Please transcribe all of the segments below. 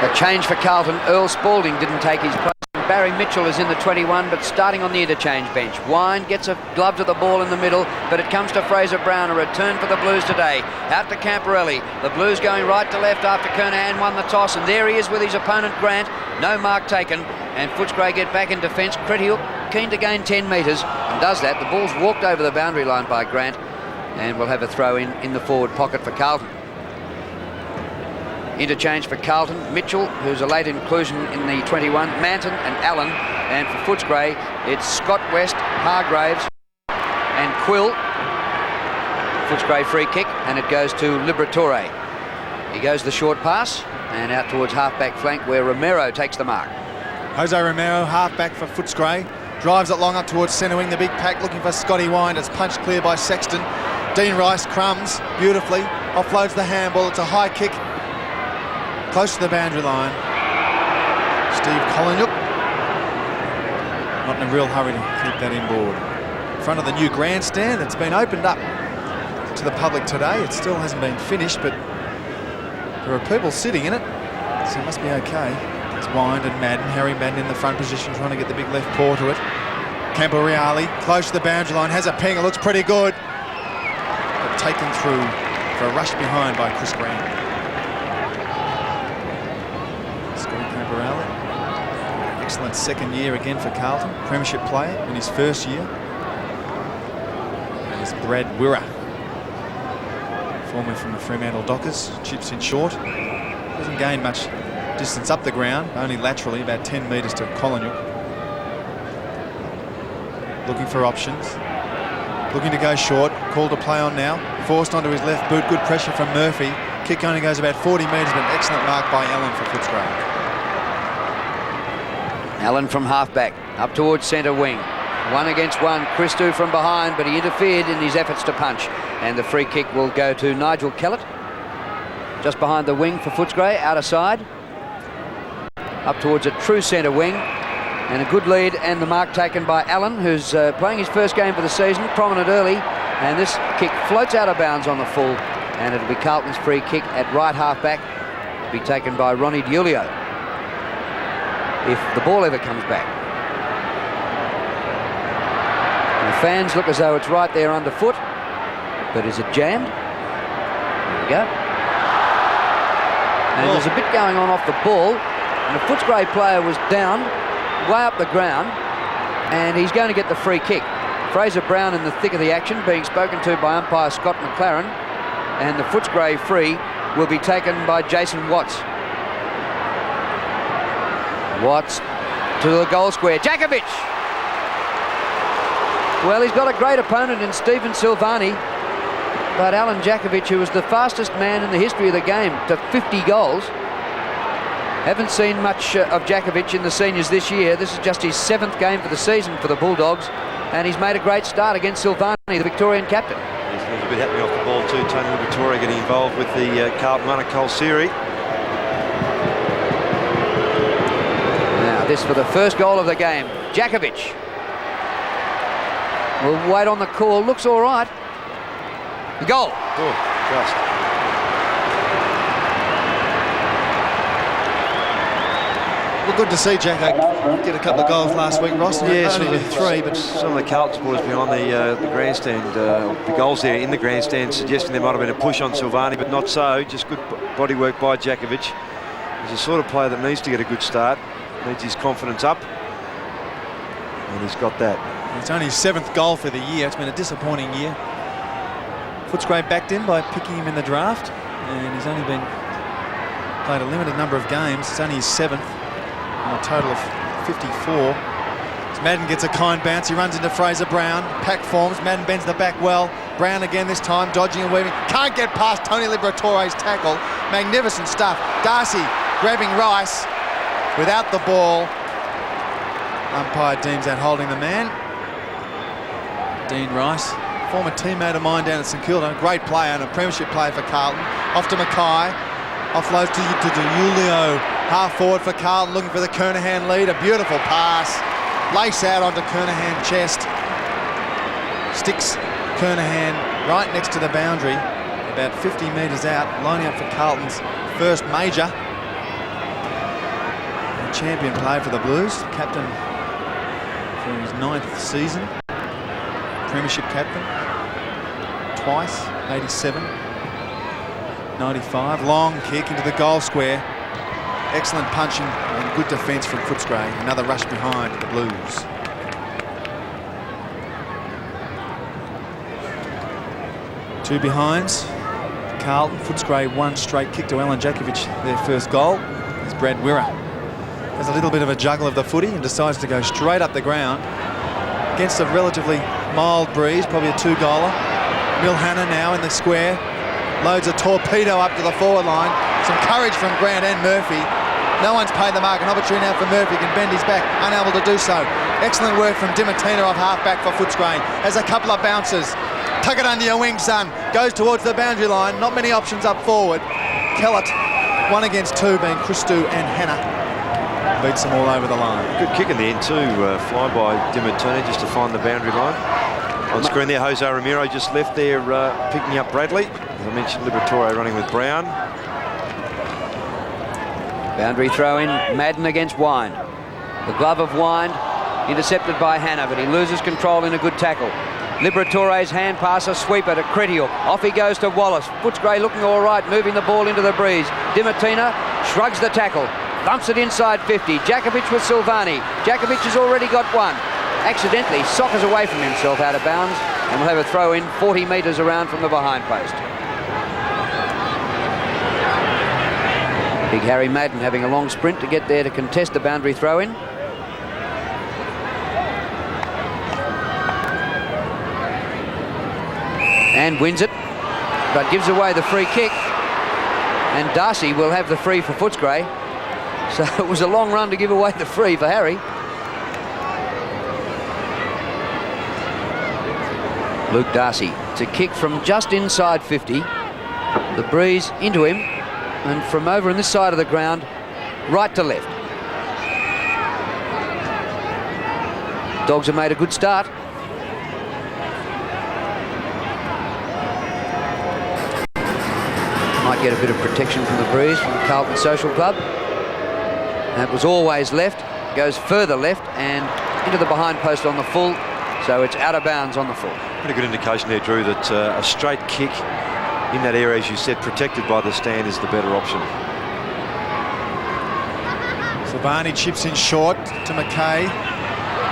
The change for Carlton, Earl Spalding didn't take his place. Barry Mitchell is in the 21, but starting on the interchange bench. Wine gets a glove to the ball in the middle, but it comes to Fraser Brown, a return for the Blues today. Out to Camporelli. The Blues going right to left after Kernahan won the toss, and there he is with his opponent Grant. No mark taken, and Footscray get back in defence. Critical, keen to gain 10 metres, and does that. The ball's walked over the boundary line by Grant, and we'll have a throw in the forward pocket for Carlton. Interchange for Carlton, Mitchell, who's a late inclusion in the 21, Manton and Allen, and for Footscray it's Scott West, Hargraves and Quill. Footscray free kick, and it goes to Liberatore. He goes the short pass and out towards half-back flank where Romero takes the mark. Jose Romero, half-back for Footscray, drives it long up towards centre wing, the big pack looking for Scotty Wine. It's punched clear by Sexton. Dean Rice crumbs beautifully, offloads the handball. It's a high kick close to the boundary line. Steve Collingwood not in a real hurry to keep that inboard. In front of the new grandstand that's been opened up to the public today. It still hasn't been finished, but there are people sitting in it, so it must be okay. It's Wind and Madden. Harry Madden in the front position trying to get the big left paw to it. Camporelli close to the boundary line, has a ping, it looks pretty good, but taken through for a rush behind by Chris Grant. Excellent second year again for Carlton. Premiership player in his first year. And it's Brad Wirra, former from the Fremantle Dockers. Chips in short. Doesn't gain much distance up the ground, only laterally, about 10 metres to Collingwood. Looking for options. Looking to go short. Called to play on now. Forced onto his left boot. Good pressure from Murphy. Kick only goes about 40 metres, but an excellent mark by Allen for Footscray. Allen from half-back, up towards centre wing. 1 against 1, Christou from behind, but he interfered in his efforts to punch. And the free kick will go to Nigel Kellett, just behind the wing for Footscray, outer side. Up towards a true centre wing, and a good lead, and the mark taken by Allen, who's playing his first game for the season, prominent early, and this kick floats out of bounds on the full, and it'll be Carlton's free kick at right half-back, to be taken by Ronnie Diulio, if the ball ever comes back. And the fans look as though it's right there underfoot, but is it jammed? There we go. And there's a bit going on off the ball, and a Footscray player was down way up the ground, and he's going to get the free kick. Fraser Brown in the thick of the action, being spoken to by umpire Scott McLaren, and the Footscray free will be taken by Jason Watts. Watts to the goal square. Jakovic! Well, he's got a great opponent in Stephen Silvani, but Alan Jakovic, who was the fastest man in the history of the game to 50 goals. Haven't seen much of Jakovic in the seniors this year. This is just his 7th game for the season for the Bulldogs, and he's made a great start against Silvani, the Victorian captain. There's a little bit happening off the ball too. Tony Liberatore getting involved with the Carlton runner, Cole Seary. This for the first goal of the game. Jakovic will wait on the call. Looks all right. Goal. Oh, just. Well, good to see Jacko get a couple of goals last week, Ross. Yes, only with 3, but some of the Carlton supporters behind the grandstand, the goals there in the grandstand, suggesting there might have been a push on Silvani, but not so. Just good body work by Jakovic. He's the sort of player that needs to get a good start. Needs his confidence up, and he's got that. It's only his 7th goal for the year. It's been a disappointing year. Footscray backed in by picking him in the draft, and he's only played a limited number of games. It's only his 7th on a total of 54. As Madden gets a kind bounce, he runs into Fraser Brown. Pack forms, Madden bends the back well. Brown again this time, dodging and weaving. Can't get past Tony Liberatore's tackle. Magnificent stuff. Darcy grabbing Rice. Without the ball, umpire deems that holding the man. Dean Rice, former teammate of mine down at St Kilda, great player and a premiership player for Carlton. Off to Mackay, offloads to Julio, half forward for Carlton, looking for the Kernahan lead. A beautiful pass, lace out onto Kernahan chest. Sticks Kernahan right next to the boundary, about 50 metres out, lining up for Carlton's first major. champion player for the Blues, captain for his 9th season, premiership captain twice, 87, 95. Long kick into the goal square. Excellent punching and good defence from Footscray. Another rush behind the Blues. Two behinds. Carlton, Footscray, one straight kick to Alan Jakovic, their first goal. As Brad Wirra has a little bit of a juggle of the footy and decides to go straight up the ground against a relatively mild breeze, probably a 2-goaler. Mill Hannah now in the square, loads a torpedo up to the forward line. Some courage from Grant and Murphy. No one's paid the mark. An opportunity now for Murphy, can bend his back, unable to do so. Excellent work from Dimatina off half-back for Footscray. Has a couple of bounces. Tuck it under your wing, son. Goes towards the boundary line. Not many options up forward. Kellett, 1 against 2, being Christou and Hannah. Beats them all over the line. Good kick in the end too, fly by Dimatina just to find the boundary line. On screen there, Jose Ramiro just left there, picking up Bradley. As I mentioned, Liberatore running with Brown. Boundary throw in, Madden against Wine. The glove of Wine intercepted by Hannah, but he loses control in a good tackle. Liberatore's hand pass, a sweeper to Cretial. Off he goes to Wallace. Footscray looking all right, moving the ball into the breeze. Dimatina shrugs the tackle, bumps it inside 50. Jakovic with Silvani. Jakovic has already got one. Accidentally soccers away from himself out of bounds, and will have a throw in 40 metres around from the behind post. Big Harry Madden having a long sprint to get there to contest the boundary throw in. And wins it, but gives away the free kick. And Darcy will have the free for Footscray. So it was a long run to give away the free for Harry. Luke Darcy to kick from just inside 50. The breeze into him, and from over on this side of the ground, right to left. Dogs have made a good start. Might get a bit of protection from the breeze from the Carlton Social Club. That was always left, goes further left and into the behind post on the full, so it's out of bounds on the full. Pretty good indication there, Drew, that a straight kick in that area, as you said, protected by the stand, is the better option. Silvani chips in short to McKay.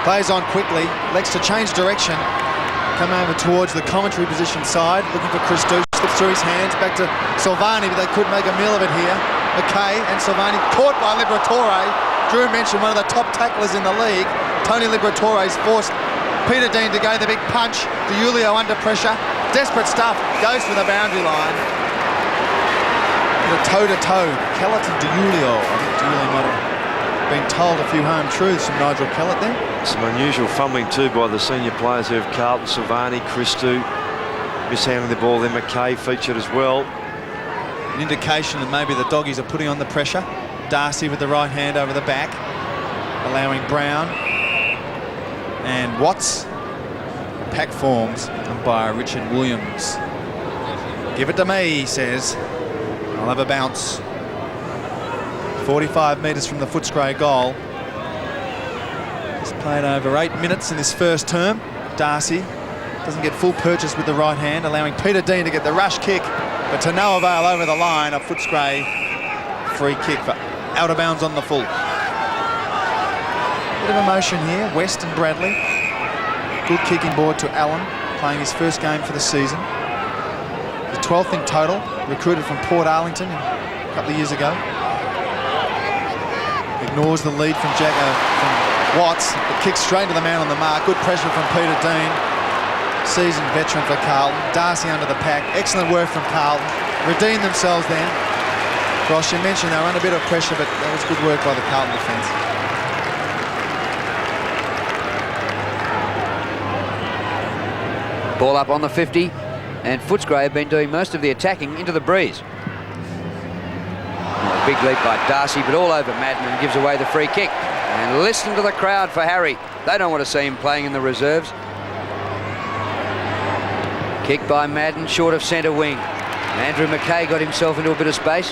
Plays on quickly, elects to change direction. Come over towards the commentary position side, looking for Christou. Slips through his hands, back to Silvani, but they could make a meal of it here. McKay and Silvani caught by Liberatore. Drew mentioned one of the top tacklers in the league. Tony Liberatore's forced Peter Dean to go the big punch. DiIulio under pressure. Desperate stuff. Goes for the boundary line. The toe-to-toe. Kellett and DiIulio. I think DiIulio might have been told a few home truths from Nigel Kellett there. Some unusual fumbling too by the senior players there of Carlton. Silvani, Christou mishandling the ball. Then McKay featured as well. An indication that maybe the doggies are putting on the pressure. Darcy with the right hand over the back, allowing Brown and Watts. Pack forms, umpire Richard Williams. Give it to me, he says. I'll have a bounce. 45 metres from the Footscray goal. He's played over 8 minutes in this first term. Darcy doesn't get full purchase with the right hand, allowing Peter Dean to get the rush kick, but to no avail over the line. A Footscray free kick for out of bounds on the full. Bit of emotion here, West and Bradley. Good kicking board to Allen, playing his first game for the season. The 12th in total, recruited from Port Arlington a couple of years ago. Ignores the lead from Watts, but kicks straight to the man on the mark. Good pressure from Peter Dean, seasoned veteran for Carlton. Darcy under the pack, excellent work from Carlton. Redeemed themselves then. Ross, you mentioned they were under a bit of pressure, but that was good work by the Carlton defence. Ball up on the 50, and Footscray have been doing most of the attacking into the breeze. A big leap by Darcy, but all over Madden, and gives away the free kick. And listen to the crowd for Harry. They don't want to see him playing in the reserves. Kick by Madden, short of centre wing. Andrew McKay got himself into a bit of space.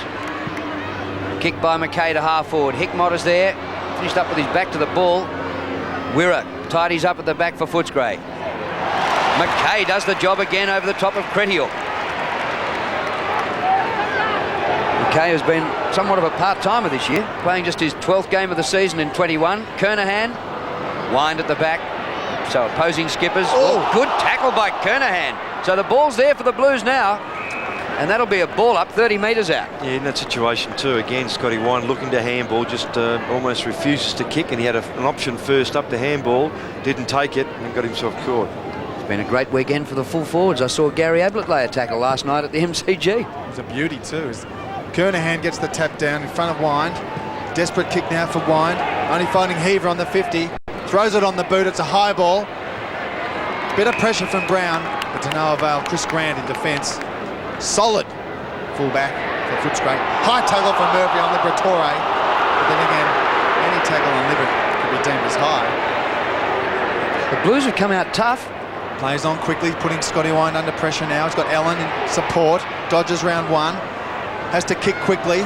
Kick by McKay to half forward. Hickmott is there. finished up with his back to the ball. Wirra tidies up at the back for Footscray. McKay does the job again over the top of Cretiel. McKay has been somewhat of a part-timer this year, playing just his 12th game of the season in 21. Kernahan, wind at the back. So opposing skippers. Oh, good tackle by Kernahan. So the ball's there for the Blues now. And that'll be a ball up 30 metres out. Yeah, in that situation too, again, Scotty Wine looking to handball, just almost refuses to kick, and he had an option first up to handball, didn't take it, and got himself caught. It's been a great weekend for the full forwards. I saw Gary Ablett lay a tackle last night at the MCG. It was a beauty too. Kernahan gets the tap down in front of Wind. Desperate kick now for Wind. Only finding Heaver on the 50. Throws it on the boot. It's a high ball. Bit of pressure from Brown, but to no avail. Chris Grant in defence. Solid fullback for Footscray. High tackle from Murphy on Liberatore. But then again, any tackle on Libert could be deemed as high. The Blues have come out tough. Plays on quickly, putting Scotty Wind under pressure now. He's got Allen in support. Dodges round one. Has to kick quickly.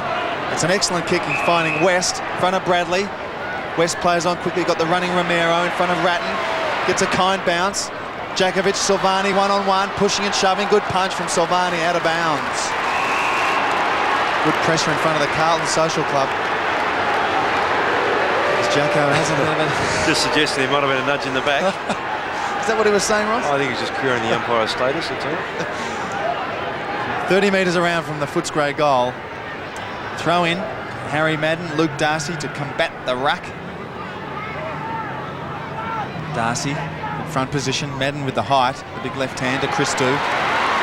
It's an excellent kick. He's finding West in front of Bradley. West plays on quickly. Got the running Romero in front of Ratton. Gets a kind bounce. Jakovic, Silvani one-on-one, pushing and shoving. Good punch from Silvani out of bounds. Good pressure in front of the Carlton Social Club. Jacko hasn't been. Just suggesting there might have been a nudge in the back. Is that what he was saying, Ross? I think he's just querying the umpire status, that's all. 30 metres around from the Footscray goal. Throw in. Harry Madden, Luke Darcy to combat the ruck. Darcy in front position. Madden with the height. The big left hand to Christou.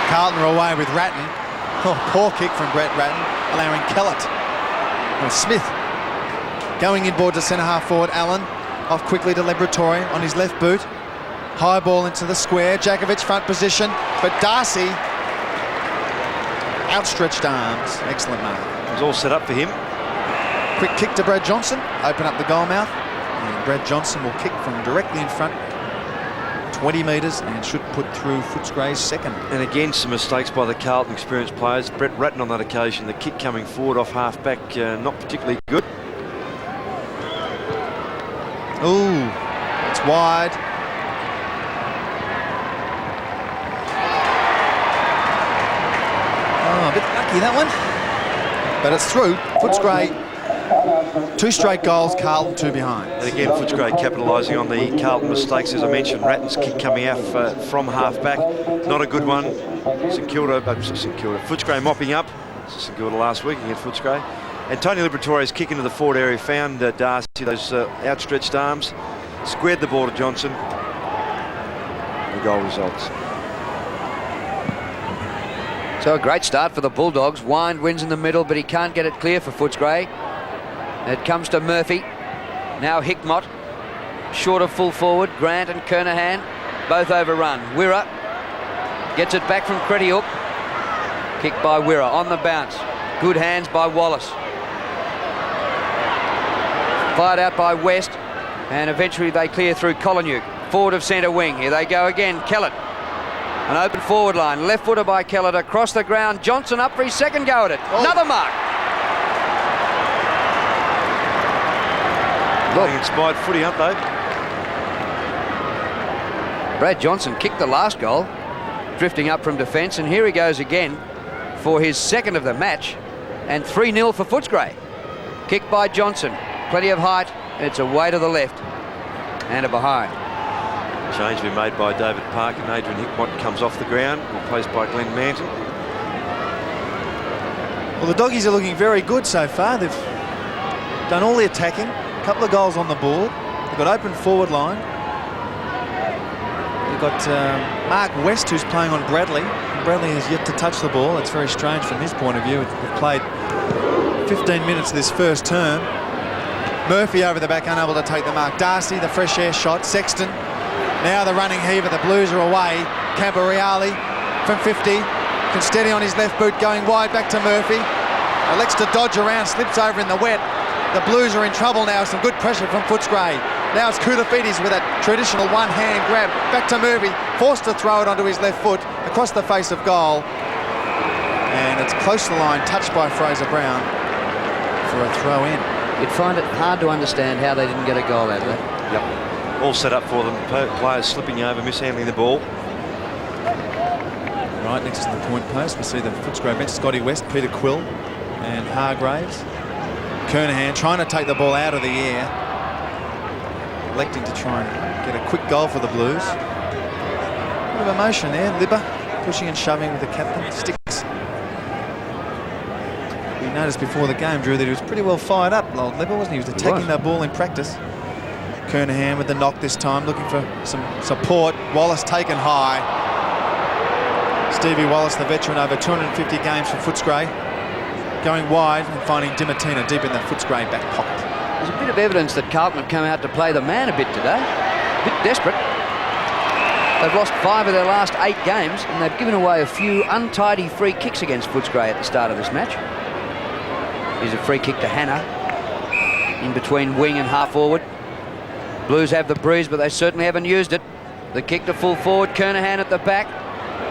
Carlton are away with Ratton. Oh, poor kick from Brett Ratton, allowing Kellett. Or Smith. Going inboard to centre-half forward, Allen. Off quickly to Liberatore on his left boot. High ball into the square. Jakovic front position. But Darcy, outstretched arms. Excellent mark. It was all set up for him. Quick kick to Brad Johnson. Open up the goal mouth. And Brad Johnson will kick from directly in front. 20 metres and should put through Footscray's second. And again, some mistakes by the Carlton experienced players. Brett Ratton on that occasion. The kick coming forward off half-back, not particularly good. Ooh, it's wide. Oh, a bit lucky that one. But it's through. Footscray, 2 straight goals, Carlton 2 behind. And again, Footscray capitalising on the Carlton mistakes. As I mentioned, Ratton's kick coming out from half-back. Not a good one. Footscray mopping up. St Kilda last week against Footscray. And Tony Liberatore's kick into the forward area found Darcy, those outstretched arms, squared the ball to Johnson. The goal results. So a great start for the Bulldogs. Wind wins in the middle, but he can't get it clear for Footscray. It comes to Murphy. Now Hickmott. Short of full forward. Grant and Kernahan both overrun. Wirra gets it back from Cretiel. Kick by Wirra on the bounce. Good hands by Wallace. Fired out by West, and eventually they clear through Kolonyuk. Forward of centre wing. Here they go again. Kellett. An open forward line. Left footer by Kellett across the ground. Johnson up for his second go at it. Oh. Another mark. Look, inspired footy, aren't they? Brad Johnson kicked the last goal, drifting up from defence, and here he goes again for his second of the match, and 3-0 for Footscray. Kick by Johnson. Plenty of height. It's away to the left and a behind. Change been made by David Park, and Adrian Hickmott comes off the ground, replaced by Glenn Manton. Well, the Doggies are looking very good so far. They've done all the attacking. A couple of goals on the board. They've got open forward line. They've got Mark West, who's playing on Bradley. Bradley has yet to touch the ball. It's very strange from his point of view. We've played 15 minutes this first term. Murphy over the back, unable to take the mark. Darcy, the fresh air shot. Sexton. Now the running heaver. The Blues are away. Camporeale from 50. Can steady on his left boot, going wide back to Murphy. Elects to dodge around, slips over in the wet. The Blues are in trouble now. Some good pressure from Footscray. Now it's Koulafidis with a traditional one-hand grab. Back to Murphy. Forced to throw it onto his left foot across the face of goal. And it's close to the line, touched by Fraser Brown for a throw in. You'd find it hard to understand how they didn't get a goal out of that. Yep. All set up for them. Players slipping over, mishandling the ball. Right next to the point post, we see the Footscray bench. Scotty West, Peter Quill and Hargraves. Kernahan trying to take the ball out of the air. Electing to try and get a quick goal for the Blues. A bit of emotion there. Libba pushing and shoving with the captain. Sticks. We noticed before the game, Drew, that he was pretty well fired up, old Libba, wasn't he? He was attacking the ball in practice. Kernahan with the knock this time, looking for some support. Wallace taken high. Stevie Wallace, the veteran, over 250 games for Footscray, going wide and finding Dimatina deep in the Footscray back pocket. There's a bit of evidence that Carlton have come out to play the man a bit today. A bit desperate. They've lost 5 of their last 8 games, and they've given away a few untidy free kicks against Footscray at the start of this match. Here's a free kick to Hannah, in between wing and half forward. Blues have the breeze, but they certainly haven't used it. The kick to full forward, Kernahan at the back.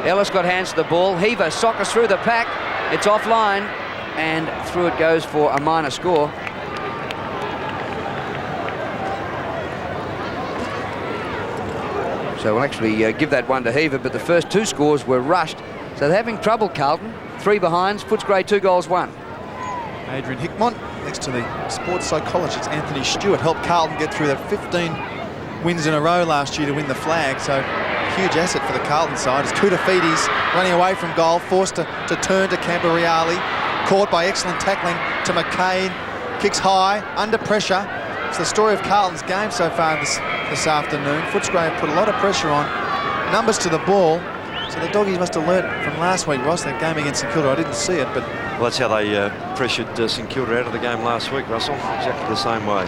Ellis got hands to the ball. Heaver sockers through the pack. It's offline, and through it goes for a minor score. So we'll actually give that one to Heaver, but the first 2 scores were rushed. So they're having trouble, Carlton. 3 behinds, Footscray 2 goals 1. Adrian Hickmont, next to the sports psychologist Anthony Stewart, helped Carlton get through that 15 wins in a row last year to win the flag. So huge asset for the Carlton side as Koutafidis running away from goal, forced to turn to Camberreali, caught by excellent tackling to McCain, kicks high, under pressure. It's the story of Carlton's game so far this afternoon. Footscray put a lot of pressure on, numbers to the ball, so the doggies must have learnt from last week, Ross, that game against St Kilda. I didn't see it, but... Well, that's how they pressured St Kilda out of the game last week, Russell. Exactly the same way.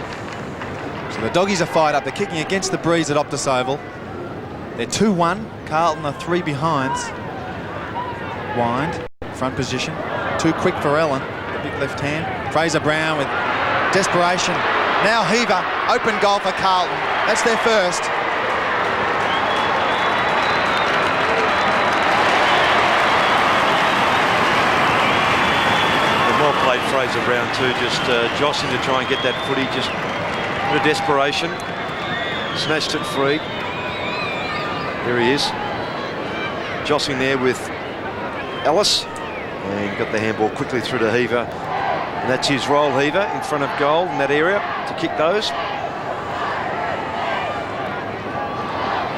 So the doggies are fired up. They're kicking against the breeze at Optus Oval. They're 2-1. Carlton are 3 behinds. Wind, front position. Too quick for Ellen, the big left hand. Fraser Brown with desperation. Now Heaver, open goal for Carlton. That's their first. Well played, Fraser Brown too, just jostling to try and get that footy, just a bit of desperation. Snatched it free. There he is. Jostling there with Ellis. And got the handball quickly through to Heaver. And that's his role, Heaver, in front of goal in that area to kick those.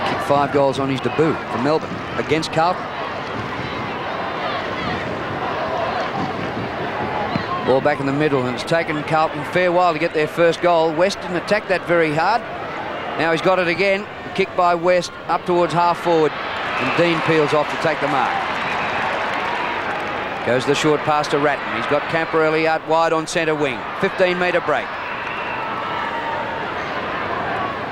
Kicked 5 goals on his debut for Melbourne against Carlton. Ball back in the middle, and it's taken Carlton a fair while to get their first goal. West didn't attack that very hard. Now he's got it again. Kick by West up towards half forward, and Dean peels off to take the mark. Goes the short pass to Ratton. He's got Camperelli out wide on centre wing. 15-metre break.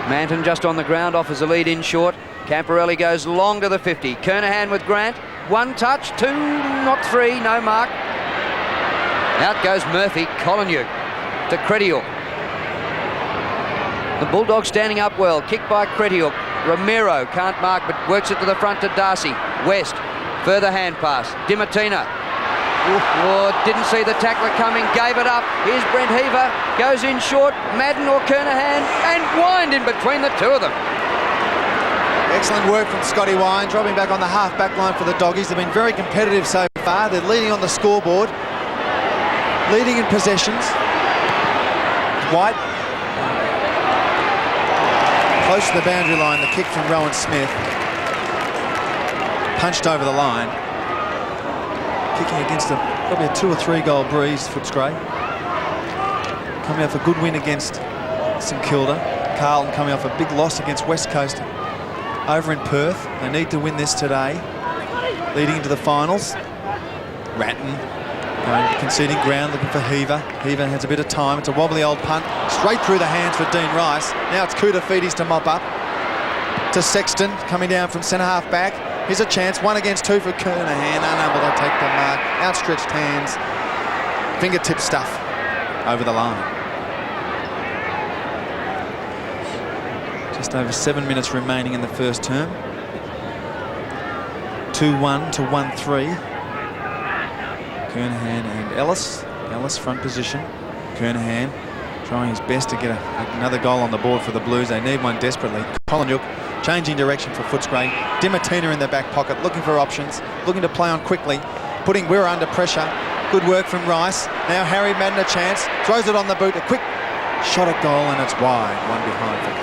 Manton just on the ground, offers a lead in short. Camperelli goes long to the 50. Kernahan with Grant. 1 touch, 2, not 3, no mark. Out goes Murphy. Collingham to Credior. The Bulldogs standing up well. Kick by Credior. Romero can't mark, but works it to the front to Darcy. West, further hand pass. Dimatina. Didn't see the tackler coming, gave it up. Here's Brent Heaver, goes in short. Madden or Kernahan, and Wind in between the 2 of them. Excellent work from Scotty Wine, dropping back on the half-back line for the doggies. They've been very competitive so far. They're leading on the scoreboard, leading in possessions. White, close to the boundary line, the kick from Rowan Smith. Punched over the line. Kicking against probably a 2 or 3 goal breeze, Footscray. Coming off a good win against St Kilda. Carlton coming off a big loss against West Coast over in Perth. They need to win this today, leading into the finals. Ratton conceding ground, looking for Heaver. Heaver has a bit of time. It's a wobbly old punt, straight through the hands for Dean Rice. Now it's Koutafidis to mop up. To Sexton, coming down from centre-half back. Here's a chance, 1 against 2 for Kernahan, unable to take the mark. Outstretched hands, fingertip stuff over the line. Just over 7 minutes remaining in the first term. 2-1 to 1-3. Kernahan and Ellis. Ellis front position. Kernahan trying his best to get another goal on the board for the Blues. They need one desperately. Colin changing direction for Footscray. Dimatina in the back pocket, looking for options, looking to play on quickly, putting Wirra under pressure. Good work from Rice. Now Harry Madden a chance, throws it on the boot, a quick shot at goal, and it's wide. One behind for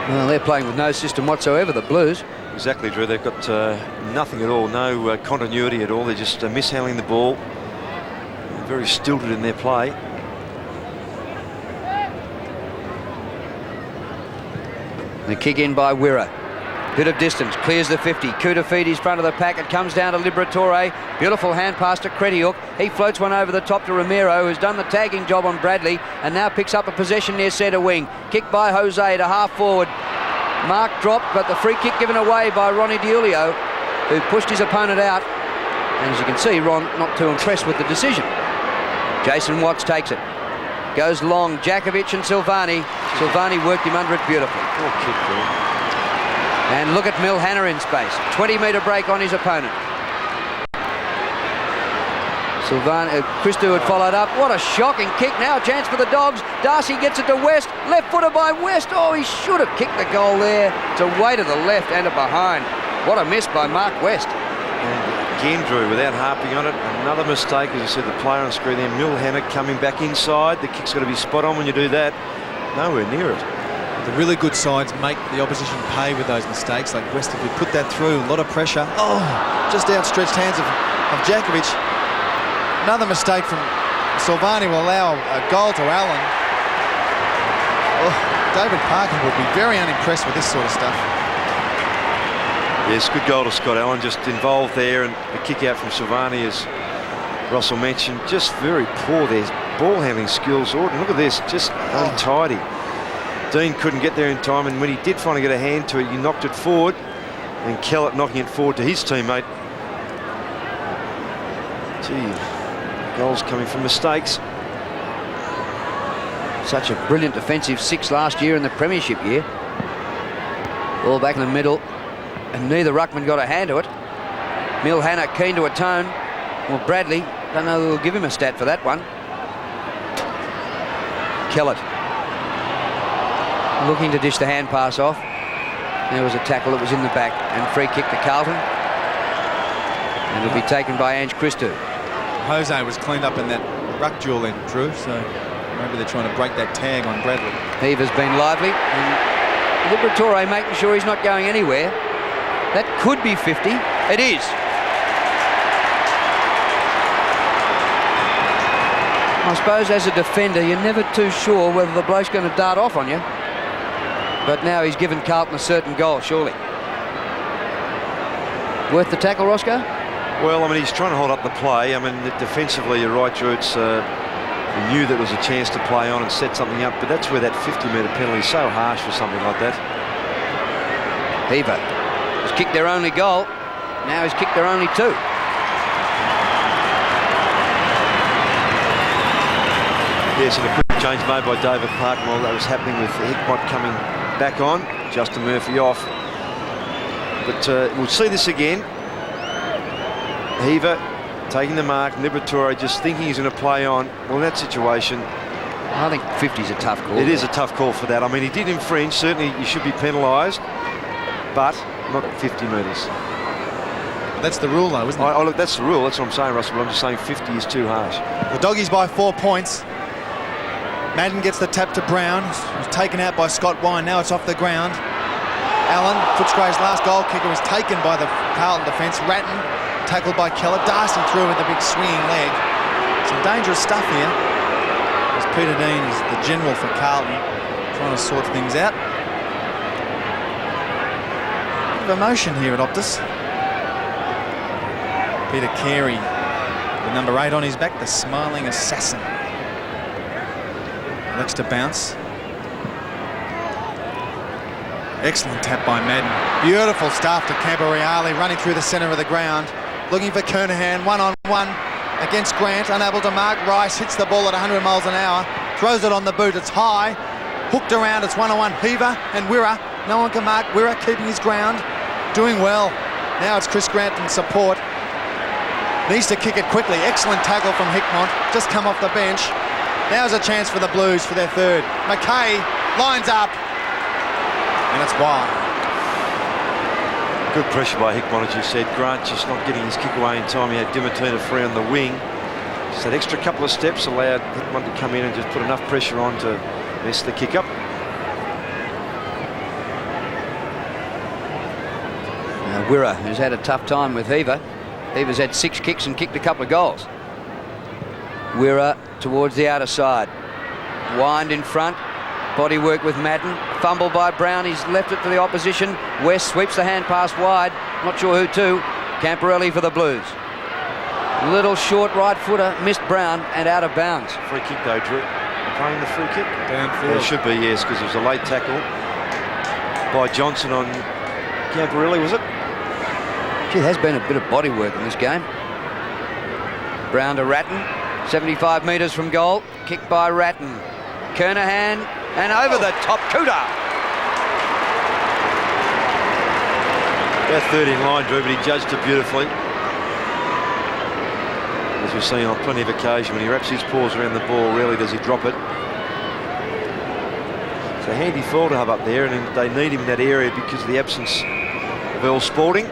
Carlton. Well, they're playing with no system whatsoever, the Blues. Exactly, Drew. They've got nothing at all, no continuity at all. They're just mishandling the ball. Very stilted in their play. The kick in by Wirra. Bit of distance, clears the 50. Koutafidis front of the pack. It comes down to Liberatore. Beautiful hand pass to Crediuk. He floats one over the top to Romero, who's done the tagging job on Bradley and now picks up a possession near centre wing. Kick by Jose to half forward. Mark dropped, but the free kick given away by Ronnie DiIulio, who pushed his opponent out. And as you can see, Ron not too impressed with the decision. Jason Watts takes it. Goes long, Djakovic and Silvani. Silvani worked him under it beautifully. Poor kick there. And look at Milhana in space. 20-metre break on his opponent. Christou had followed up. What a shocking kick. Now a chance for the Dogs. Darcy gets it to West. Left footer by West. Oh, he should have kicked the goal there. It's away to the left and a behind. What a miss by Mark West. And again, Drew, without harping on it, another mistake. As I said, the player on screen there, Milhana coming back inside. The kick's got to be spot on when you do that. Nowhere near it. The really good sides make the opposition pay with those mistakes. Like West, if we put that through, a lot of pressure. Oh, just outstretched hands of Djakovic. Another mistake from Silvani will allow a goal to Allen. Oh, David Parkin would be very unimpressed with this sort of stuff. Yes, good goal to Scott Allen, just involved there, and the kick out from Silvani, as Russell mentioned, just very poor there. Ball handling skills. Look at this, just untidy. Dean couldn't get there in time, and when he did finally get a hand to it, he knocked it forward, and Kellett knocking it forward to his teammate. Gee, goals coming from mistakes. Such a brilliant defensive 6 last year in the premiership year. Ball back in the middle, and neither ruckman got a hand to it. Milhana keen to atone. Well, Bradley, don't know who will give him a stat for that one. Kellett looking to dish the hand pass off. There was a tackle that was in the back, and free kick to Carlton. And it'll be taken by Ange Christou. Jose was cleaned up in that ruck duel then, Drew, so maybe they're trying to break that tag on Bradley. Heaver's been lively, and Liberatore making sure he's not going anywhere. That could be 50. It is. I suppose as a defender, you're never too sure whether the bloke's going to dart off on you. But now he's given Carlton a certain goal, surely. Worth the tackle, Roscoe? Well, I mean, he's trying to hold up the play. I mean, defensively, you're right, Drew. He knew that was a chance to play on and set something up, but that's where that 50-metre penalty is so harsh for something like that. Heaver has kicked their only goal. Now he's kicked their only 2. Yes, and a quick change made by David Park while that was happening, with Hickmott coming back on, Justin Murphy off. But we'll see this again. Heaver taking the mark, Liberatore just thinking he's going to play on. Well, in that situation, I think 50's a tough call. It is a tough call for that. I mean, he did infringe. Certainly, you should be penalised, but not 50 metres. That's the rule, though, isn't it? Look, that's the rule. That's what I'm saying, Russell. But I'm just saying 50 is too harsh. The Doggies by 4 points. Madden gets the tap to Brown. He's taken out by Scott Wine. Now it's off the ground. Allen, Footscray's last goal kicker, was taken by the Carlton defence. Ratton tackled by Kellett. Darcy through with a big swinging leg. Some dangerous stuff here. As Peter Dean is the general for Carlton, trying to sort things out. Bit of emotion here at Optus. Peter Carey, the number 8 on his back, the smiling assassin. Looks to bounce. Excellent tap by Madden. Beautiful stuff to Camporeale, running through the centre of the ground. Looking for Kernahan, 1-on-1 against Grant, unable to mark. Rice hits the ball at 100 miles an hour, throws it on the boot, it's high. Hooked around, it's 1-on-1. Heaver and Wirra. No one can mark. Wirra keeping his ground, doing well. Now it's Chris Grant in support. Needs to kick it quickly. Excellent tackle from Hickmont. Just come off the bench. Now's a chance for the Blues for their third. McKay lines up. And it's wide. Good pressure by Hickmont, as you said. Grant just not getting his kick away in time. He had Dimatina free on the wing. Just that extra couple of steps allowed Hickmont to come in and just put enough pressure on to mess the kick up. Now Wirra, who's had a tough time with Heaver. Heaver's had 6 kicks and kicked a couple of goals. Wirra towards the outer side. Wind in front. Body work with Madden. Fumble by Brown. He's left it to the opposition. West sweeps the hand pass wide. Not sure who to. Camporelli for the Blues. Little short right footer. Missed Brown and out of bounds. Free kick though, Drew. Playing the free kick? Downfield. It should be, yes, because it was a late tackle by Johnson on Camporelli, was it? Gee, there's been a bit of body work in this game. Brown to Ratton. 75 metres from goal. Kick by Ratton. Kernahan and over the top. Kuda. About 30 in line, Drew, but he judged it beautifully. As we've seen on plenty of occasion, when he wraps his paws around the ball, rarely does he drop it. It's a handy foul to have up there, and they need him in that area because of the absence of Earl Sporting.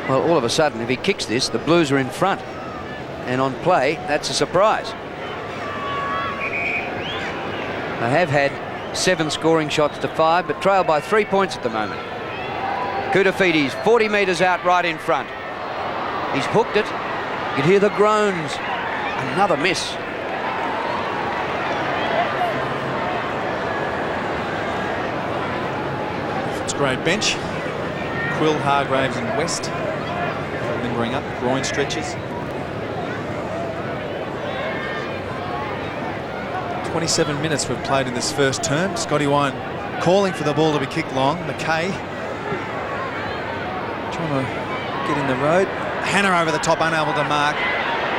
Well, all of a sudden, if he kicks this, the Blues are in front. And on play, that's a surprise. They have had 7 scoring shots to 5, but trail by 3 points at the moment. Koutafides, 40 metres out right in front. He's hooked it. You can hear the groans. Another miss. Footscray bench. Quill, Hargraves and West. Lingering up, groin stretches. 27 minutes we've played in this first term. Scotty Wine calling for the ball to be kicked long. McKay trying to get in the road. Hannah over the top, unable to mark.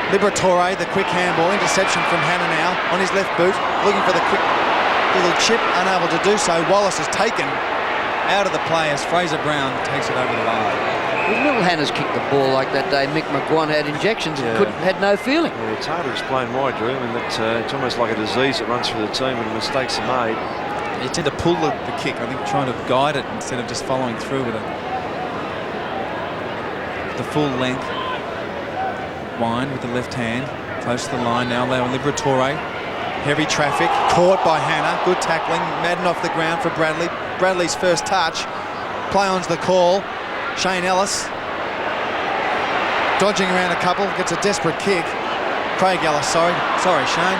Liberatore, the quick handball. Interception from Hannah now on his left boot. Looking for the quick little chip, unable to do so. Wallace is taken out of the play as Fraser Brown takes it over the line. Well, Little Hannah's kicked the ball like that day. Mick McGuan had injections and had no feeling. Yeah, it's hard to explain why, Drew. I mean, it's almost like a disease that runs through the team when mistakes are made. You tend to pull the kick, I think, trying to guide it instead of just following through with it. The full length. Wine with the left hand. Close to the line now. Leo Liberatore. Heavy traffic. Caught by Hannah. Good tackling. Madden off the ground for Bradley. Bradley's first touch. Play on's the call. Shane Ellis dodging around a couple, gets a desperate kick. Craig Ellis, sorry Shane.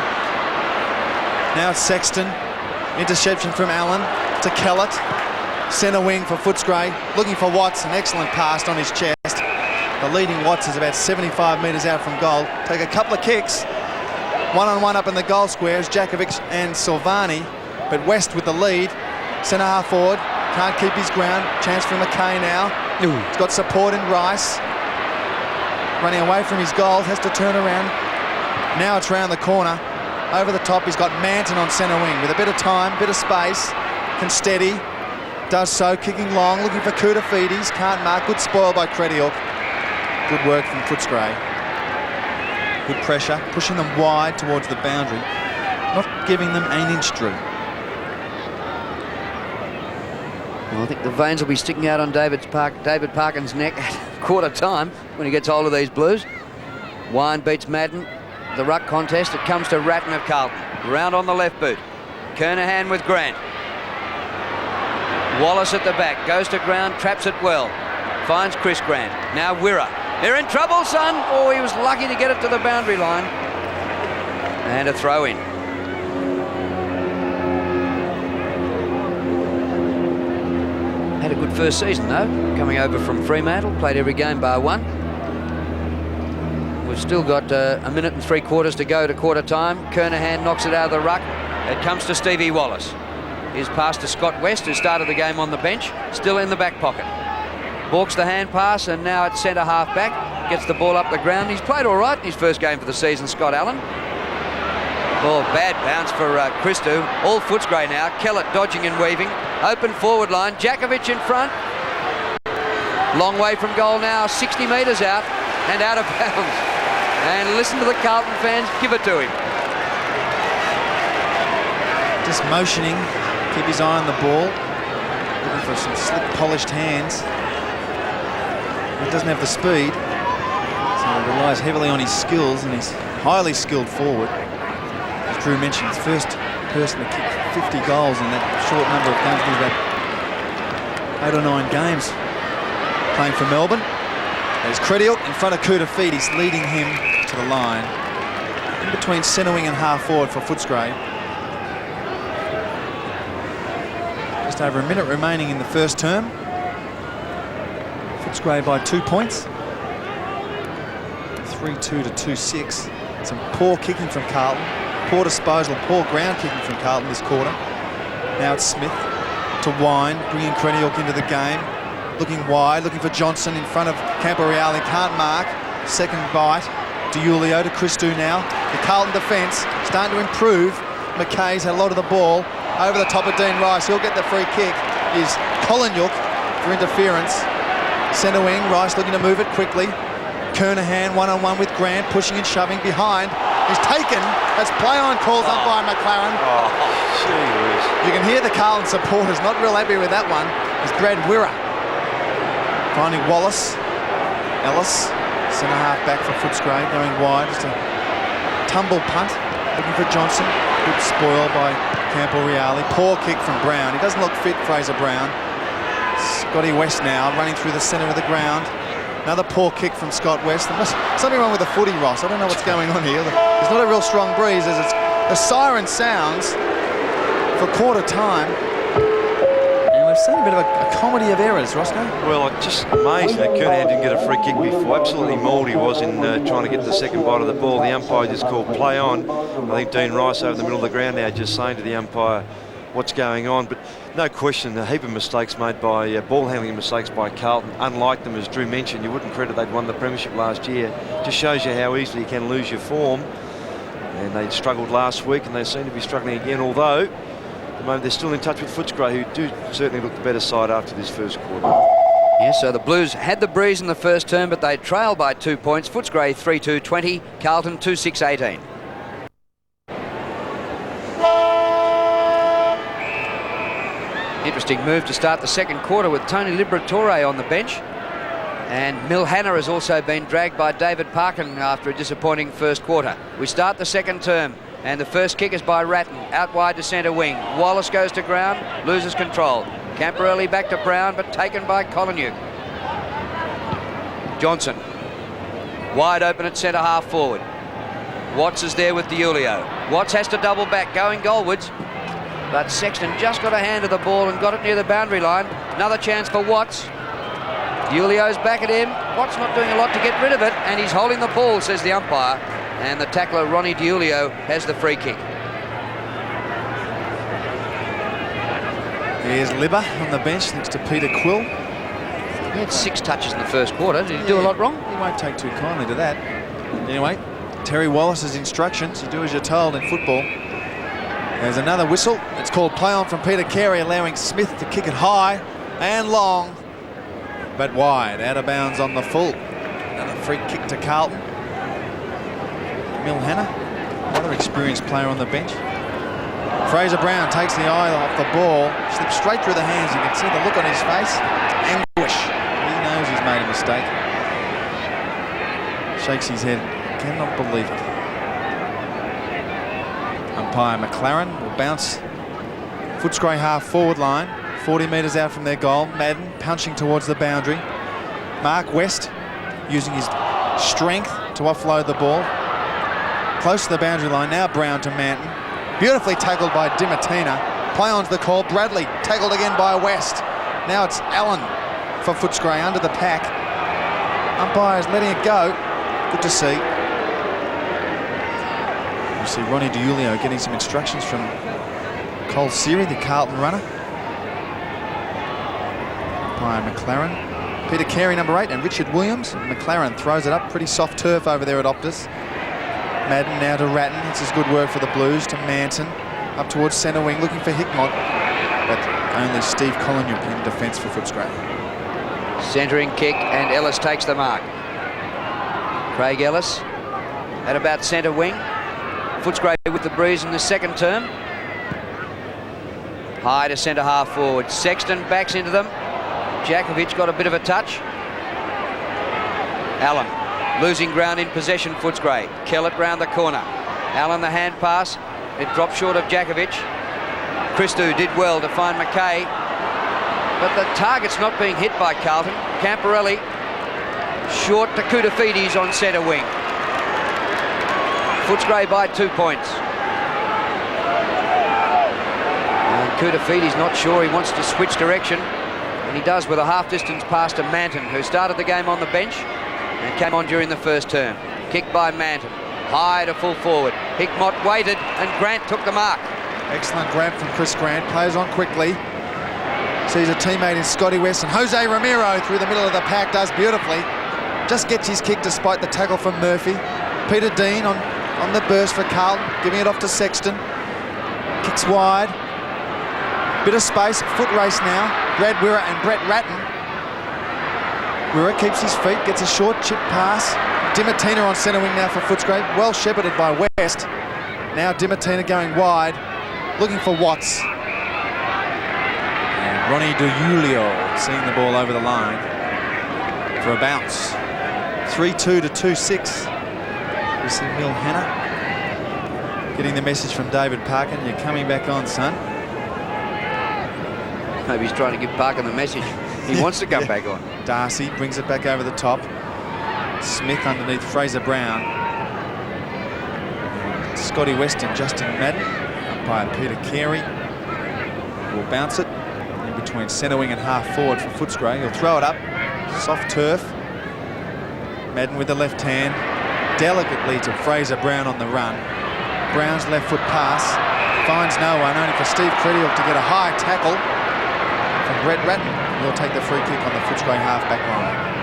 Now it's Sexton. Interception from Allen to Kellett. Centre wing for Footscray. Looking for Watts, an excellent pass on his chest. The leading Watts is about 75 metres out from goal. Take a couple of kicks. One-on-one up in the goal square is Jakovic and Silvani, but West with the lead. Centre half forward, can't keep his ground. Chance for McKay now. He's got support in Rice. Running away from his goal, has to turn around. Now it's round the corner. Over the top, he's got Manton on centre wing with a bit of time, bit of space. Can steady. Does so, kicking long, looking for Koutafides. Can't mark. Good spoil by Crediuk. Good work from Footscray. Good pressure, pushing them wide towards the boundary. Not giving them an inch, Drew. Well, I think the veins will be sticking out on David Parkin's neck at quarter time when he gets hold of these Blues. Wine beats Madden. The ruck contest, it comes to Ratton of Carlton. Round on the left boot. Kernahan with Grant. Wallace at the back, goes to ground, traps it well. Finds Chris Grant. Now Wirra. They're in trouble, son. Oh, he was lucky to get it to the boundary line. And a throw in. Had a good first season though, coming over from Fremantle, played every game bar one. We've still got a minute and 3/4 to go to quarter time. Kernahan knocks it out of the ruck. It comes to Stevie Wallace. His pass to Scott West, who started the game on the bench, still in the back pocket. Balks the hand pass, and now it's centre half back. Gets the ball up the ground. He's played all right in his first game for the season, Scott Allen. Oh, bad bounce for Christou. All Footscray now. Kellett dodging and weaving. Open forward line. Jakovic in front. Long way from goal now. 60 metres out. and out of bounds. And listen to the Carlton fans give it to him. Just motioning, keep his eye on the ball, looking for some slick, polished hands. He doesn't have the speed, so he relies heavily on his skills, and he's highly skilled forward. As Drew mentioned, he's the first person to kick 50 goals in that short number of games. He's had 8 or 9 games playing for Melbourne. There's Crediuk in front of Kuda-Feet. He's leading him to the line. In between centre wing and half forward for Footscray. Just over a minute remaining in the first term. Footscray by 2 points. 3-2 to 2-6. Some poor kicking from Carlton. Poor disposal, poor ground kicking from Carlton this quarter. Now it's Smith to Wine, bringing Crediuk into the game. Looking wide, looking for Johnson in front of Camporeale. Can't mark. Second bite. DiIulio to Christou now. The Carlton defence starting to improve. McKay's had a lot of the ball. Over the top of Dean Rice. He'll get the free kick. Is Collinyook for interference. Centre wing. Rice looking to move it quickly. Kernahan one-on-one with Grant, pushing and shoving behind. He's taken as play-on calls up by McLaren. Oh, gee whiz. You can hear the Carlton supporters not real happy with that one. It's Brad Wirra. Finding Wallace. Ellis, centre-half back for Footscray, going wide. Just a tumble punt. Looking for Johnson. Good spoil by Camporeale. Poor kick from Brown. He doesn't look fit, Fraser Brown. Scotty West now running through the centre of the ground. Another poor kick from Scott West. There's something wrong with the footy, Ross. I don't know what's going on here. There's not a real strong breeze as the siren sounds for quarter time. And we've seen a bit of a comedy of errors, Roscoe. Well, I'm just amazed that Kernahan didn't get a free kick before. Absolutely mauled he was in trying to get the second bite of the ball. The umpire just called play on. I think Dean Rice over the middle of the ground now just saying to the umpire what's going on. But no question, a heap of mistakes made by ball handling mistakes by Carlton. Unlike them, as Drew mentioned, you wouldn't credit they'd won the premiership last year. Just shows you how easily you can lose your form. And they struggled last week, and they seem to be struggling again. Although at the moment they're still in touch with Footscray, who do certainly look the better side after this first quarter. Yeah, so the Blues had the breeze in the first term, but they trailed by 2 points. Footscray 3-2-20, Carlton 2-6-18. Interesting move to start the second quarter with Tony Liberatore on the bench. And Mil Hannah has also been dragged by David Parkin after a disappointing first quarter. We start the second term, and the first kick is by Ratton, out wide to centre wing. Wallace goes to ground, loses control. Camporeale back to Brown, but taken by Collinyook. Johnson, wide open at centre half forward. Watts is there with DiIulio. Watts has to double back, going goalwards. But Sexton just got a hand of the ball and got it near the boundary line. Another chance for Watts. DiIulio's back at him. Watts not doing a lot to get rid of it, and he's holding the ball, says the umpire. And the tackler, Ronnie DiIulio, has the free kick. Here's Libba on the bench next to Peter Quill. He had 6 touches in the first quarter. Did he do a lot wrong? He won't take too kindly to that. Anyway, Terry Wallace's instructions, you do as you're told in football. There's another whistle. It's called play on from Peter Carey, allowing Smith to kick it high and long, but wide, out of bounds on the full. Another free kick to Carlton. Mil Hannah, another experienced player on the bench. Fraser Brown takes the eye off the ball, slips straight through the hands. You can see the look on his face. Anguish. He knows he's made a mistake. Shakes his head. Cannot believe it. Umpire McLaren will bounce Footscray half forward line, 40 metres out from their goal. Madden punching towards the boundary. Mark West using his strength to offload the ball. Close to the boundary line, now Brown to Manton. Beautifully tackled by Dimatina. Play on's the call. Bradley tackled again by West. Now it's Allen for Footscray under the pack. Umpire's letting it go. Good to see. You see Ronnie DiIulio getting some instructions from Cole Seary, the Carlton runner. Umpire McLaren. Peter Carey, number 8, and Richard Williams. McLaren throws it up. Pretty soft turf over there at Optus. Madden now to Ratton. This is good work for the Blues. To Manton. Up towards centre wing, looking for Hickmott. But only Steve Collinyook in defence for Footscray. Centering kick, and Ellis takes the mark. Craig Ellis at about centre wing. Footscray with the breeze in the second term. High to centre half forward. Sexton backs into them. Djakovic got a bit of a touch. Allen losing ground in possession. Footscray. Kellett round the corner. Allen the hand pass. It dropped short of Djakovic. Christou did well to find McKay, but the target's not being hit by Carlton. Camporelli short to Koutafidis on centre wing. Footscray by 2 points. And Koutafidis not sure he wants to switch direction, and he does with a half-distance pass to Manton, who started the game on the bench and came on during the first term. Kick by Manton, high to full forward. Hickmott waited, and Grant took the mark. Excellent grab from Chris Grant. Plays on quickly. Sees a teammate in Scotty West, and Jose Ramiro through the middle of the pack does beautifully. Just gets his kick despite the tackle from Murphy. Peter Dean on the burst for Carlton, giving it off to Sexton. Kicks wide. Bit of space, foot race now. Brad Wirra and Brett Ratton. Wirra keeps his feet, gets a short chip pass. Dimatina on centre wing now for Footscray. Well shepherded by West. Now Dimatina going wide, looking for Watts. And Ronnie DeJulio seeing the ball over the line for a bounce. 3-2 to 2-6. We see Mil Hannah getting the message from David Parkin. You're coming back on, son. Maybe he's trying to give Parkin the message. He wants to come back on. Darcy brings it back over the top. Smith underneath Fraser Brown. Scotty West and Justin Madden, up by Peter Carey. Will bounce it in between centre wing and half forward for Footscray. He'll throw it up, soft turf. Madden with the left hand, delicately to Fraser Brown on the run. Brown's left foot pass finds no one, only for Steve Credial to get a high tackle from Brett Ratton. He'll take the free kick on the Footscray half-back line.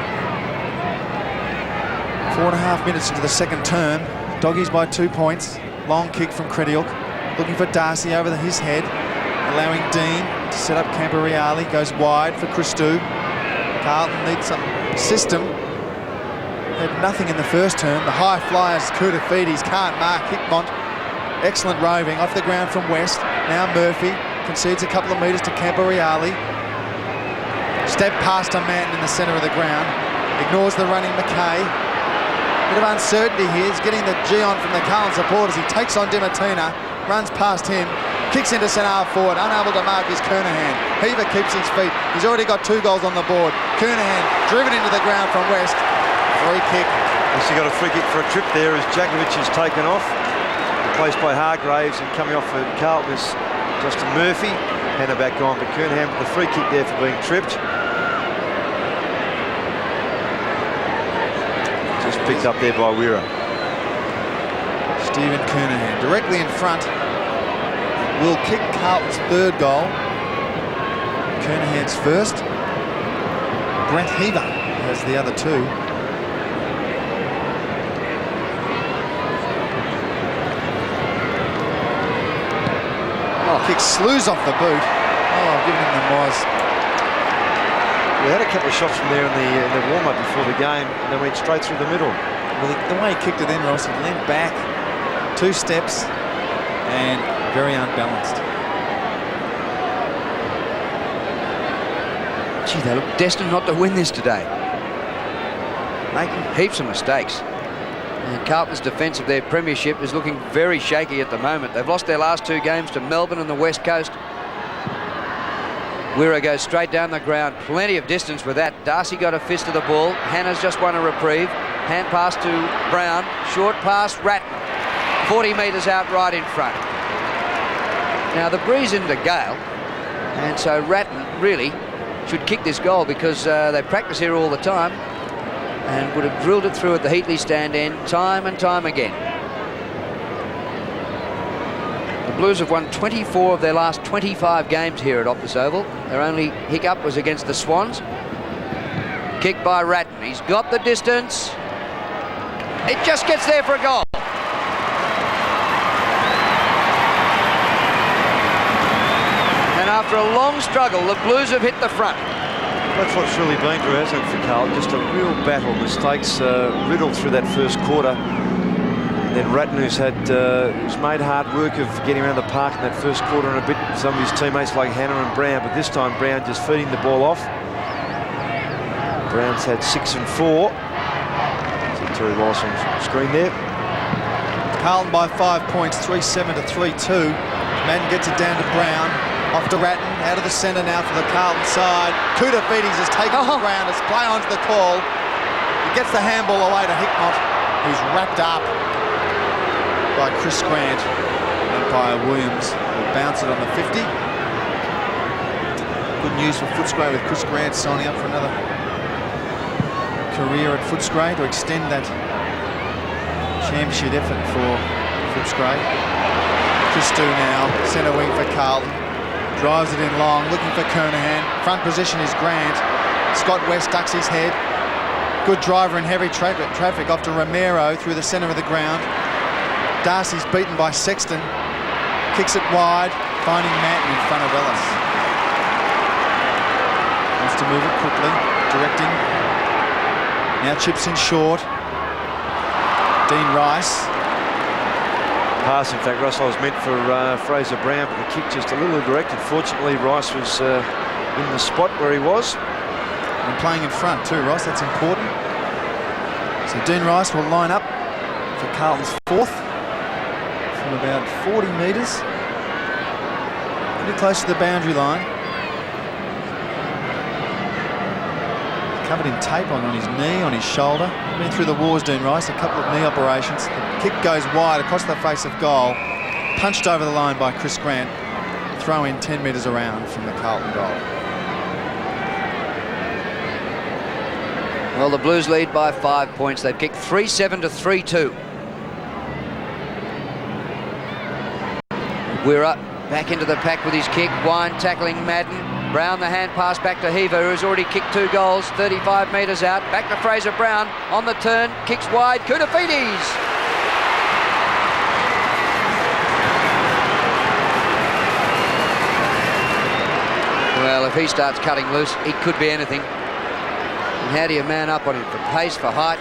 4.5 minutes into the second term. Doggies by 2 points. Long kick from Credial. Looking for Darcy over his head. Allowing Dean to set up Camporeale. Goes wide for Christou. Carlton needs some system. Had nothing in the first term. The high flyers, Koutafidis, can't mark Hickmott. Excellent roving off the ground from West. Now Murphy concedes a couple of metres to Camporeale. Step past a man in the centre of the ground. Ignores the running McKay. Bit of uncertainty here. He's getting the G on from the Carlton supporters. He takes on Dimatina, runs past him, kicks into centre half forward, unable to mark his Kernahan. Heaver keeps his feet. He's already got 2 goals on the board. Kernahan driven into the ground from West. Free kick. He's got a free kick for a trip there as Djakovic is taken off. Replaced by Hargraves, and coming off for Carlton is Justin Murphy. Hannah back on to Kernahan with the free kick there for being tripped. Just picked up there by Wirra. Stephen Kernahan directly in front. Will kick Carlton's 3rd goal. Kernahan's first. Brent Heaver has the other 2. Kick slews off the boot. Oh, giving him the moz. We had a couple of shots from there in the warm-up before the game, and they went straight through the middle. Well, the way he kicked it in, Ross, he leaned back 2 steps and very unbalanced. Gee, they look destined not to win this today. Making heaps of mistakes. And Carlton's defence of their premiership is looking very shaky at the moment. They've lost their last 2 games to Melbourne and the West Coast. Wirra goes straight down the ground. Plenty of distance with that. Darcy got a fist of the ball. Hannah's just won a reprieve. Hand pass to Brown. Short pass, Ratton. 40 metres out right in front. Now the breeze into gale, and so Ratton really should kick this goal because they practice here all the time and would have drilled it through at the Heatley stand end time and time again. The Blues have won 24 of their last 25 games here at Optus Oval. Their only hiccup was against the Swans. Kick by Ratton. He's got the distance. It just gets there for a goal. And after a long struggle, the Blues have hit the front. That's what's really been, Drew, hasn't it, for Carlton? Just a real battle. Mistakes riddled through that first quarter. And then Ratton, who's made hard work of getting around the park in that first quarter and a bit. Some of his teammates like Hannah and Brown, but this time Brown just feeding the ball off. Brown's had 6 and 4. See Terry Wallace on screen there. Carlton by 5 points, 3-7 to 3-2. Madden gets it down to Brown. Off to Ratton, out of the centre now for the Carlton side. Koutafidis has taken the ground, has play onto the call. He gets the handball away to Hickmott, who's wrapped up by Chris Grant. Umpire Williams will bounce it on the 50. Good news for Footscray with Chris Grant signing up for another career at Footscray to extend that championship effort for Footscray. Christou now, centre wing for Carlton. Drives it in long, looking for Kernahan. Front position is Grant. Scott West ducks his head. Good driver in heavy traffic off to Romero through the centre of the ground. Darcy's beaten by Sexton. Kicks it wide, finding Manton in front of Ellis. Wants to move it quickly, directing. Now chips in short. Dean Rice. Pass, in fact, Russell, was meant for Fraser Brown, but the kick just a little directed. Fortunately, Rice was in the spot where he was. And playing in front too, Ross, that's important. So Dean Rice will line up for Carlton's 4th from about 40 metres. Pretty close to the boundary line. Covered in tape on his knee, on his shoulder. Been through the wars, Dean Rice, a couple of knee operations. The kick goes wide across the face of goal. Punched over the line by Chris Grant. Throw in 10 metres around from the Carlton goal. Well, the Blues lead by 5 points. They've kicked 3-7 to 3-2. We're up back into the pack with his kick. Wine tackling Madden. Brown, the hand pass back to Heaver, who's already kicked 2 goals, 35 metres out. Back to Fraser Brown, on the turn, kicks wide, Koutafidis. Well, if he starts cutting loose, he could be anything. And how do you man up on him? For pace, for height,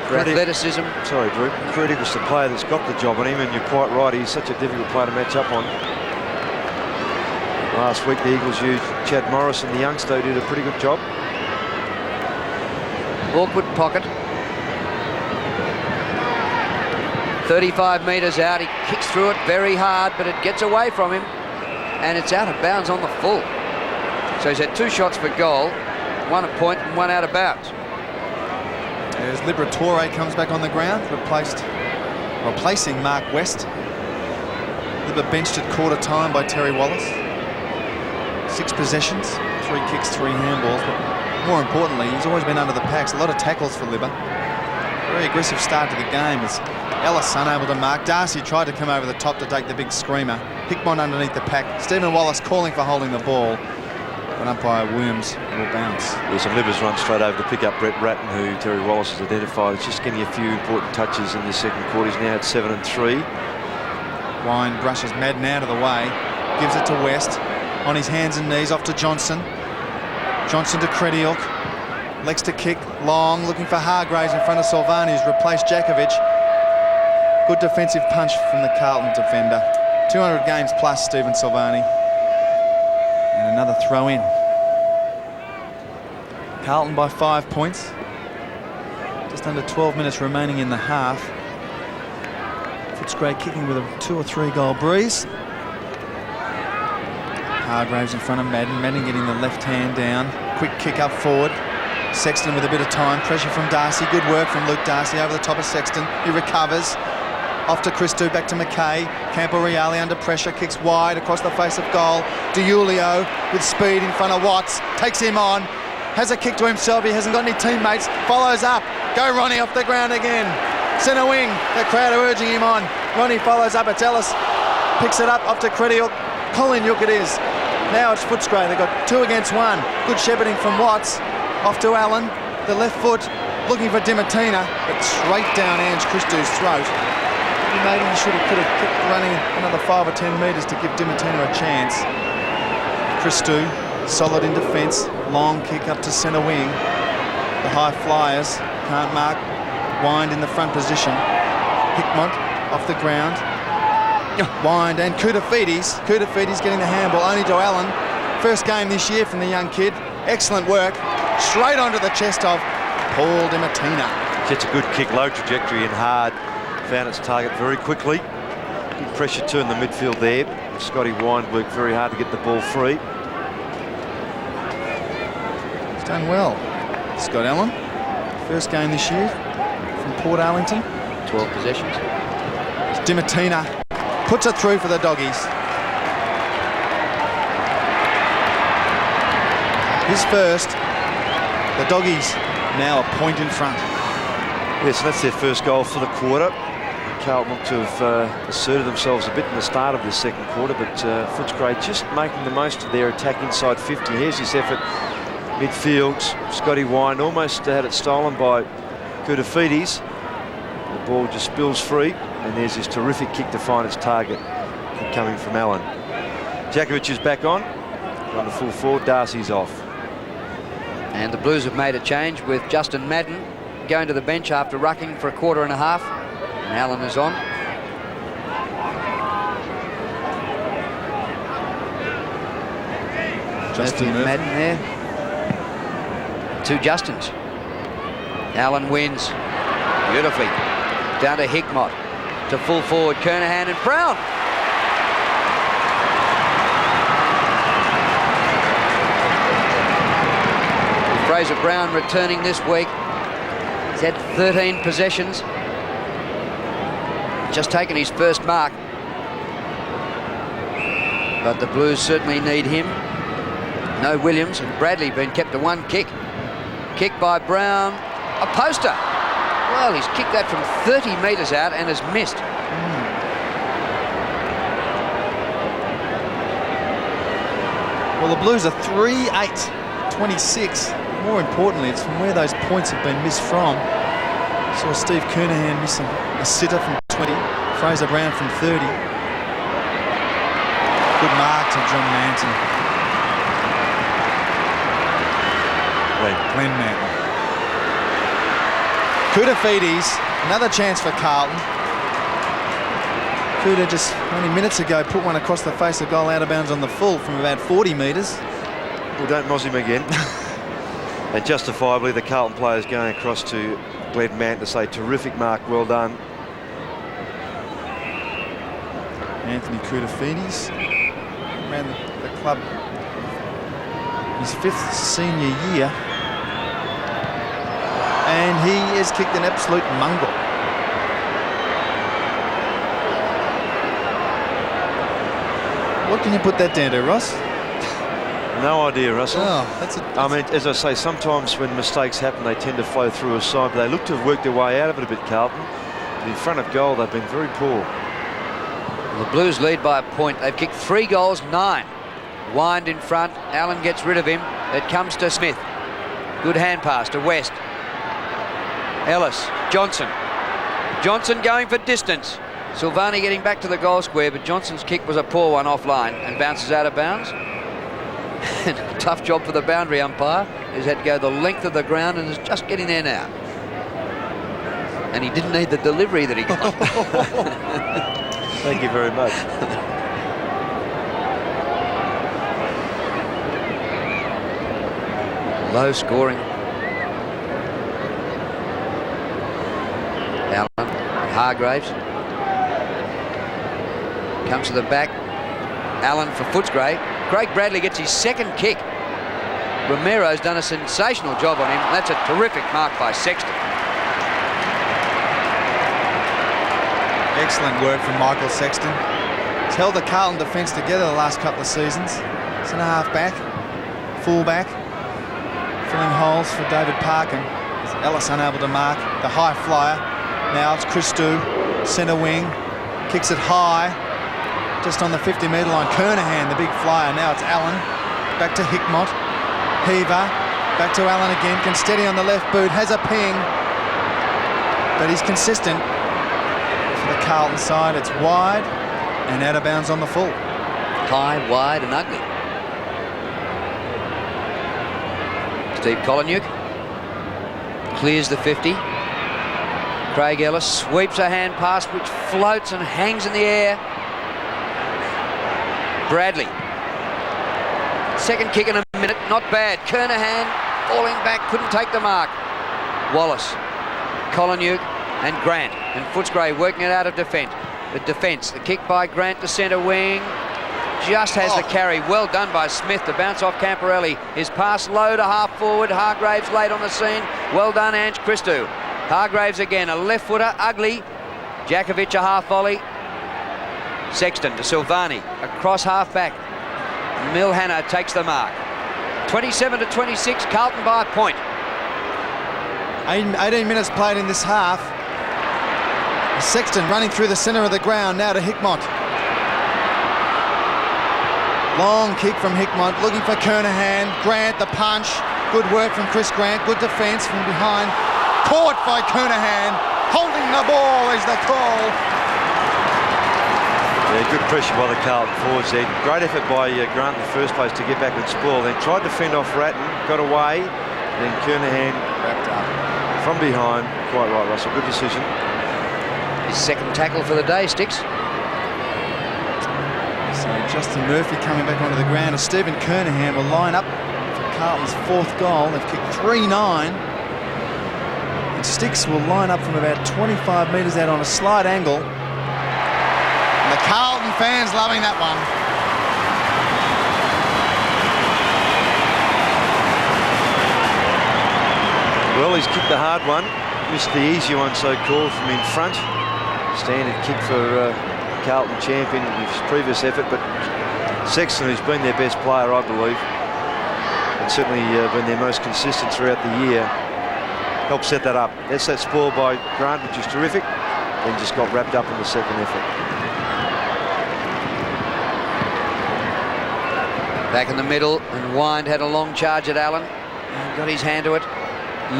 for athleticism? Sorry, Drew. Credit was the player that's got the job on him, and you're quite right, he's such a difficult player to match up on. Last week, the Eagles used Chad Morris, and the youngster did a pretty good job. Awkward pocket. 35 metres out. He kicks through it very hard, but it gets away from him, and it's out of bounds on the full. So he's had 2 shots for goal, 1 a point and 1 out of bounds. As Liberatore comes back on the ground, replacing Mark West. Libba benched at quarter time by Terry Wallace. 6 possessions, 3 kicks, 3 handballs, but more importantly, he's always been under the packs. A lot of tackles for Libba. Very aggressive start to the game as Ellis unable to mark. Darcy tried to come over the top to take the big screamer. Hickmott underneath the pack. Stephen Wallace calling for holding the ball. But umpire Williams will bounce. Yes, and Libba's run straight over to pick up Brett Ratton, who Terry Wallace has identified. It's just getting a few important touches in the second quarter. He's now at 7 and 3. Wine brushes Madden out of the way. Gives it to West. On his hands and knees, off to Johnson. Johnson to Krediuk. Legs to kick, long, looking for Hargraves in front of Silvani, who's replaced Jakovic. Good defensive punch from the Carlton defender. 200 games plus, Stephen Silvani. And another throw in. Carlton by 5 points. Just under 12 minutes remaining in the half. Footscray kicking with a 2 or 3 goal breeze. Hargraves in front of Madden. Madden getting the left hand down. Quick kick up forward. Sexton with a bit of time. Pressure from Darcy. Good work from Luke Darcy over the top of Sexton. He recovers. Off to Christou, back to McKay. Camporeale under pressure. Kicks wide across the face of goal. DiIulio with speed in front of Watts. Takes him on. Has a kick to himself. He hasn't got any teammates. Follows up. Go Ronnie off the ground again. Centre wing. The crowd are urging him on. Ronnie follows up. It's Ellis. Picks it up off to Krediuk. Colin Yook it is. Now it's Footscray. They've got 2 against 1. Good shepherding from Watts. Off to Allen. The left foot looking for Dimatina, but straight down Ange Christou's throat. Maybe he could have kept running another 5 or 10 metres to give Dimatina a chance. Christou solid in defence. Long kick up to centre wing. The high flyers can't mark. Wind in the front position. Hickmott off the ground. Wind and Koutafidis. Koutafidis getting the handball only to Allen. First game this year from the young kid. Excellent work. Straight onto the chest of Paul Dimatina. Gets a good kick, low trajectory and hard. Found its target very quickly. Good pressure too in the midfield there. Scotty Wind worked very hard to get the ball free. He's done well. Scott Allen, first game this year from Port Arlington. 12 possessions. Dimatina puts it through for the Doggies. His first. The Doggies now a point in front. Yes, that's their first goal for the quarter. Carlton look to have asserted themselves a bit in the start of this second quarter, but Footscray just making the most of their attack inside 50. Here's his effort. Midfield, Scotty Wind almost had it stolen by Koutafidis. The ball just spills free, and there's this terrific kick to find its target coming from Allen. Jakovic is back on the full forward. Darcy's off. And the Blues have made a change with Justin Madden going to the bench after rucking for a quarter and a half. And Allen is on. Justin Madden there. Two Justins. Allen wins beautifully. Down to Hickmott. To full forward Kernahan and Brown. Fraser Brown returning this week. He's had 13 possessions. Just taken his first mark. But the Blues certainly need him. No Williams, and Bradley been kept to one kick. Kick by Brown. A poster. Well, he's kicked that from 30 metres out and has missed. Well, the Blues are 3-8-26. More importantly, it's from where those points have been missed from. Saw Steve Kernahan miss a sitter from 20. Fraser Brown from 30. Good mark to John Manton. Glenn Manton. Koutafidis, another chance for Carlton. Kouta just only minutes ago put one across the face of goal out of bounds on the full from about 40 metres. Well, don't moz him again. And justifiably, the Carlton players going across to Glenn Manton to say, terrific mark, well done. Anthony Koutafidis around the club his 5th senior year, and he has kicked an absolute mongrel. What can you put that down to, Ross? No idea, Russell. Oh, I mean, as I say, sometimes when mistakes happen, they tend to flow through a side, but they look to have worked their way out of it a bit, Carlton. But in front of goal, they've been very poor. Well, the Blues lead by a point. They've kicked 3 goals, 9. Wind in front. Allen gets rid of him. It comes to Smith. Good hand pass to West. Ellis. Johnson. Johnson going for distance. Silvani getting back to the goal square, but Johnson's kick was a poor one offline and bounces out of bounds. Tough job for the boundary umpire, who's had to go the length of the ground and is just getting there now. And he didn't need the delivery that he got. Thank you very much. Low scoring. Allen, Hargraves. Comes to the back. Allen for Footscray. Craig Bradley gets his second kick. Romero's done a sensational job on him. That's a terrific mark by Sexton. Excellent work from Michael Sexton. He's held the Carlton defence together the last couple of seasons. Centre half back, full back, filling holes for David Parkin. Ellis unable to mark. The high flyer. Now it's Christou, centre wing, kicks it high. Just on the 50-metre line, Kernahan, the big flyer. Now it's Allen, back to Hickmott. Heaver, back to Allen again. Can steady on the left boot, has a ping. But he's consistent. For the Carlton side, it's wide and out of bounds on the full. High, wide and ugly. Steve Kolonyuk clears the 50. Craig Ellis sweeps a hand pass which floats and hangs in the air. Bradley. Second kick in a minute, not bad. Kernahan falling back, couldn't take the mark. Wallace, Kolonyuk and Grant. And Footscray working it out of defence. The kick by Grant to centre wing. Just has the carry. Well done by Smith to bounce off Camporelli. His pass low to half forward. Hargraves late on the scene. Well done, Ange Christou. Hargraves again, a left footer, ugly. Jakovic a half volley. Sexton to Silvani, across half back. Milhana takes the mark. 27-26, Carlton by a point. 18 minutes played in this half. Sexton running through the centre of the ground now to Hickmott. Long kick from Hickmott, looking for Kernahan. Grant, the punch. Good work from Chris Grant. Good defence from behind. Caught by Kernahan. Holding the ball is the call. Yeah, good pressure by the Carlton forwards there. Great effort by Grant in the first place to get back with spoil. Then tried to fend off Ratton, got away. Then Kernahan wrapped up from behind. Quite right, Russell. Good decision. His second tackle for the day, Sticks. So Justin Murphy coming back onto the ground as Stephen Kernahan will line up for Carlton's fourth goal. They've kicked 3-9. And Sticks will line up from about 25 metres out on a slight angle. And the Carlton fans loving that one. Well, he's kicked the hard one. Missed the easy one, so-called, from in front. Standard kick for Carlton champion in his previous effort, but Sexton, who's been their best player, I believe, and certainly been their most consistent throughout the year, helped set that up. That's that spoil by Grant, which is terrific, then just got wrapped up in the second effort. Back in the middle, and Wind had a long charge at Allen, and got his hand to it.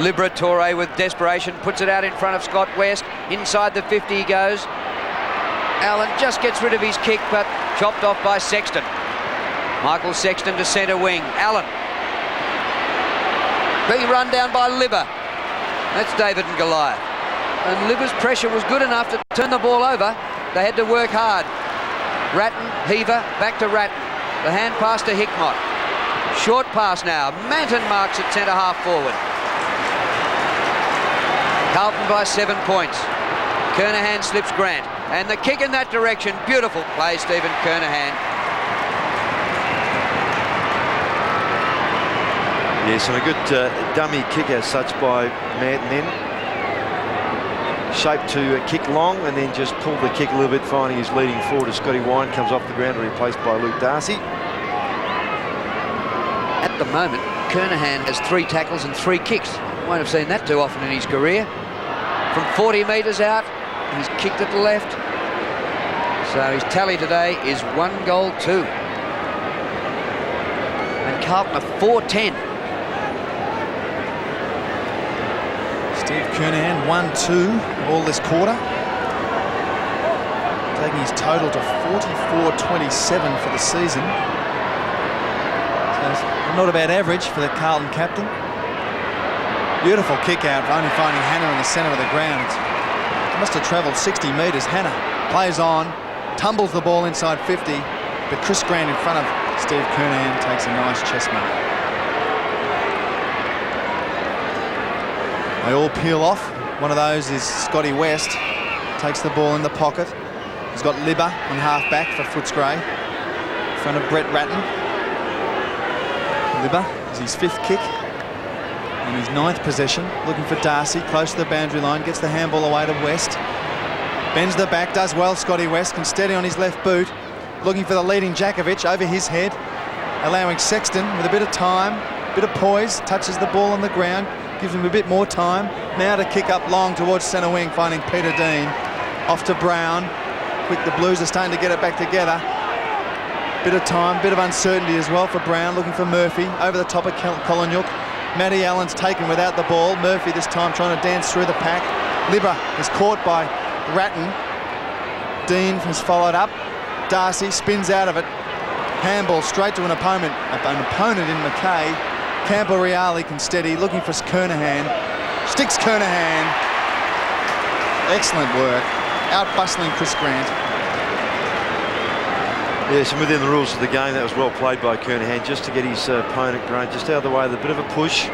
Liberatore with desperation, puts it out in front of Scott West. Inside the 50 he goes. Allen just gets rid of his kick, but chopped off by Sexton. Michael Sexton to centre wing. Allen. Being run down by Libber. That's David and Goliath. And Libber's pressure was good enough to turn the ball over. They had to work hard. Ratton, Heaver, back to Ratton. The hand pass to Hickmott. Short pass now. Manton marks at centre half forward. Carlton by 7 points. Kernahan slips Grant. And the kick in that direction. Beautiful play, Stephen Kernahan. Yes, and a good dummy kick as such by Manton then. Shaped to kick long and then just pulled the kick a little bit, finding his leading forward as Scotty Wine comes off the ground, replaced by Luke Darcy. At the moment, Kernahan has 3 tackles and 3 kicks. Won't have seen that too often in his career. From 40 metres out, he's kicked at the left. So his tally today is 1 goal, 2. And Carlton are 4-10. Steve Kernahan, 1-2 all this quarter. Taking his total to 44-27 for the season. So not a bad average for the Carlton captain. Beautiful kick out, only finding Hannah in the centre of the ground. It must have travelled 60 metres. Hannah plays on, tumbles the ball inside 50, but Chris Grant in front of Steve Kernahan takes a nice chest mark. They all peel off. One of those is Scotty West. Takes the ball in the pocket. He's got Libber on half back for Footscray. In front of Brett Ratton. Libber is his 5th kick. And his 9th possession. Looking for Darcy, close to the boundary line. Gets the handball away to West. Bends the back, does well, Scotty West. Can steady on his left boot. Looking for the leading Jakovic over his head. Allowing Sexton with a bit of time, bit of poise. Touches the ball on the ground. Gives him a bit more time. Now to kick up long towards centre wing, finding Peter Dean. Off to Brown. Quick, the Blues are starting to get it back together. Bit of time, bit of uncertainty as well for Brown. Looking for Murphy. Over the top of Kolonyuk. Matty Allen's taken without the ball. Murphy this time trying to dance through the pack. Libber is caught by Ratton. Dean has followed up. Darcy spins out of it. Handball straight to an opponent in McKay. Campbell Reale can steady, looking for Kernahan. Sticks Kernahan. Excellent work. Out bustling Chris Grant. Yes, and within the rules of the game, that was well played by Kernahan, just to get his opponent Grant just out of the way with a bit of a push.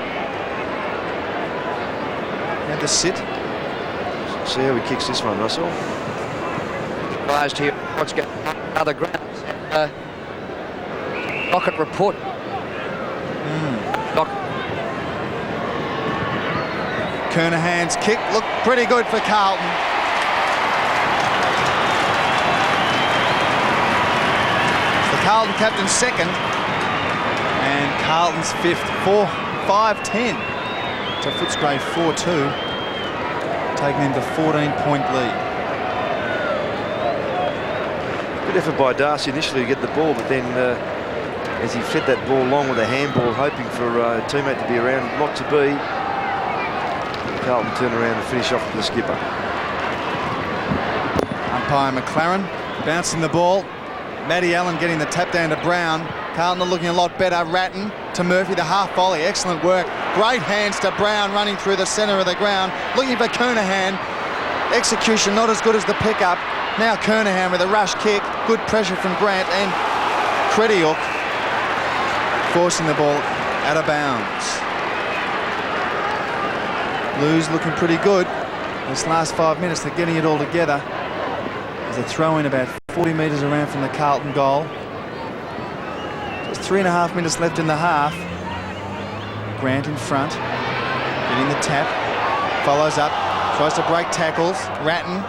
Had to sit. See how he kicks this one, Russell. Advised here what's going on other ground. Rocket report. Kernahan's kick looked pretty good for Carlton. The Carlton captain's second and Carlton's fifth. 5-10 to Footscray 4-2, taking him to 14-point lead. Good effort by Darcy initially to get the ball, but then as he fed that ball long with a handball, hoping for a teammate to be around, not to be, Carlton turn around and finish off with the skipper. Umpire McLaren bouncing the ball. Matty Allen getting the tap down to Brown. Carlton are looking a lot better. Ratton to Murphy, the half volley. Excellent work. Great hands to Brown running through the centre of the ground. Looking for Kernahan. Execution not as good as the pickup. Now Kernahan with a rush kick. Good pressure from Grant and Crediuk forcing the ball out of bounds. Blues looking pretty good. This last 5 minutes, they're getting it all together. There's a throw in about 40 metres around from the Carlton goal. Just 3.5 minutes left in the half. Grant in front, getting the tap, follows up, tries to break tackles. Ratton,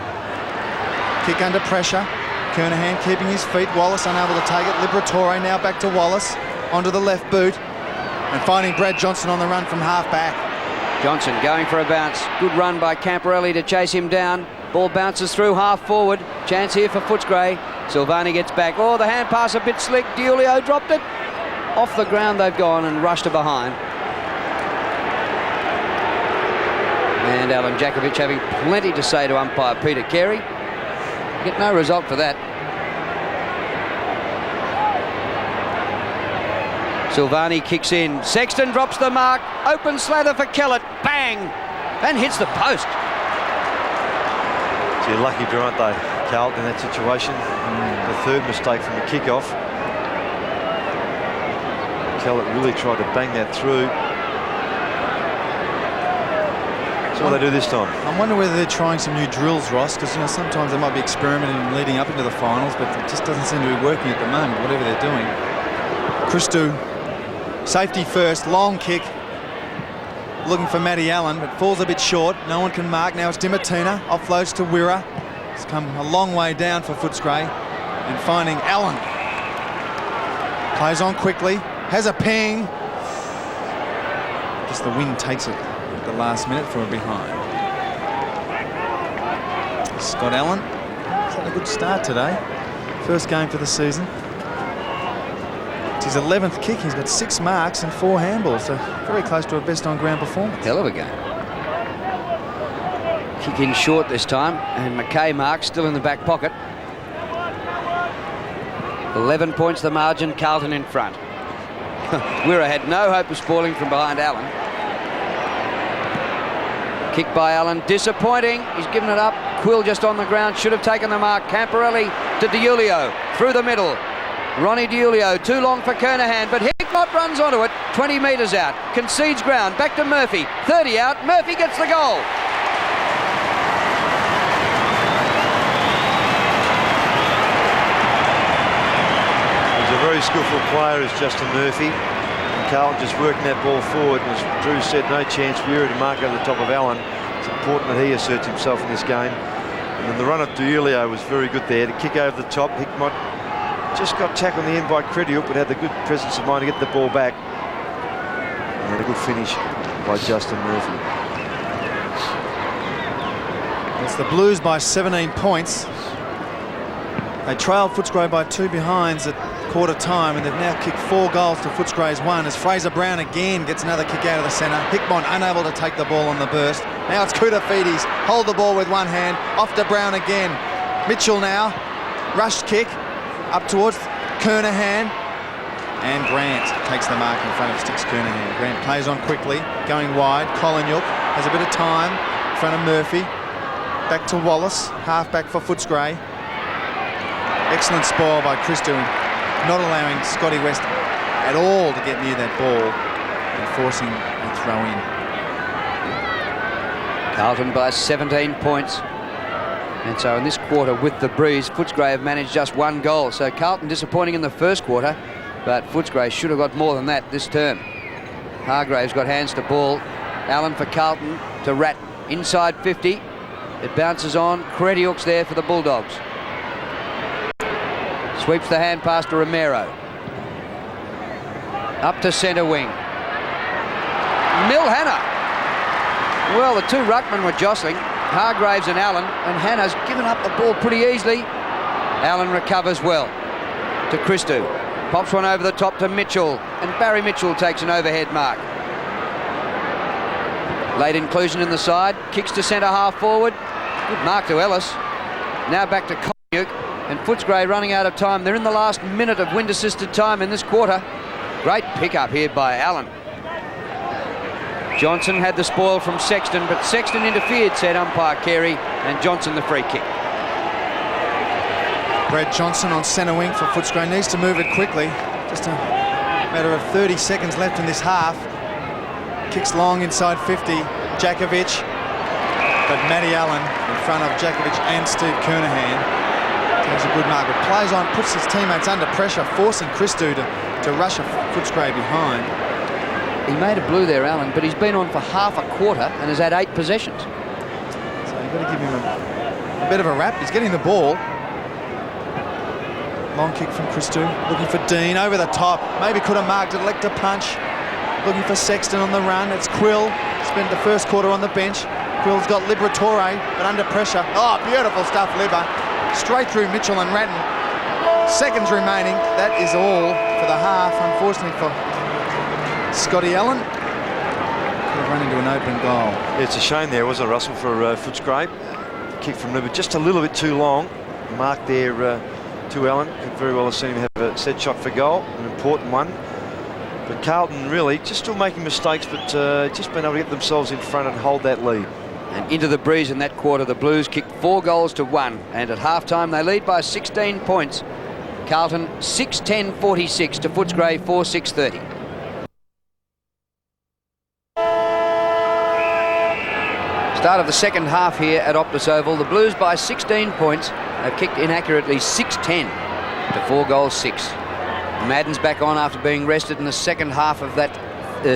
kick under pressure. Kernahan keeping his feet. Wallace unable to take it. Liberatore now back to Wallace, onto the left boot, and finding Brad Johnson on the run from half back. Johnson going for a bounce. Good run by Camporelli to chase him down. Ball bounces through half forward. Chance here for Footscray. Silvani gets back. Oh, the hand pass a bit slick. Diulio dropped it. Off the ground they've gone and rushed to behind. And Alan Jakovic having plenty to say to umpire Peter Carey. Get no result for that. Silvani kicks in. Sexton drops the mark. Open slather for Kellett. Bang! And hits the post. Gee, lucky, aren't they, Carlton, in that situation? The third mistake from the kick-off. Kellett really tried to bang that through. So what do they do this time? I wonder whether they're trying some new drills, Ross, because sometimes they might be experimenting leading up into the finals, but it just doesn't seem to be working at the moment, whatever they're doing. Christou, safety first, long kick. Looking for Matty Allen, but falls a bit short. No one can mark. Now it's Dimartina. Offloads to Wirra. It's come a long way down for Footscray. And finding Allen. Plays on quickly. Has a ping. Just the wind takes it at the last minute for a behind. Scott Allen. He's had a good start today. First game for the season. It's his 11th kick. He's got 6 marks and 4 handballs, so very close to a best on ground performance. Hell of a game. Kick in short this time, and McKay marks still in the back pocket. 11 points the margin, Carlton in front. Wirra had no hope of spoiling from behind Allen. Kick by Allen, disappointing. He's given it up. Quill just on the ground, should have taken the mark. Camporelli to Diulio, through the middle. Ronnie Diulio, too long for Kernahan, but Hickmott runs onto it, 20 metres out, concedes ground, back to Murphy, 30 out, Murphy gets the goal. He's a very skillful player, is Justin Murphy. And Carlton just working that ball forward, and as Drew said, no chance for Wirra to mark over the top of Allen. It's important that he asserts himself in this game. And then the run of Diulio was very good there, to kick over the top. Hickmott just got tackled on the end by Crediuk, but had the good presence of mind to get the ball back. And then a good finish by Justin Murphy. It's the Blues by 17 points. They trailed Footscray by 2 behinds at quarter time, and they've now kicked 4 goals to Footscray's 1 as Fraser Brown again gets another kick out of the centre. Hickmott unable to take the ball on the burst. Now it's Koutafidis. Hold the ball with one hand. Off to Brown again. Mitchell now. Rushed kick. Up towards Kernahan. And Grant takes the mark in front of Sticks Kernahan. Grant plays on quickly, going wide. Collinyook has a bit of time in front of Murphy. Back to Wallace, half-back for Footscray. Excellent spoil by Christo, not allowing Scotty West at all to get near that ball and forcing a throw in. Carlton by 17 points. And so in this quarter with the breeze, Footscray have managed just 1 goal. So Carlton disappointing in the first quarter, but Footscray should have got more than that this term. Hargraves got hands to ball. Allen for Carlton to Rat inside 50. It bounces on. Krediuk's there for the Bulldogs. Sweeps the hand pass to Romero. Up to centre wing. Milhana. Well, the 2 ruckmen were jostling, Hargraves and Allen, and Hannah's given up the ball pretty easily. Allen recovers well to Christo. Pops one over the top to Mitchell, and Barry Mitchell takes an overhead mark. Late inclusion in the side, kicks to centre half forward. Good mark to Ellis. Now back to Collinyook, and Footscray running out of time. They're in the last minute of wind-assisted time in this quarter. Great pick-up here by Allen. Johnson had the spoil from Sexton, but Sexton interfered, said umpire Carey, and Johnson the free kick. Brad Johnson on centre wing for Footscray needs to move it quickly. Just a matter of 30 seconds left in this half. Kicks long inside 50. Jakovic, but Matty Allen in front of Jakovic and Steve Kernahan. Takes a good mark, but plays on, puts his teammates under pressure, forcing Christo to rush a Footscray behind. He made a blue there, Allen, but he's been on for half a quarter and has had 8 possessions. So you've got to give him a bit of a rap. He's getting the ball. Long kick from Christo, looking for Dean over the top. Maybe could have marked it, elect a punch. Looking for Sexton on the run. It's Quill. Spent the first quarter on the bench. Quill's got Liberatore, but under pressure. Oh, beautiful stuff, Libba. Straight through Mitchell and Ratton. Seconds remaining. That is all for the half, unfortunately for Scotty Allen. Could have run into an open goal. Yeah, it's a shame there, wasn't it, Russell, for Footscray. Kick from Libba just a little bit too long. Mark there to Allen. Could very well have seen him have a set shot for goal, an important one. But Carlton really just still making mistakes, but just been able to get themselves in front and hold that lead. And into the breeze in that quarter, the Blues kicked 4 goals to 1, and at half-time they lead by 16 points. Carlton 6-10-46 to Footscray 4-6-30. Start of the second half here at Optus Oval. The Blues by 16 points have kicked inaccurately 6-10 to 4 goals 6. Madden's back on after being rested in the second half of that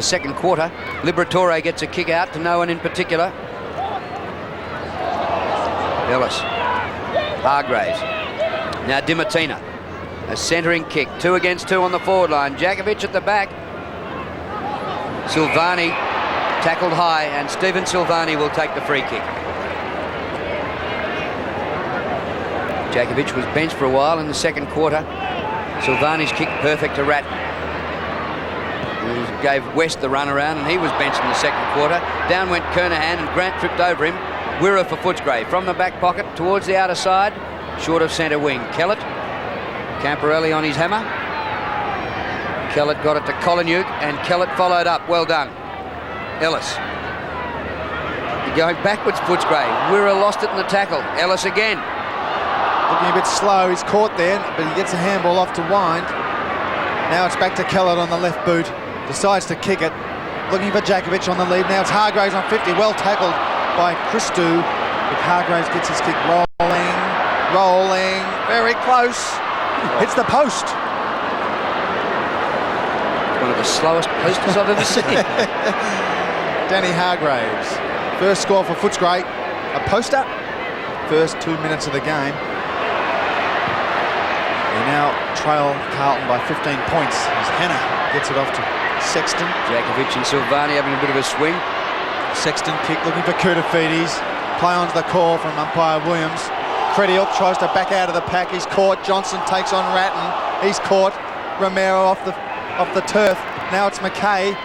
second quarter. Liberatore gets a kick out to no one in particular. Ellis. Hargraves. Now Dimatina. A centering kick. 2 against 2 on the forward line. Jakovic at the back. Silvani tackled high, and Stephen Silvani will take the free kick. Jakovic was benched for a while in the second quarter. Silvani's kick perfect to Rat. He gave West the run around, and he was benched in the second quarter. Down went Kernahan, and Grant tripped over him. Wirra for Footscray from the back pocket towards the outer side, short of centre wing. Kellett. Camporelli on his hammer. Kellett got it to Collinyook, and Kellett followed up. Well done. Ellis. Going backwards, Footscray. Wirra lost it in the tackle. Ellis again. Looking a bit slow. He's caught there, but he gets a handball off to Wind. Now it's back to Kellett on the left boot. Decides to kick it. Looking for Jakovic on the lead. Now it's Hargraves on 50. Well tackled by Christo. But Hargraves gets his kick rolling. Very close. Hits the post. One of the slowest posters I've ever seen. Danny Hargraves. First score for Footscray. A poster. First 2 minutes of the game. They now trail Carlton by 15 points as Hannah gets it off to Sexton. Jakovic and Silvani having a bit of a swing. Sexton kick looking for Koutafidis. Play on's the call from umpire Williams. Krediuk tries to back out of the pack. He's caught. Johnson takes on Ratton. He's caught. Romero off the turf. Now it's McKay.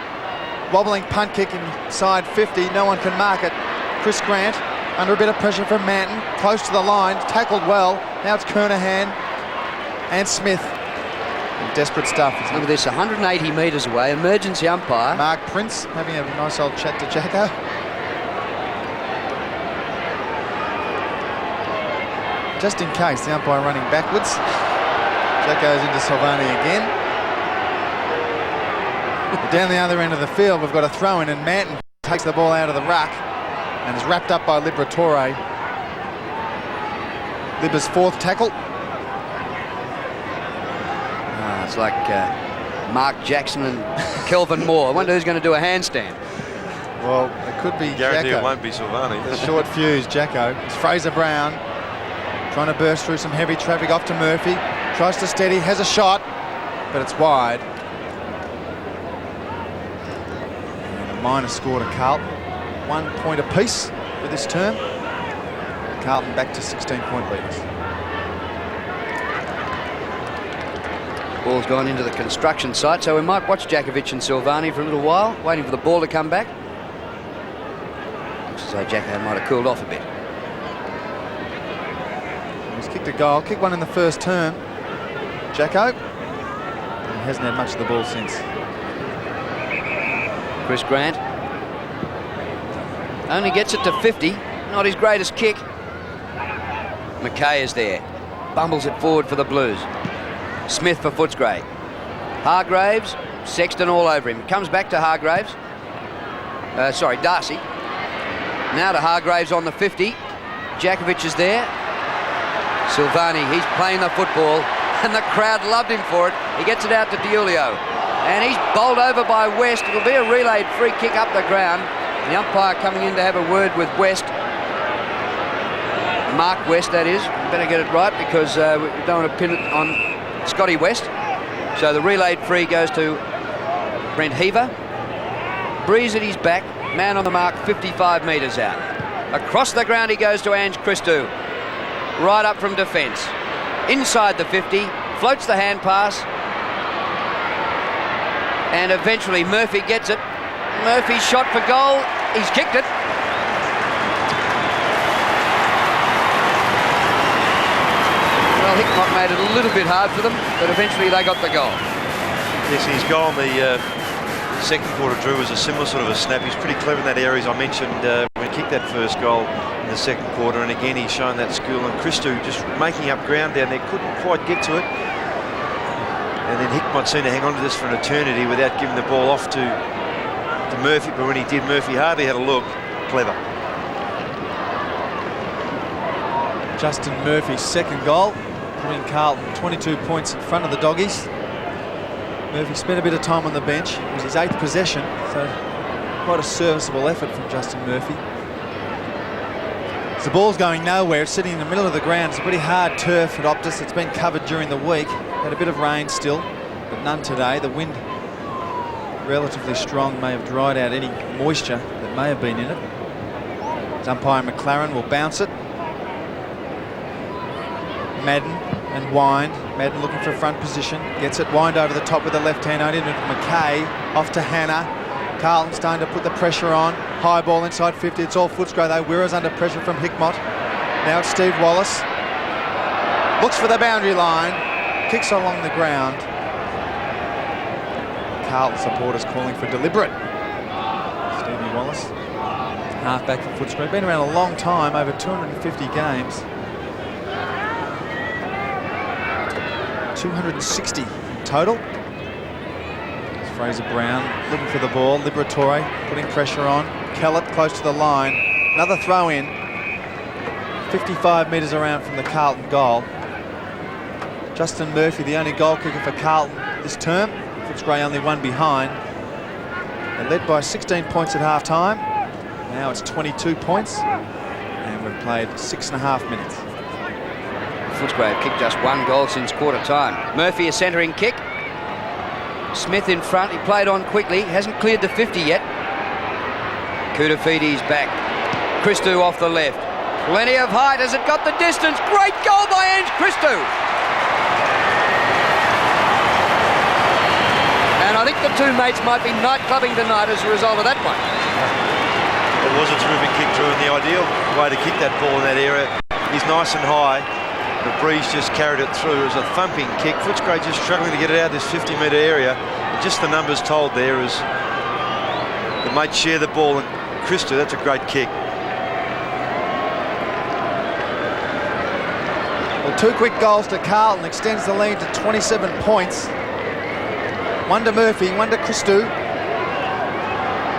Wobbling punt kick inside 50. No one can mark it. Chris Grant under a bit of pressure from Manton. Close to the line. Tackled well. Now it's Kernahan and Smith. Desperate stuff. Look at this, 180 metres away, emergency umpire. Mark Prince having a nice old chat to Jacko. Just in case, the umpire running backwards. Jacko's into Silvani again. Down the other end of the field, we've got a throw-in, and Manton takes the ball out of the ruck and is wrapped up by Liberatore. Libba's fourth tackle. It's like Mark Jackson and Kelvin Moore. I wonder who's going to do a handstand. Well, it could be Guarantee Jacko. it won't be Silvani. The short fuse, Jacko. It's Fraser Brown trying to burst through some heavy traffic off to Murphy. Tries to steady, has a shot, but it's wide. And a minor score to Carlton. 1 point apiece for this term. Carlton back to 16-point leaders. Ball's gone into the construction site, so we might watch Djakovic and Silvani for a little while, waiting for the ball to come back. Looks as though Jacko might have cooled off a bit. He's kicked a goal, kicked one in the first term. Jacko. And he hasn't had much of the ball since. Chris Grant only gets it to 50, not his greatest kick. McKay is there, bumbles it forward for the Blues. Smith for Footscray. Hargraves, Sexton all over him. Comes back to Hargraves. Darcy. Now to Hargraves on the 50. Djakovic is there. Silvani, he's playing the football, and the crowd loved him for it. He gets it out to Diulio, and he's bowled over by West. It'll be a relayed free kick up the ground. The umpire coming in to have a word with West. Mark West, that is. Better get it right, because we don't want to pin it on Scotty West. So the relayed free goes to Brent Heaver. Breeze at his back, man on the mark, 55 metres out. Across the ground he goes to Ange Christou. Right up from defence. Inside the 50, floats the hand pass. And eventually Murphy gets it. Murphy's shot for goal. He's kicked it. Well, Hickmott made it a little bit hard for them, but eventually they got the goal. Yes, his goal in the second quarter, Drew, was a similar sort of a snap. He's pretty clever in that area, as I mentioned, when he kicked that first goal in the second quarter. And again, he's shown that skill. And Christou just making up ground down there, couldn't quite get to it. And then Hickmott seemed to hang on to this for an eternity without giving the ball off to Murphy. But when he did, Murphy hardly had a look. Clever. Justin Murphy's second goal, putting Carlton 22 points in front of the Doggies. Murphy spent a bit of time on the bench. It was his 8th possession, so quite a serviceable effort from Justin Murphy. As the ball's going nowhere, it's sitting in the middle of the ground. It's a pretty hard turf at Optus. It's been covered during the week. Had a bit of rain still, but none today. The wind, relatively strong, may have dried out any moisture that may have been in it. As umpire McLaren will bounce it. Madden and Wind. Madden looking for front position. Gets it. Wind over the top with the left hand on it. McKay off to Hannah. Carlton starting to put the pressure on. High ball inside 50. It's all Footscray though. Wirra's under pressure from Hickmott. Now it's Steve Wallace. Looks for the boundary line. Kicks along the ground. Carlton supporters calling for deliberate. Stevie Wallace, halfback for Footscray. Been around a long time, over 250 games. 260 total. It's Fraser Brown looking for the ball. Liberatore putting pressure on. Kellett close to the line. Another throw in. 55 metres around from the Carlton goal. Justin Murphy, the only goal kicker for Carlton this term. Footscray only one behind. They're led by 16 points at half time. Now it's 22 points. And we've played 6.5 minutes. Footscray have kicked just one goal since quarter time. Murphy a centering kick. Smith in front. He played on quickly. Hasn't cleared the 50 yet. Kudafidi's back. Christou off the left. Plenty of height. Has it got the distance? Great goal by Ange Christou. And I think the two mates might be nightclubbing tonight as a result of that one. It was a terrific kick, Drew, and the ideal way to kick that ball in that area is nice and high. The breeze just carried it through. It was a thumping kick. Footscray just struggling to get it out of this 50-metre area. Just the numbers told there as the mates share the ball, and Christo, that's a great kick. Well, 2 quick goals to Carlton extends the lead to 27 points. 1 to Murphy, 1 to Christo.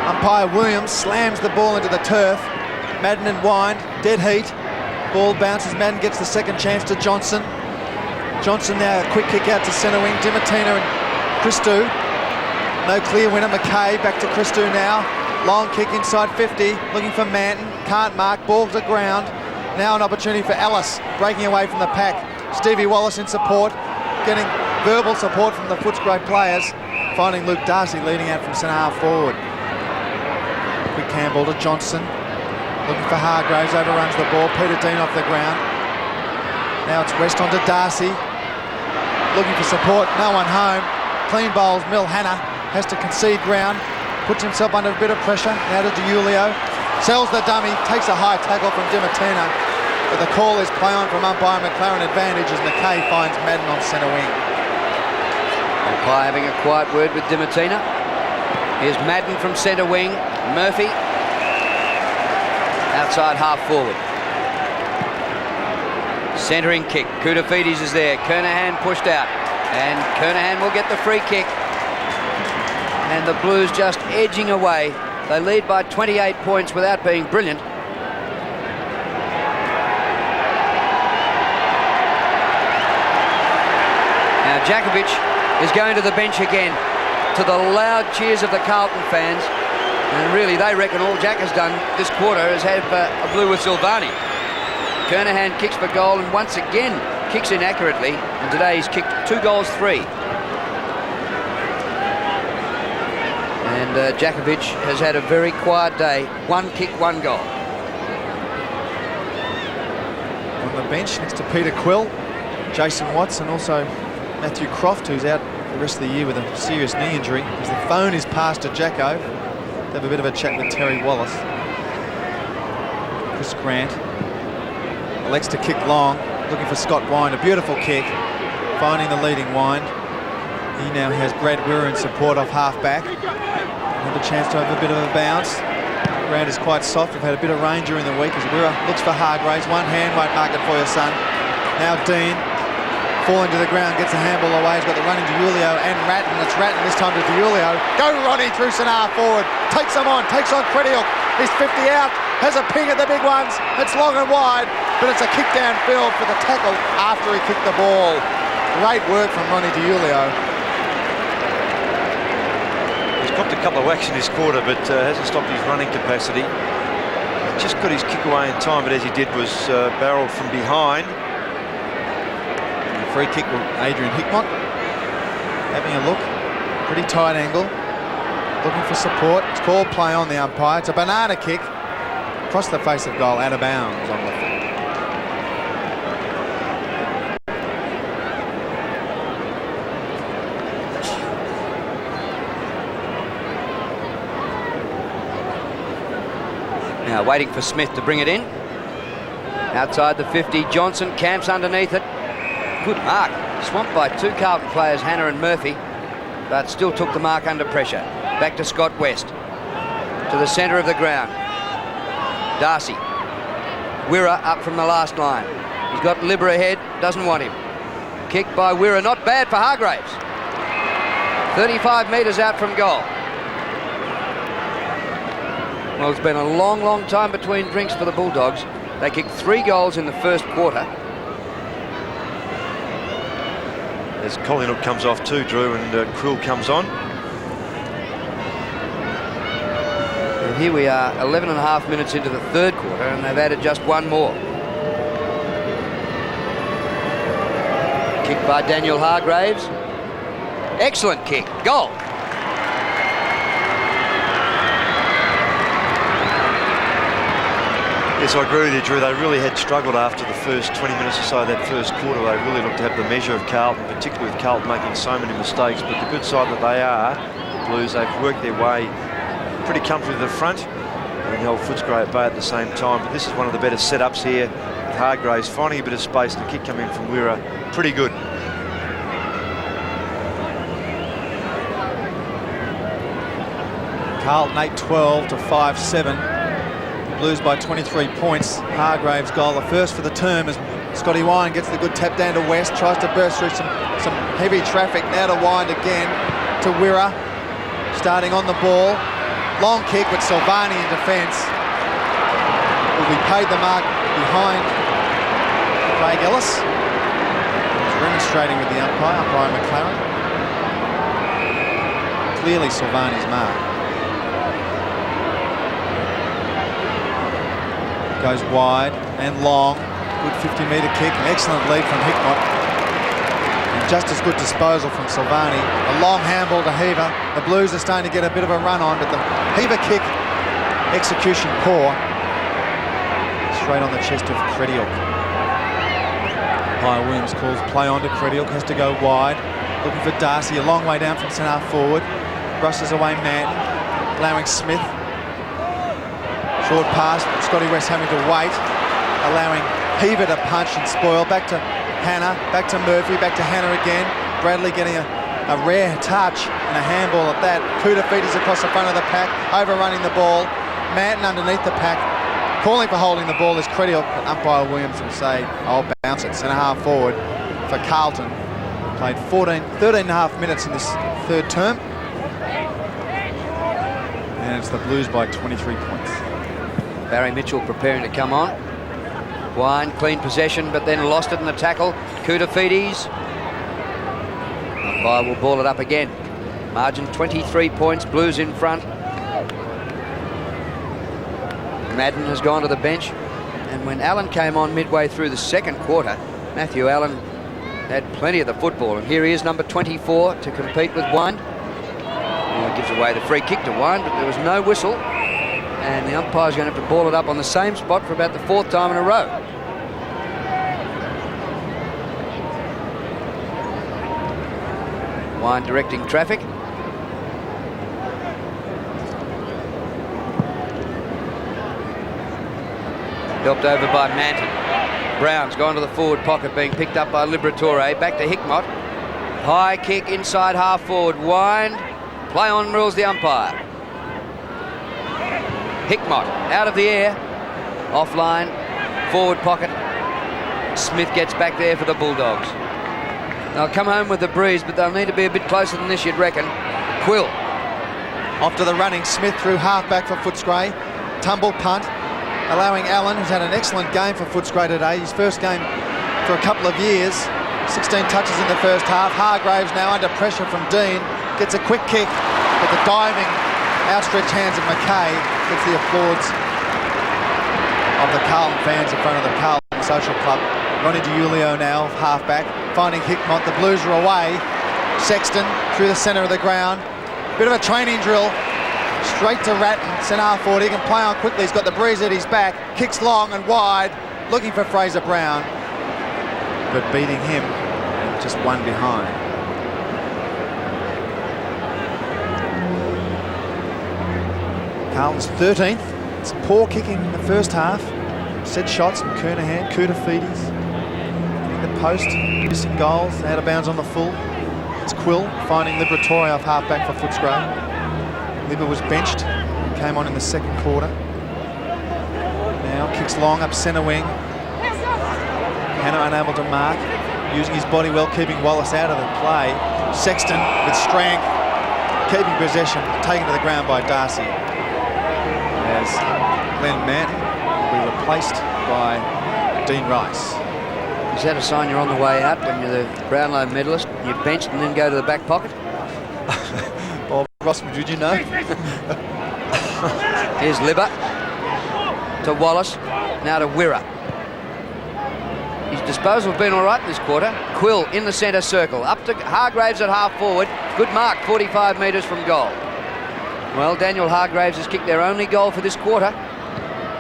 Umpire Williams slams the ball into the turf. Madden and Wind, dead heat. Ball bounces, Madden gets the second chance to Johnson. Johnson now a quick kick out to centre wing, Dimatina and Christo. No clear winner, McKay back to Christo now. Long kick inside 50, looking for Manton, can't mark, ball to ground. Now an opportunity for Ellis, breaking away from the pack. Stevie Wallace in support, getting verbal support from the Footscray players, finding Luke Darcy leading out from centre half forward. Quick handball to Johnson, looking for Hargraves, overruns the ball, Peter Dean off the ground. Now it's West onto Darcy, looking for support, no one home. Clean bowls, Mill Hanna has to concede ground, puts himself under a bit of pressure, now to DiIulio. Sells the dummy, takes a high tackle from Dimatina, but the call is play on from umpire McLaren advantage as McKay finds Madden on centre wing. Umpire having a quiet word with Dimatina. Here's Madden from centre wing, Murphy outside half forward. Centering kick, Koutafidis is there, Kernahan pushed out, and Kernahan will get the free kick. And the Blues just edging away. They lead by 28 points without being brilliant. Now Jakovic is going to the bench again, to the loud cheers of the Carlton fans. And really, they reckon all Jack has done this quarter is have a blue with Silvani. Kernahan kicks for goal and once again kicks inaccurately. And today he's kicked 2 goals 3. And Jakovic has had a very quiet day. 1 kick, 1 goal. On the bench next to Peter Quill, Jason Watts and also Matthew Croft, who's out the rest of the year with a serious knee injury. As the phone is passed to Jacko, they have a bit of a chat with Terry Wallace. Chris Grant elects to kick long, looking for Scott Wind. A beautiful kick, finding the leading Wind. He now has Brad Wirra in support off half-back. Another chance to have a bit of a bounce. Ground is quite soft. We've had a bit of rain during the week as Wirra looks for Hargraves. One hand won't mark it for your son. Now Dean falling to the ground, gets a handball away. He's got the running DiIulio and Ratton. It's Ratton this time to DiIulio. Go Ronnie through centre forward. Takes him on, takes on Crediuk. He's 50 out, has a ping at the big ones. It's long and wide, but it's a kick downfield for the tackle after he kicked the ball. Great work from Ronnie DiIulio. Copped a couple of whacks in this quarter, but hasn't stopped his running capacity. Just got his kick away in time, but as he did was barreled from behind. And free kick with Adrian Hickmott. Having a look, pretty tight angle. Looking for support. It's called play on the umpire. It's a banana kick. Across the face of goal, out of bounds on the foot. Now waiting for Smith to bring it in. Outside the 50, Johnson camps underneath it. Good mark. Swamped by 2 Carlton players, Hanna and Murphy, but still took the mark under pressure. Back to Scott West. To the centre of the ground. Darcy. Wirra up from the last line. He's got Libra ahead, doesn't want him. Kicked by Wirra, not bad for Hargraves. 35 metres out from goal. Well, it's been a long, long time between drinks for the Bulldogs. They kicked 3 goals in the first quarter. As Collingwood comes off too, Drew, and Krill comes on. And here we are, 11 and a half minutes into the third quarter, and they've added just 1 more. Kick by Daniel Hargraves. Excellent kick. Goal. Yes, I agree with you, Drew. They really had struggled after the first 20 minutes or so of that first quarter. They really looked to have the measure of Carlton, particularly with Carlton making so many mistakes. But the good side that they are, the Blues, they've worked their way pretty comfortably to the front and held Footscray at bay at the same time. But this is one of the better setups here with Hargraves finding a bit of space and the kick coming in from Wira. Pretty good. Carlton 8-12 to 5-7. Blues by 23 points. Hargraves' goal, the first for the term, as Scotty Wine gets the good tap down to West, tries to burst through some heavy traffic. Now to Wine again to Wira, starting on the ball. Long kick, but Silvani in defence will be paid the mark behind Craig Ellis. He's remonstrating with the umpire McLaren. Clearly Silvani's mark. Goes wide and long. Good 50-metre kick. An excellent lead from Hickmott. And just as good disposal from Silvani. A long handball to Heaver. The Blues are starting to get a bit of a run on, but the Heaver kick execution poor. Straight on the chest of Crediuk. Umpire Williams calls play on to Crediuk. Has to go wide. Looking for Darcy. A long way down from centre forward. Brushes away Manton. Allowing Smith. Short pass, Scotty West having to wait, allowing Heaver to punch and spoil. Back to Hannah, back to Murphy, back to Hannah again. Bradley getting a rare touch and a handball at that. Koutafidis across the front of the pack, overrunning the ball. Manton underneath the pack. Calling for holding the ball is Crediuk, but umpire Williams will say, I'll bounce it. Centre half forward for Carlton. Played 13 and a half minutes in this third term. And it's the Blues by 23 points. Barry Mitchell preparing to come on. Wine, clean possession, but then lost it in the tackle. Koutafidis. Umpire will ball it up again. Margin 23 points, Blues in front. Madden has gone to the bench. And when Allen came on midway through the second quarter, Matthew Allen had plenty of the football. And here he is, number 24, to compete with Wine. He gives away the free kick to Wine, but there was no whistle. And the umpire's going to have to ball it up on the same spot for about the fourth time in a row. Wine directing traffic. Helped over by Manton. Brown's gone to the forward pocket, being picked up by Liberatore. Back to Hickmott. High kick inside half forward. Wine. Play on rules the umpire. Hickmott out of the air, offline, forward pocket. Smith gets back there for the Bulldogs. They'll come home with the breeze, but they'll need to be a bit closer than this, you'd reckon. Quill. Off to the running, Smith through half-back for Footscray. Tumble punt, allowing Allen, who's had an excellent game for Footscray today, his first game for a couple of years. 16 touches in the first half. Hargraves now under pressure from Dean. Gets a quick kick, but the diving outstretched hands of McKay gets the applause of the Carlton fans in front of the Carlton Social Club. Ronnie DiUlio now, half-back, finding Hickmott. The Blues are away. Sexton through the centre of the ground. Bit of a training drill. Straight to Ratton, centre half forward. He can play on quickly. He's got the breeze at his back. Kicks long and wide, looking for Fraser Brown, but beating him and just one behind. Carlton's 13th. It's poor kicking in the first half. Set shots from Kernahan, Koutafidis. Hitting the post, missing goals, out of bounds on the full. It's Quill finding Liberatore off half-back for Footscray. Libba was benched, came on in the second quarter. Now kicks long up centre wing. Hannah unable to mark, using his body well, keeping Wallace out of the play. Sexton with strength, keeping possession, taken to the ground by Darcy. As Glenn Manton will be replaced by Dean Rice. Is that a sign you're on the way out when you're the Brownlow medalist? You're benched and then go to the back pocket? Bob Ross, did you know? Here's Libba to Wallace, now to Wira. His disposal has been all right in this quarter. Quill in the centre circle, up to Hargraves at half forward. Good mark, 45 metres from goal. Well, Daniel Hargraves has kicked their only goal for this quarter.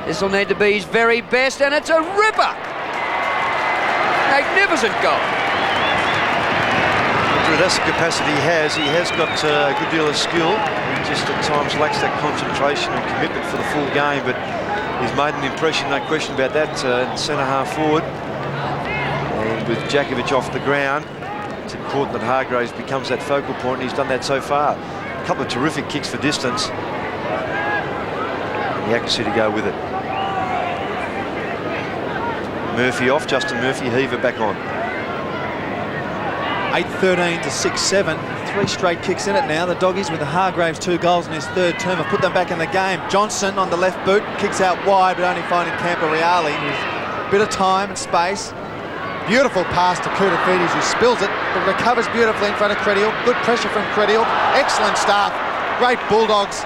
This will need to be his very best, and it's a ripper! Magnificent goal. That's the capacity he has got a good deal of skill. He just at times lacks that concentration and commitment for the full game, but He's made an impression, no question about that, centre half forward. And with Djakovic off the ground, it's important that Hargraves becomes that focal point, and he's done that so far. A couple of terrific kicks for distance. And the accuracy to go with it. Murphy off, Justin Murphy, Heaver back on. 8-13 to 6-7. 3 straight kicks in it now. The Doggies with the Hargraves 2 goals in his 3rd term have put them back in the game. Johnson on the left boot, kicks out wide, but only finding Camporeale. A bit of time and space. Beautiful pass to Koutafidis, who spills it, but recovers beautifully in front of Credial. Good pressure from Credial. Excellent start. Great Bulldogs.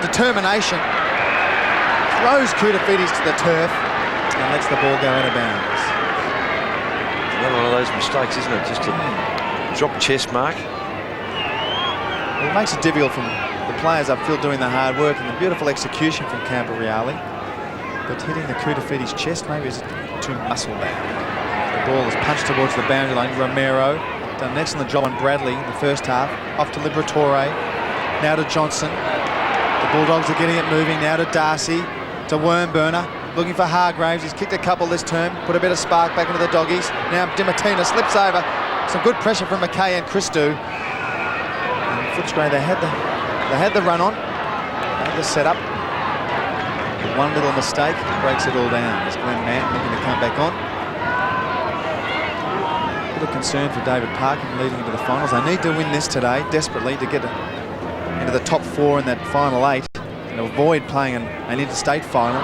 Determination. Throws Koutafidis to the turf and lets the ball go out of bounds. Another one of those mistakes, isn't it? Just a drop chest mark. It makes it difficult from the players upfield doing the hard work, and the beautiful execution from Camporeale. But hitting the Koutafidis chest maybe is too muscle-bound. The ball is punched towards the boundary line. Romero done an excellent job on Bradley in the first half. Off to Liberatore. Now to Johnson. The Bulldogs are getting it moving. Now to Darcy. To Wormburner. Looking for Hargraves. He's kicked a couple this term. Put a bit of spark back into the Doggies. Now Dimartina slips over. Some good pressure from McKay and Christou. And Footscray, they had the run on. They had the setup. One little mistake breaks it all down. There's Glenn Mann looking to come back on. Bit of concern for David Parkin leading into the finals. They need to win this today desperately to get into the top 4 in that final 8 and avoid playing an interstate final.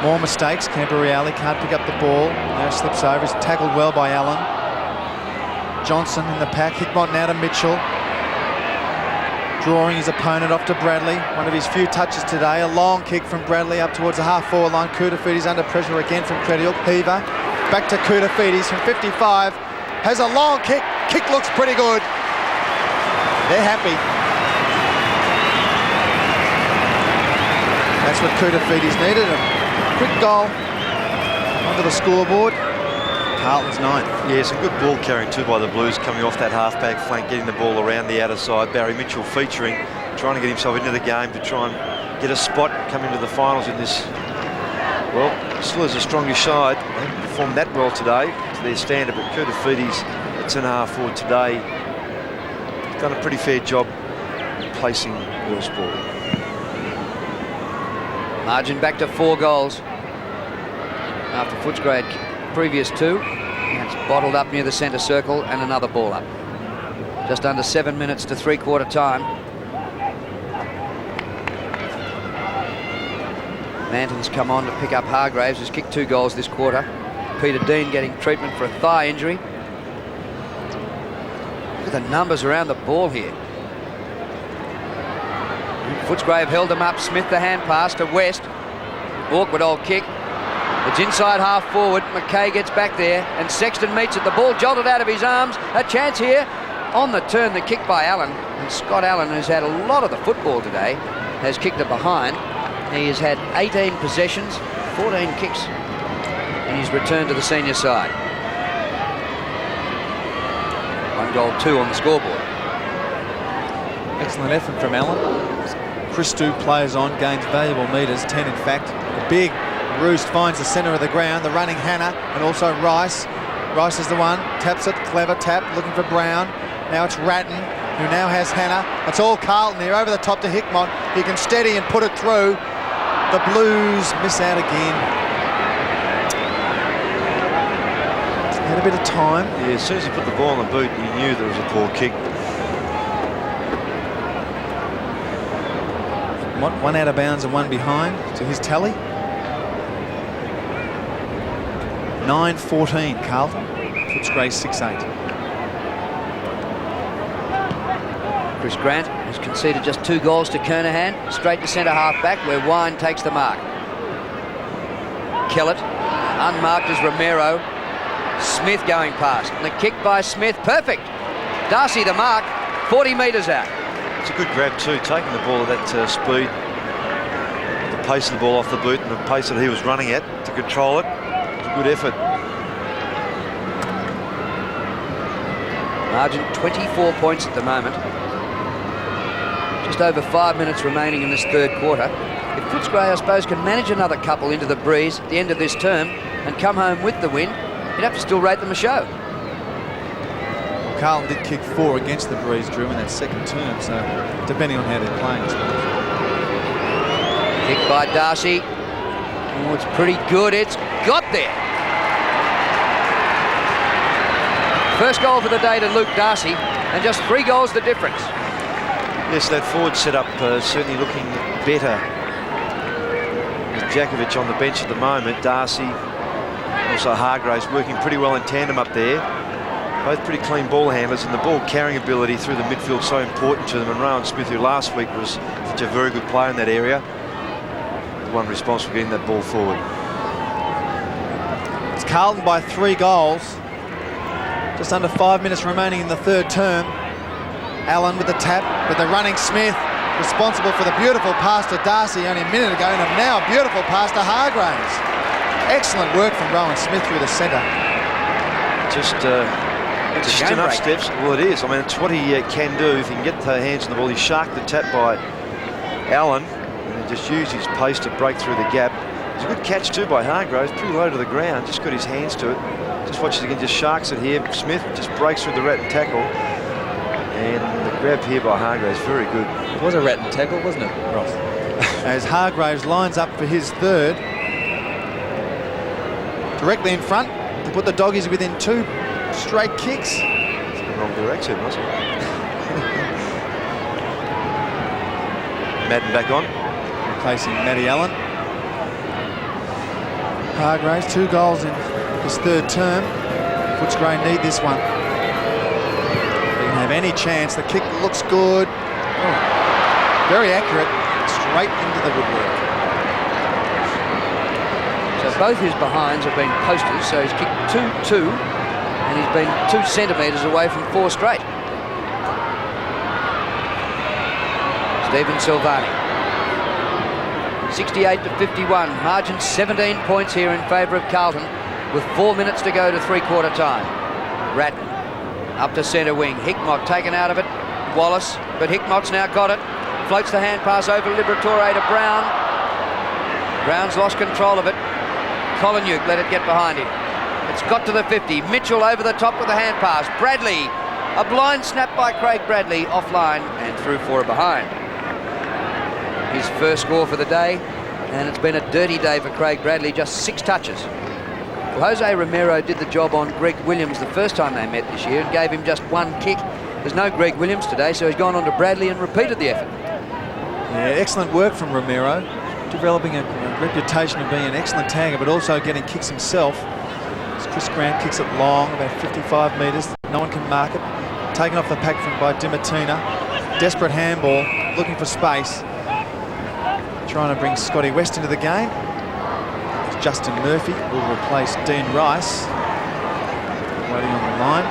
More mistakes. Camporeale can't pick up the ball. Now slips over. He's tackled well by Allen. Johnson in the pack. Hickmott now to Mitchell. Drawing his opponent off to Bradley. One of his few touches today. A long kick from Bradley up towards the half-forward line. Koutafidis under pressure again from Credial. Heaver. Back to Koutafidis from 55. Has a long kick. Kick looks pretty good. They're happy. That's what Koutafidis needed. A quick goal onto the scoreboard. Carlton's 9th. Yeah, some good ball carrying too by the Blues, coming off that half-back flank, getting the ball around the outer side. Barry Mitchell featuring, trying to get himself into the game to try and get a spot, come into the finals in this. Well, still has a strongest side. They haven't performed that well today to their standard, but Koutafidis at centre-half forward today has done a pretty fair job placing Will's ball. Margin back to 4 goals after Footscray had previous 2. And it's bottled up near the centre circle and another ball up. Just under 7 minutes to 3/4 time. Manton's come on to pick up Hargraves, who's kicked 2 goals this quarter. Peter Dean getting treatment for a thigh injury. Look at the numbers around the ball here. Footscray have held them up. Smith the hand pass to West. Awkward old kick. It's inside half forward. McKay gets back there and Sexton meets it. The ball jolted out of his arms. A chance here on the turn. The kick by Allen. And Scott Allen, who's had a lot of the football today, has kicked it behind. He has had 18 possessions, 14 kicks in his return to the senior side. 1 goal, 2 on the scoreboard. Excellent effort from Allen. Christou plays on, gains valuable metres, 10 in fact. The big Roost finds the centre of the ground, the running Hannah and also Rice. Rice is the one, taps it, clever tap, looking for Brown. Now it's Ratton, who now has Hannah. It's all Carlton here, over the top to Hickmott. He can steady and put it through. The Blues miss out again. Had a bit of time. Yeah, as soon as he put the ball on the boot, he knew there was a poor kick. One out of bounds and 1 behind to his tally. 9-14 Carlton. Footscray 6-8. Chris Grant has conceded just 2 goals to Kernahan. Straight to centre half back where Wine takes the mark. Kellett unmarked as Romero. Smith going past. And the kick by Smith, perfect. Darcy the mark, 40 metres out. It's a good grab too, taking the ball at that speed. The pace of the ball off the boot and the pace that he was running at to control it. It's a good effort. Margin 24 points at the moment. Just over 5 minutes remaining in this 3rd quarter. If Footscray, I suppose, can manage another couple into the breeze at the end of this term and come home with the win, you'd have to still rate them a show. Carlton did kick 4 against the breeze, Drew, in that second term, so depending on how they're playing, I suppose. Kick by Darcy. Oh, it's pretty good. It's got there. First goal for the day to Luke Darcy, and just 3 goals the difference. Yes, that forward setup certainly looking better. With Jakovic on the bench at the moment, Darcy, also Hargraves working pretty well in tandem up there. Both pretty clean ball handlers, and the ball carrying ability through the midfield so important to them. And Rowan Smith, who last week was such a very good player in that area, the one responsible for getting that ball forward. It's Carlton by 3 goals. Just under 5 minutes remaining in the third term. Allen with the tap, but the running Smith, responsible for the beautiful pass to Darcy only a minute ago, and now a beautiful pass to Hargraves. Excellent work from Rowan Smith through the centre. Just enough steps. Well, it is. I mean, it's what he can do if he can get the hands on the ball. He sharked the tap by Allen and just used his pace to break through the gap. It's a good catch too by Hargraves, pretty low to the ground, just got his hands to it. Just watch it again, just sharks it here. Smith just breaks through the rat and tackle. And the grab here by Hargraves, very good. It was a rat and tackle, wasn't it, Ross? As Hargraves lines up for his third. Directly in front to put the doggies within 2 straight kicks. It's in the wrong direction, wasn't it? Madden back on. Replacing Matty Allen. Hargraves, 2 goals in his third term. Footscray need this one. They don't have any chance. The kick looks good. Oh, very accurate. Straight into the woodwork. So both his behinds have been posters, so he's kicked 2-2, and he's been 2 centimetres away from 4 straight. Stephen Silvani. 68-51, margin 17 points here in favour of Carlton, with 4 minutes to go to 3/4 time. Ratton up to centre wing. Hickmott taken out of it. Wallace, but Hickmott's now got it. Floats the hand pass over Liberatore to Brown. Brown's lost control of it. Collinuk let it get behind him. It's got to the 50. Mitchell over the top with the hand pass. Bradley, a blind snap by Craig Bradley, offline and through for a behind. His first score for the day, and it's been a dirty day for Craig Bradley, just 6 touches. Well, Jose Romero did the job on Greg Williams the first time they met this year and gave him just 1 kick. There's no Greg Williams today, so he's gone on to Bradley and repeated the effort. Yeah, excellent work from Romero, developing a reputation of being an excellent tagger, but also getting kicks himself. As Chris Grant kicks it long, about 55 metres. No one can mark it. Taken off the pack by Dimartina. Desperate handball, looking for space. Trying to bring Scotty West into the game. Justin Murphy will replace Dean Rice. Waiting on the line.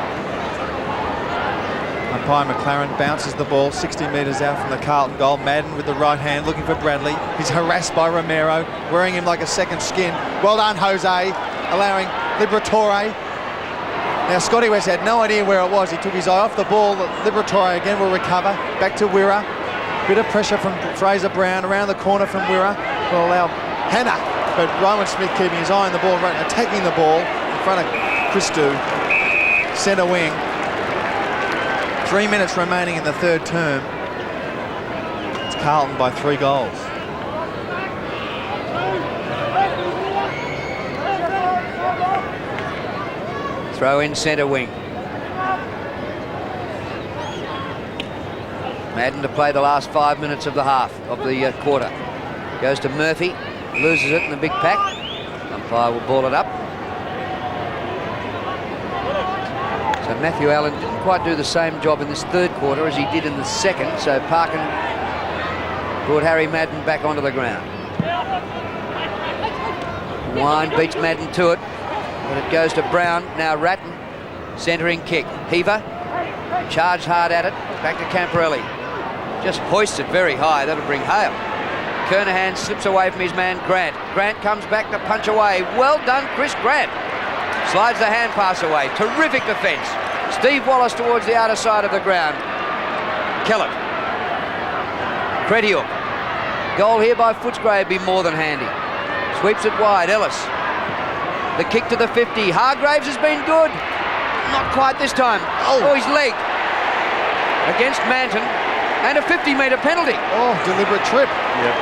Umpire McLaren bounces the ball 60 metres out from the Carlton goal. Madden with the right hand looking for Bradley. He's harassed by Romero, wearing him like a second skin. Well done, Jose, allowing Liberatore. Now Scotty West had no idea where it was. He took his eye off the ball. Liberatore again will recover. Back to Wirra. Bit of pressure from Fraser Brown around the corner from Wirra. Will allow Hannah, but Rowan Smith keeping his eye on the ball, attacking the ball in front of Christou, centre wing. 3 minutes remaining in the third term. It's Carlton by 3 goals. Throw in centre wing. Madden to play the last 5 minutes of the half of the quarter. Goes to Murphy, loses it in the big pack. Umpire will ball it up. So Matthew Allen didn't quite do the same job in this third quarter as he did in the second. So Parkin brought Harry Madden back onto the ground. Wine beats Madden to it, but it goes to Brown. Now Ratton, centering kick. Heaver, charged hard at it. Back to Camporelli. Just hoists it very high. That'll bring Hale. Kernahan slips away from his man Grant. Grant comes back to punch away. Well done, Chris Grant. Slides the hand pass away. Terrific defence. Steve Wallace towards the outer side of the ground. Kellett. Crediuk. Goal here by Footscray would be more than handy. Sweeps it wide, Ellis. The kick to the 50. Hargraves has been good. Not quite this time. Oh, his leg. Against Manton. And a 50-metre penalty. Oh, deliberate trip. Yep.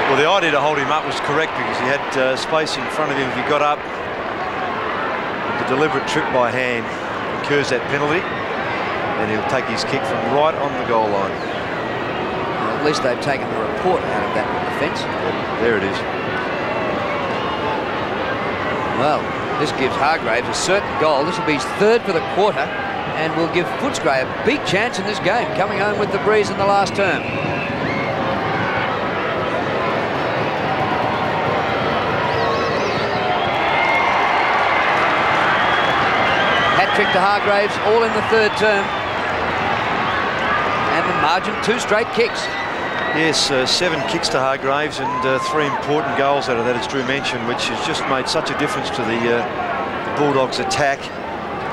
Well, the idea to hold him up was correct because he had space in front of him if he got up. The deliberate trip by hand incurs that penalty, and he'll take his kick from right on the goal line. Well, at least they've taken the report out of that offence. Yep, there it is. Well, this gives Hargraves a certain goal. This will be his third for the quarter and will give Footscray a big chance in this game, coming home with the breeze in the last term. Hat-trick to Hargraves, all in the third term. And the margin, 2 straight kicks. Yes, 7 kicks to Hargraves and 3 important goals out of that, as Drew mentioned, which has just made such a difference to the Bulldogs' attack.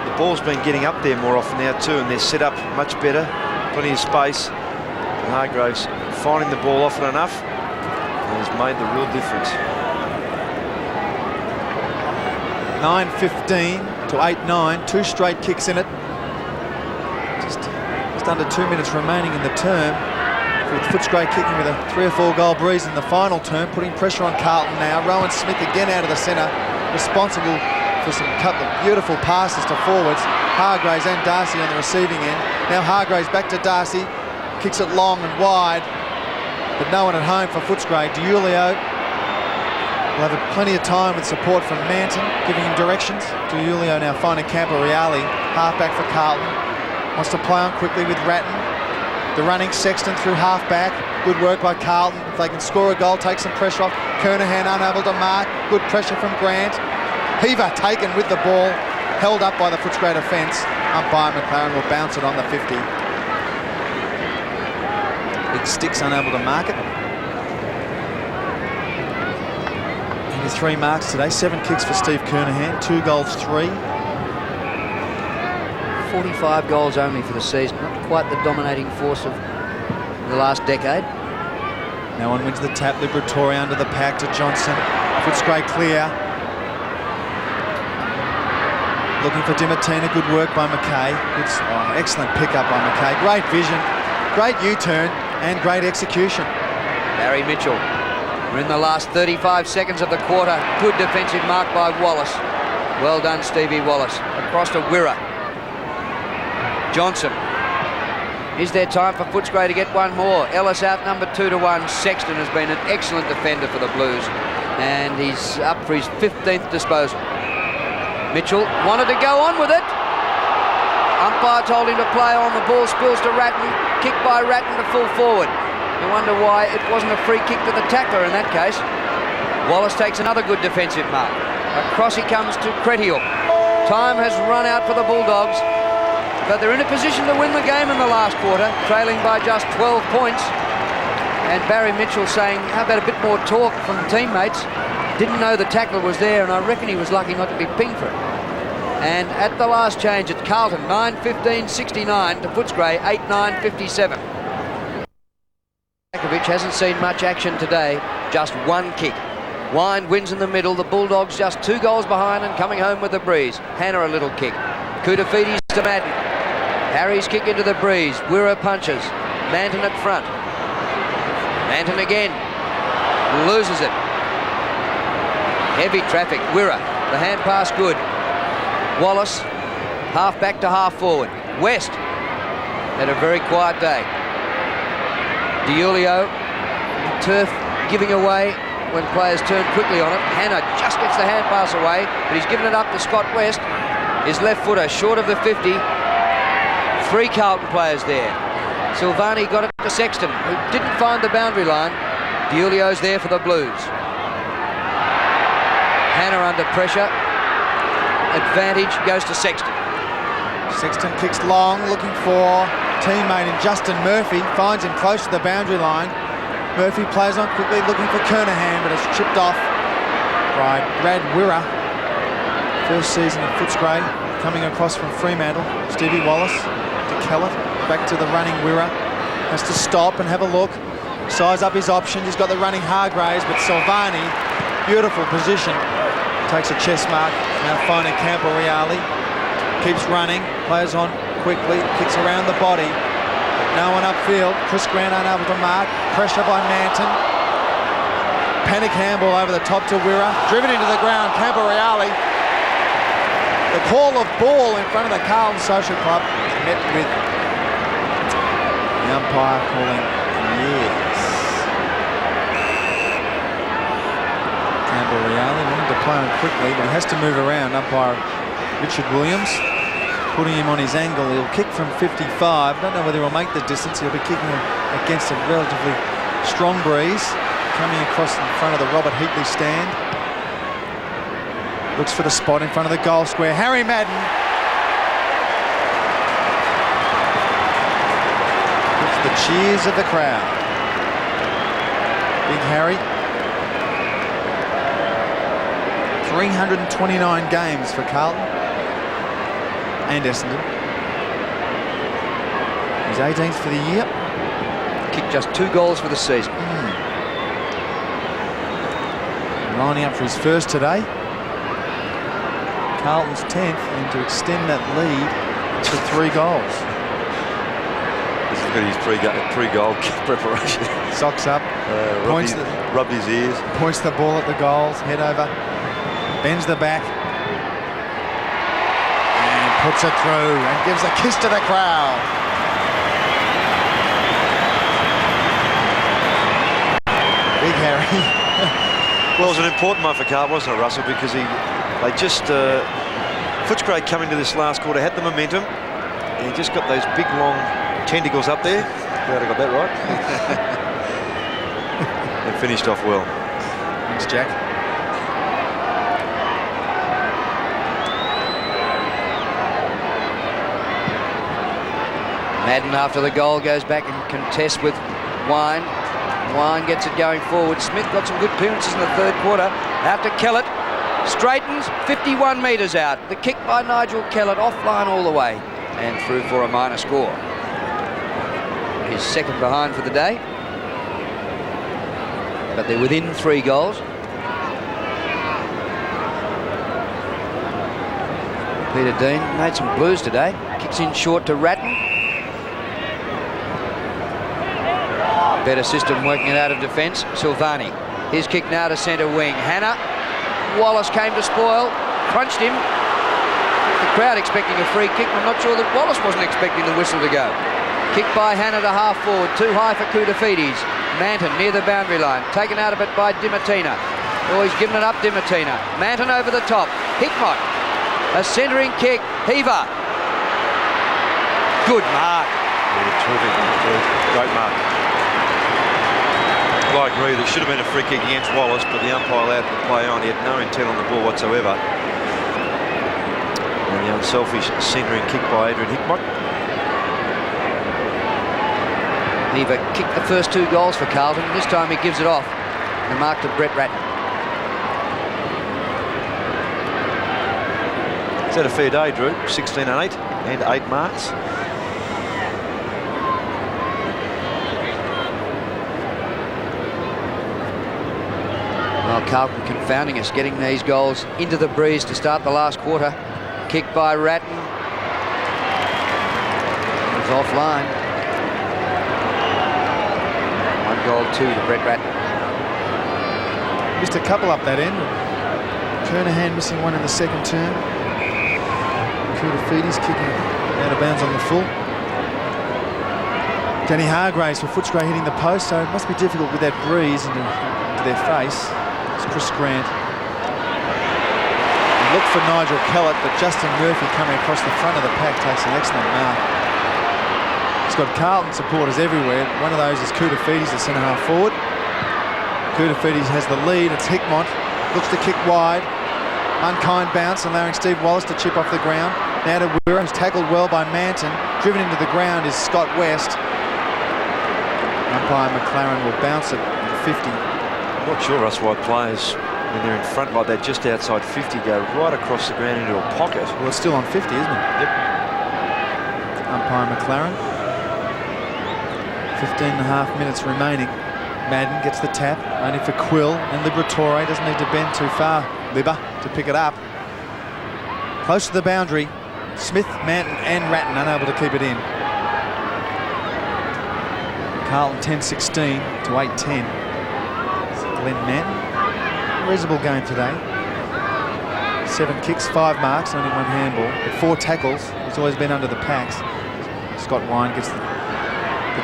The ball's been getting up there more often now too, and they're set up much better, plenty of space. And Hargraves finding the ball often enough has made the real difference. 9:15 to 8-9, 2 straight kicks in it. Just under 2 minutes remaining in the term, with Footscray kicking with a 3 or 4 goal breeze in the final term, putting pressure on Carlton now. Rowan Smith again out of the centre, responsible for some couple of beautiful passes to forwards. Hargraves and Darcy on the receiving end. Now Hargraves back to Darcy, kicks it long and wide, but no one at home for Footscray. DiIulio will have plenty of time with support from Manton, giving him directions. DiIulio now finding Camporeale, half-back for Carlton. Wants to play on quickly with Ratton. The running Sexton through half-back. Good work by Carlton. If they can score a goal, take some pressure off. Kernahan unable to mark. Good pressure from Grant. Heaver taken with the ball, held up by the Footscray defence. Umpire McLaren will bounce it on the 50. Big Sticks unable to mark it. And his 3 marks today. 7 kicks for Steve Kernahan, 2 goals, 3. 45 goals only for the season. Not quite the dominating force of the last decade. No one wins the tap. Liberatore under the pack to Johnson. Footscray clear. Looking for Dimartina. Good work by McKay. Excellent pick-up by McKay. Great vision, great U-turn, and great execution. Barry Mitchell. We're in the last 35 seconds of the quarter. Good defensive mark by Wallace. Well done, Stevie Wallace. Across to Wirra. Johnson. Is there time for Footscray to get one more? Ellis outnumbered 2-1. Sexton has been an excellent defender for the Blues, and he's up for his 15th disposal. Mitchell wanted to go on with it. Umpire told him to play on. The ball spills to Ratton. Kick by Ratton to full forward. You wonder why it wasn't a free kick to the tackler in that case. Wallace takes another good defensive mark. Across he comes to Cretiel. Time has run out for the Bulldogs, but they're in a position to win the game in the last quarter, trailing by just 12 points. And Barry Mitchell saying, how about a bit more talk from teammates? Didn't know the tackler was there, and I reckon he was lucky not to be pinged for it. And at the last change at Carlton, 9:15.69 to Footscray, 8:9.57. Hasn't seen much action today, just 1 kick. Wine wins in the middle, the Bulldogs just 2 goals behind and coming home with the breeze. Hannah a little kick. Koutafidis to Madden. Harry's kick into the breeze. Wirra punches. Manton at front. Manton again. Loses it. Heavy traffic. Wirra. The hand pass good. Wallace. Half back to half forward. West. Had a very quiet day. DiIulio. Turf giving away when players turn quickly on it. Hannah just gets the hand pass away, but he's given it up to Scott West. His left footer short of the 50. 3 Carlton players there. Silvani got it to Sexton, who didn't find the boundary line. DiIulio's there for the Blues. Hannah under pressure. Advantage goes to Sexton. Sexton kicks long, looking for teammate in Justin Murphy. Finds him close to the boundary line. Murphy plays on quickly, looking for Kernahan, but it's chipped off by Brad Wirra. First season of Footscray, coming across from Fremantle. Stevie Wallace to Kellett, back to the running Wirra. Has to stop and have a look. size up his options. He's got the running Hargraves, but Silvani, beautiful position, takes a chest mark. Now finding Camporeale, keeps running, plays on quickly, kicks around the body. No one upfield. Chris Grant unable to mark. Pressure by Manton. Panic handball over the top to Wirra. Driven into the ground, Camporeale. The call of ball in front of the Carlton Social Club met with the umpire calling yes. Camporeale wanted to play on quickly, but he has to move around. Umpire Richard Williams putting him on his angle. He'll kick from 55. Don't know whether he'll make the distance. He'll be kicking against a relatively strong breeze coming across in front of the Robert Heatley stand. Looks for the spot in front of the goal square. Harry Madden. Gets the cheers of the crowd. Big Harry. 329 games for Carlton and Essendon. He's 18th for the year. Kicked just 2 goals for the season. Lining up for his first today. Carlton's 10th, and to extend that lead to 3 goals. This is good, his pre-goal preparation. Socks up, rubbed his ears. Points the ball at the goals, head over, bends the back, and puts it through and gives a kiss to the crowd. Big Harry. Well, it was an important one for Carlton, wasn't it, Russell? Because they just Footscray coming to this last quarter had the momentum, and he just got those big long tentacles up there. Glad I got that right. And finished off well. Thanks, Jack. Madden, after the goal, goes back and contests with Wine. Wine gets it going forward. Smith got some good clearances in the third quarter. Out to Kellett. Straightens 51 metres out. The kick by Nigel Kellett, offline all the way and through for a minor score. His second behind for the day. But they're within 3 goals. Peter Dean made some blues today. Kicks in short to Ratton. Better system working it out of defence. Silvani. His kick now to centre wing. Hannah. Wallace came to spoil. Crunched him. The crowd expecting a free kick. I'm not sure that Wallace wasn't expecting the whistle to go. Kick by Hannah to half forward. Too high for Koutafidis. Manton near the boundary line. Taken out of it by Dimatina. Oh, he's given it up, Dimatina. Manton over the top. Hickmott. A centering kick. Heaver. Good mark. Yeah, terrific. Great mark. I agree, there should have been a free kick against Wallace, but the umpire allowed him to play on. He had no intent on the ball whatsoever. And the unselfish centering kick by Adrian Hickmott. Heaver kicked the first 2 goals for Carlton. This time he gives it off. The mark to Brett Ratton. Is that a fair day, Drew? 16 and 8 and 8 marks. Well, Carlton confounding us, getting these goals into the breeze to start the last quarter. Kick by Ratton. It was offline. 1 goal, 2 to Brett Ratton. Missed a couple up that end. Kernahan missing one in the second term. Koutafidis kicking out of bounds on the full. Danny Hargraves for Footscray hitting the post, so it must be difficult with that breeze into their face. It's Chris Grant. He looked for Nigel Kellett, but Justin Murphy coming across the front of the pack takes an excellent mark. He's got Carlton supporters everywhere. One of those is Koutafidis, the centre-half forward. Koutafidis has the lead. It's Hickmott. Looks to kick wide. Unkind bounce, allowing Steve Wallace to chip off the ground. Now to Wirra, who's tackled well by Manton. Driven into the ground is Scott West. Umpire McLaren will bounce it at 50. I'm not sure, Russ, why players, when they're in front like that, just outside 50, go right across the ground into a pocket. Well, it's still on 50, isn't it? Yep. Umpire McLaren. 15 and a half minutes remaining. Madden gets the tap, only for Quill, and Liberatore doesn't need to bend too far, to pick it up. Close to the boundary, Smith, Manton and Ratton unable to keep it in. Carlton 10-16 to 8-10. Glenn Manton, reasonable game today. 7 kicks, 5 marks, only 1 handball, but 4 tackles. He's always been under the packs. Scott Wine gets the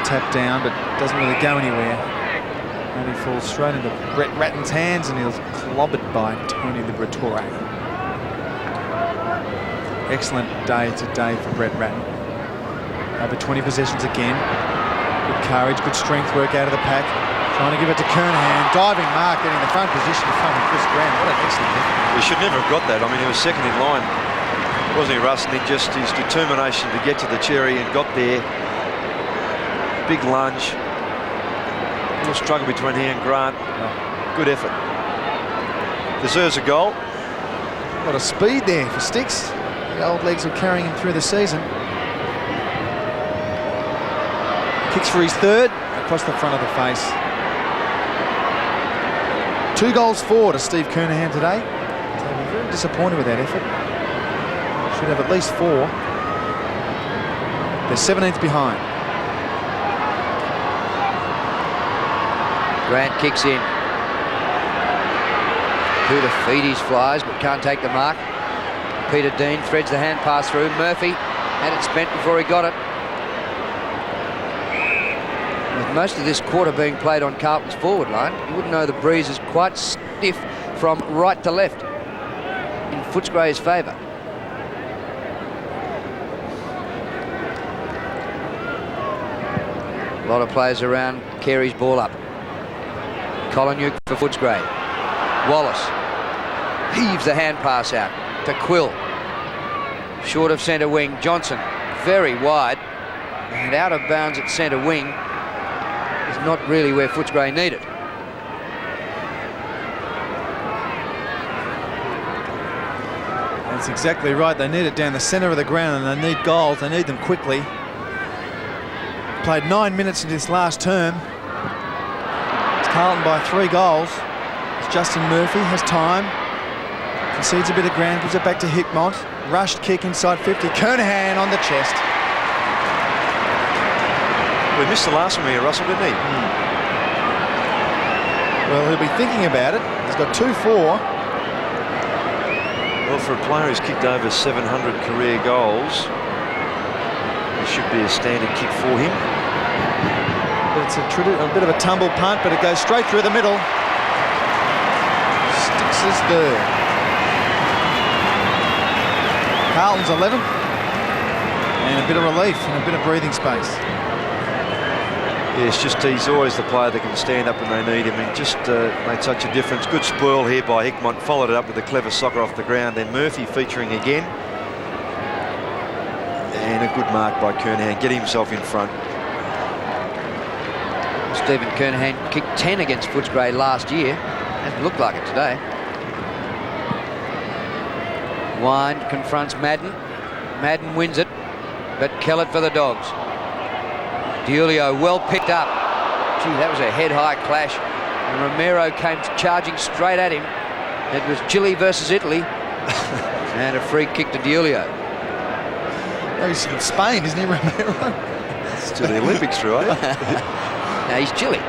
tap down, but doesn't really go anywhere. Only falls straight into Brett Ratton's hands, and he's clobbered by Tony Liberatore. Excellent day today for Brett Ratton. Over 20 possessions again. Good courage, good strength work out of the pack. Trying to give it to Kernahan. Diving mark, getting the front position in front of Chris Graham. What an excellent effort. We should never have got that. I mean, he was second in line, wasn't he, Russ? And just his determination to get to the cherry and got there. Big lunge. A little struggle between he and Grant. Good effort. Deserves a goal. A lot of speed there for Sticks. The old legs were carrying him through the season. Kicks for his 3rd, across the front of the face. 2 goals for to Steve Kernahan today. I'm very disappointed with that effort. Should have at least 4. They're 17th behind. Grant kicks in. Koutafidis flies but can't take the mark. Peter Dean threads the hand pass through. Murphy had it spent before he got it. With most of this quarter being played on Carlton's forward line, you wouldn't know the breeze is quite stiff from right to left in Footscray's favour. A lot of players around. Carey's ball up. Colin for Footscray. Wallace heaves the hand pass out to Quill. Short of centre wing. Johnson very wide and out of bounds at centre wing. Is not really where Footscray needed. That's exactly right. They need it down the centre of the ground, and they need goals. They need them quickly. Played 9 minutes in this last term. It's Carlton by 3 goals. It's Justin Murphy has time. Concedes a bit of ground, gives it back to Hickmott. Rushed kick inside 50. Kernahan on the chest. We missed the last one here, Russell, didn't he? Well, he'll be thinking about it. He's got 2-4. Well, for a player who's kicked over 700 career goals, it should be a standard kick for him. But it's a bit of a tumble punt, but it goes straight through the middle. Sticks is third. Carlton's 11th. And a bit of relief and a bit of breathing space. Yeah, it's just he's always the player that can stand up when they need him, and just made such a difference. Good spoil here by Hickmott, followed it up with a clever soccer off the ground. Then Murphy featuring again. And a good mark by Kernahan, getting himself in front. Stephen Kernahan kicked 10 against Footscray last year. Hasn't looked like it today. Wine confronts Madden. Madden wins it, but Kellett for the Dogs. Diulio well picked up. Gee, that was a head-high clash. And Romero came charging straight at him. It was Chile versus Italy. And a free kick to Diulio. Oh, he's from Spain, isn't he, Romero? It's to the Olympics, right? Now he's Chile.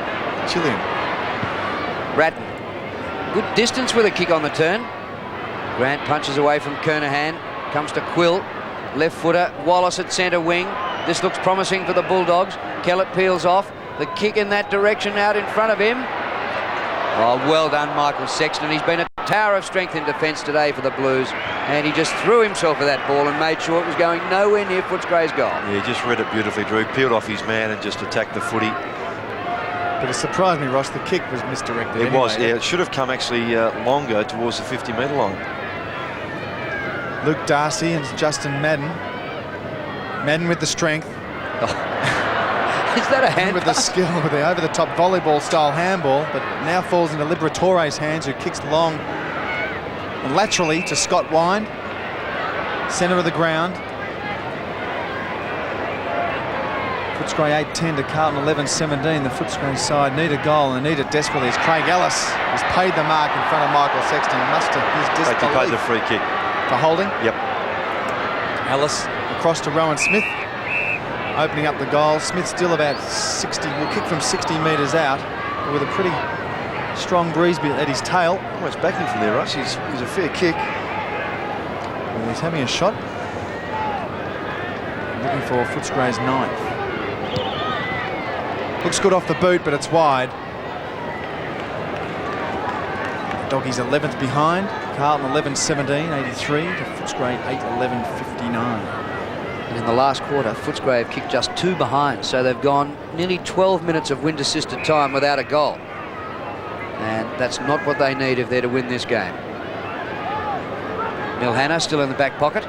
Chilean. Ratton. Good distance with a kick on the turn. Grant punches away from Kernahan. Comes to Quill. Left footer. Wallace at centre wing. This looks promising for the Bulldogs. Kellett peels off. The kick in that direction out in front of him. Oh, well done, Michael Sexton. He's been a tower of strength in defence today for the Blues. And he just threw himself at that ball and made sure it was going nowhere near Footscray's goal. Yeah, he just read it beautifully, Drew. Peeled off his man and just attacked the footy. But it surprised me, Ross, the kick was misdirected. It anyway. was, yeah. It should have come actually longer towards the 50-metre line. Luke Darcy and Justin Madden. Madden with the strength. Is that a hand with the pass? skill, with the over-the-top volleyball-style handball, but now falls into Liberatore's hands, who kicks long laterally to Scott Wine, centre of the ground. Footscray 8-10 to Carlton 11-17. The Footscray side need a goal and need it desperately as Craig Ellis has paid the mark in front of Michael Sexton, much to his disbelief. He paid the free kick. For holding? Yep. Ellis across to Rowan Smith, opening up the goal. Smith still about 60, will kick from 60 metres out with a pretty strong breeze at his tail. Almost backing from there, Russ. He's a fair kick. Well, he's having a shot. Looking for Footscray's 9th. Looks good off the boot, but it's wide. Doggies 11th behind. Carlton 11-17, 83 to Footscray 8-11, 59. And in the last quarter, Footscray have kicked just 2 behind, so they've gone nearly 12 minutes of wind-assisted time without a goal. And that's not what they need if they're to win this game. Milhana still in the back pocket.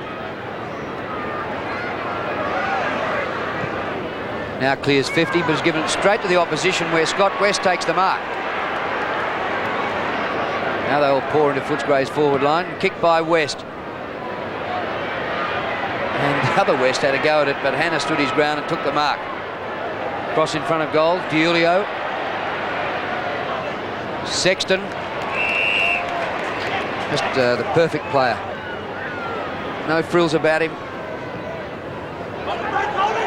Now clears 50, but has given it straight to the opposition where Scott West takes the mark. Now they'll pour into Footscray's forward line. Kicked by West. And the other West had a go at it, but Hannah stood his ground and took the mark. Cross in front of goal, Giulio. Sexton. Just the perfect player. No frills about him.